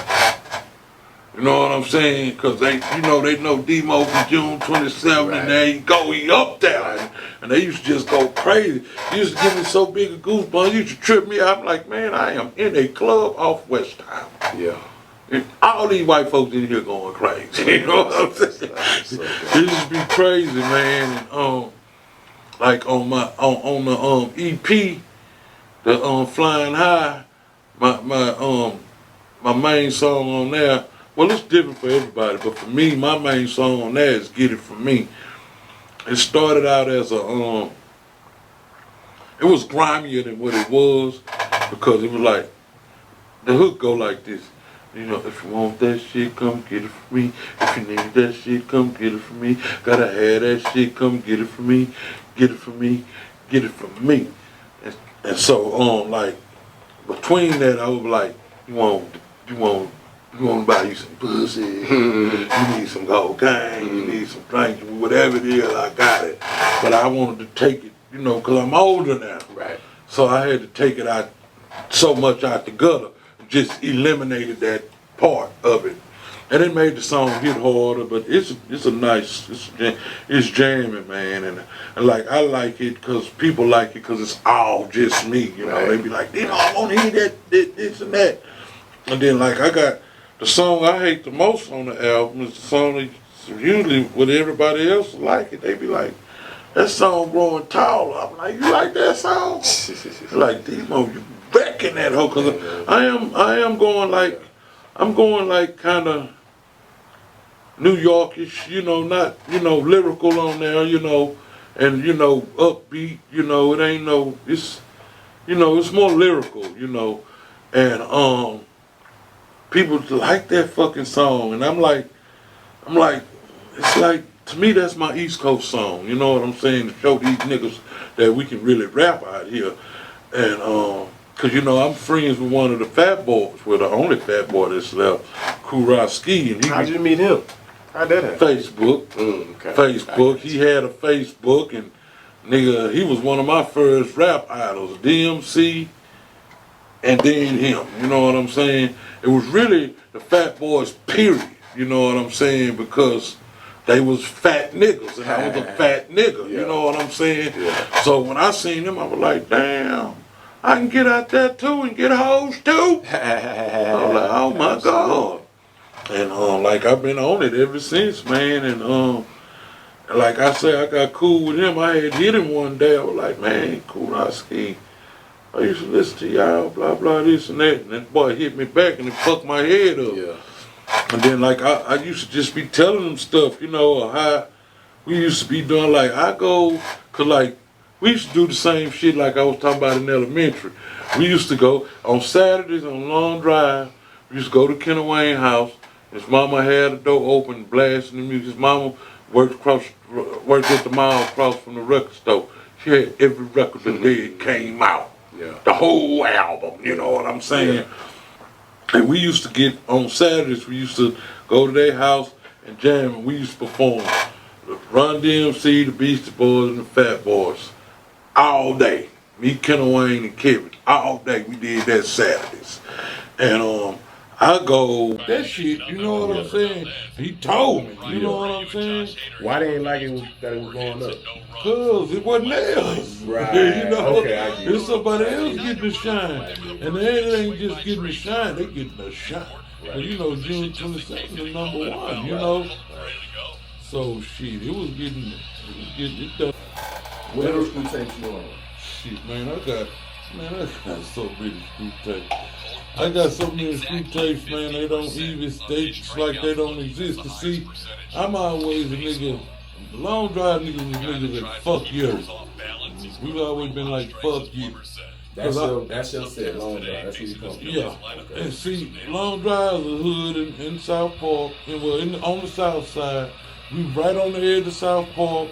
you know what I'm saying? Cause they know Demo from June 27, and there you go, he up there. And they used to just go crazy. He used to give me so big a goosebumps, he used to trip me out. I'm like, man, I am in a club off West Town. Yeah. And all these white folks in here going crazy. You know what I'm saying? It used to be crazy, man. And like on the EP, the Flying High, my main song on there. Well, it's different for everybody, but for me, my main song on there is Get It From Me. It started out as a, it was grimier than what it was, because it was like, the hook go like this. You know, if you want that shit, come get it from me. If you need that shit, come get it from me. Gotta have that shit, come get it from me. Get it from me, get it from me. And so, like, between that, I was like, you want to buy you some pussy, you need some cocaine, you need some drinks, whatever it is, I got it. But I wanted to take it, you know, because I'm older now. Right. So I had to take it out, so much out the gutter, just eliminated that part of it. And it made the song hit harder, but it's jamming, man. And like, I like it because people like it because it's all just me, you know. They be like, you know, I want to hear that, this and that. And then, like, I got the song I hate the most on the album is the song that usually with everybody else like it. They be like, that song Growing Taller. I'm like, you like that song? Like, Demo, you back in that hoe, cause I am going like, I'm going like kind of New Yorkish, you know, not, you know, lyrical on there, you know, and, you know, upbeat, you know, it ain't no, it's, you know, it's more lyrical, you know, and people like that fucking song, and I'm like, it's like, to me, that's my East Coast song, you know what I'm saying, to show these niggas that we can really rap out here. And, cause you know, I'm friends with one of the fat boys, well, the only fat boy that's left, Kuraski, and how'd you meet him? How'd that happen? Facebook. Facebook. He had a Facebook, and nigga, he was one of my first rap idols, DMC, and then him. You know what I'm saying? It was really the Fat Boys, period. You know what I'm saying? Because they was fat niggas, and I was a fat nigga. You know what I'm saying? So when I seen them, I was like, damn, I can get out there too and get hoes too. I was like, oh my God. And like, I've been on it ever since, man. And like I said, I got cool with him. I had hit him one day. I was like, man, Kuraski, I used to listen to y'all, blah, blah, this and that. And that boy hit me back and it fucked my head up. And then, like, I used to just be telling him stuff, you know, how we used to be doing, like, cause, like, we used to do the same shit like I was talking about in elementary. We used to go on Saturdays on long drive. We used to go to Kenna Wayne's house. His mama had the door open, blasting the music. His mama worked at the mall across from the record store. She had every record the day it came out. The whole album, you know what I'm saying? And we used to get, on Saturdays, we used to go to their house and jam, and we used to perform Run DMC, the Beastie Boys, and the Fat Boys all day. Me, Kenna Wayne, and Kevin, all day we did that Saturdays. And I go, that shit, you know what I'm saying? He told me, you know what I'm saying? Why they ain't like it that it was going up? Cause it wasn't theirs. Right. You know, Okay, I get it. it's somebody else getting the shine. And they ain't just getting the shine, they getting the shine. But you know, June 22nd is #1, you know? So shit, it was getting it done. What else screw tapes you on? Shit, man, I got so many screw tapes. I got so many screw tapes, man, they don't even state like they don't exist. To see, I'm always a nigga, long drive niggas was niggas that fuck you. We've always been like, fuck you. That's your set, long drive. That's where you come from. Yeah. Okay. And see, long drive is a hood in South Park, and well, on the south side, We right on the edge of South Park,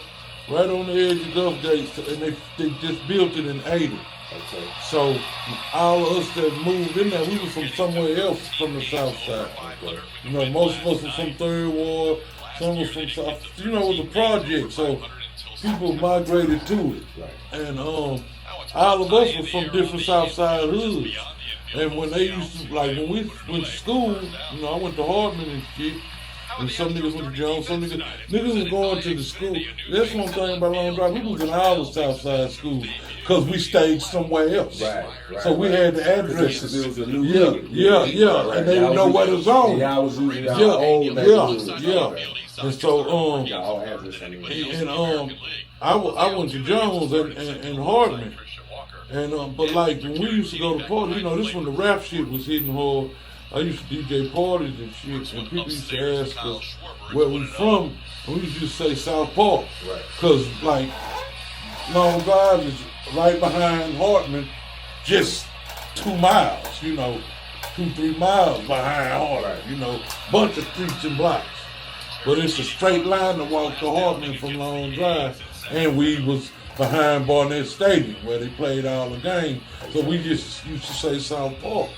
right on the edge of Gulf Gates, and they just built it in 80. Okay. So all of us that moved in there, we was from somewhere else from the South Side. Okay. You know, most of us were from Third Ward, some was from South. You know, it was a project, so people migrated to it, Right. and all of us were from different South Side hoods. And when they used to, like, when we went to school, you know, I went to Hartman and shit, and some niggas went to Jones, some niggas was going to the school. That's one thing about Long Drive, we was in all the South Side schools, because we stayed somewhere else. Right. So we had the addresses. It was a new Yeah, hood. yeah, and they didn't know where to zone. Y'all was using y'all old neighborhoods. Yeah. And so, Y'all address anyway. and I went to Jones and Hartman. And but like when we used to go to parties, you know, this when the rap shit was hitting hard. I used to DJ parties and shit, and people used to ask us where we from, and we used to just say South Park, Right. Cause like Long Drive is right behind Hartman, just 2 miles, you know, 2-3 miles behind Hartman, Right. you know, bunch of streets and blocks. But it's a straight line to walk to Hartman from Long Drive, and we was behind Barnett Stadium where they played all the games. So we just used to say South Park.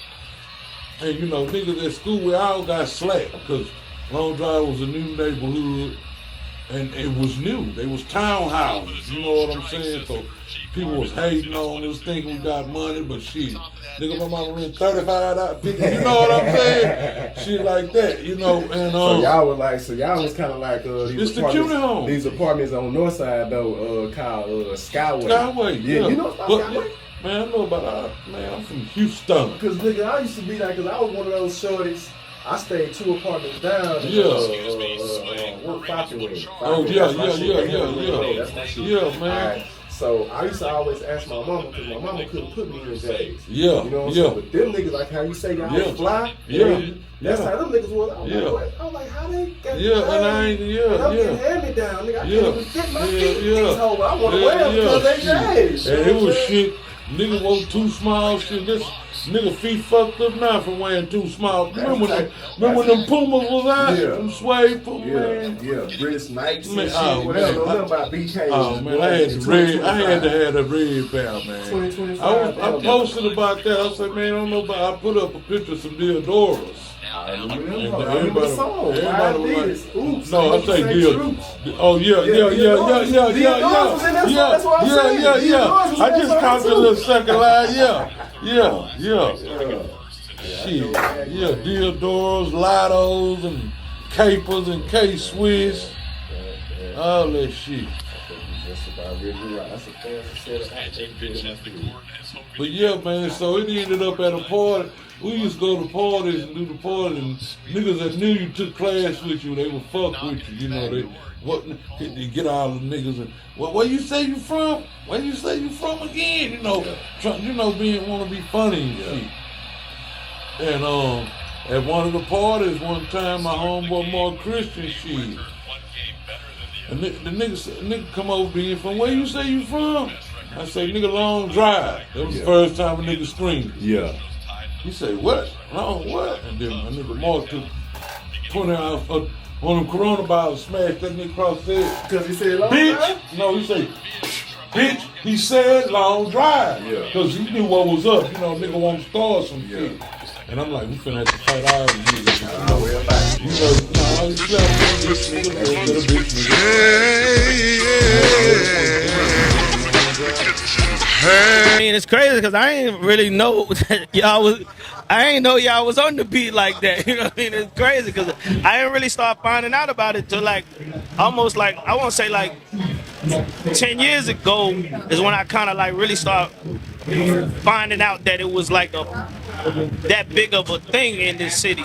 And you know, niggas at school, we all got slack because Long Drive was a new neighborhood and it was new. They was townhouses, you know what I'm saying? So people was hating on us, thinking we got money, but shit, nigga, my mama rent $35, $50, you know what I'm saying? Shit like that, you know, and So y'all were like, y'all was kind of like it's these the cutie home. These apartments on North Side though, called Skyway. Skyway, yeah. You know about But, Skyway? man, I know about man, I'm from Houston. Cause nigga, I used to be like, cause I was one of those shorties. I stayed 2 apartments down. Work Falcon Way. Oh yeah, yeah. That's my shit. Yeah, man. Alright, so I used to always ask my mama, because my mama couldn't put me in J's. Yeah, You know what I'm yeah. saying? But them niggas, like how you say y'all Yeah. fly, Yeah. that's Yeah. how them niggas was. I was, Yeah. like, I was like, how they got Yeah, and I ain't, and I'm getting yeah. hand-me-down, nigga. I Yeah. can't even fit my Yeah, feet in yeah. these hoes. I want to Yeah, wear them because they shit. J's. And it was shit, nigga was too small, shit. This nigga feet fucked up now from wearing too small. Remember when them Pumas was out? Yeah. Them suede Pumas, man. Yeah, British Knights and Man, shit. oh, Whatever. man. Know nothing about BK. Oh man, I had to have the red pair, man. 2025. I posted about that. I said, man, I don't know about. I put up a picture of some Deodoras. I remember And them. I remember the song. everybody Why was this? Oops. no, I say Deodorus. Oh yeah. Deodorus was in that song, that's what I'm saying. Deodorus was I in that just song, caught the too. little second line. Yeah. Shit. Yeah, Deodoras, Lottos, and Capers and K-Swiss. All that shit. That's about really right. That's a fair set. But yeah, man, so it ended up at a party. We used to go to parties and do the party, and niggas that knew you took class with you, they would fuck with you, you know, they get all the niggas and, well, where you say you from? Where you say you from again? You know, wanna be funny and shit. And at one of the parties one time, my homeboy Mark Christian shit. And the nigga come over to me from, where you say you from? I say, nigga, Long Drive. That was the first time a nigga screamed. Yeah. He say, what? Long what? And then my nigga Mark took 20 ounce on them Corona bottles, smashed that nigga across the head. Because he said Long Bitch! Drive? No, he say, bitch, he said Long Drive. Yeah. Because he knew what was up. You know, nigga want to start some shit. And I'm like, we finna have to fight all these niggas. You know, nah, he slapped that bitch, nigga, little bitch, I mean, it's crazy because I ain't really know that I ain't know y'all was on the beat like that. You know what I mean? It's crazy because I didn't really start finding out about it till like almost like I want to say like 10 years ago is when I kind of like really start finding out that it was like that big of a thing in this city.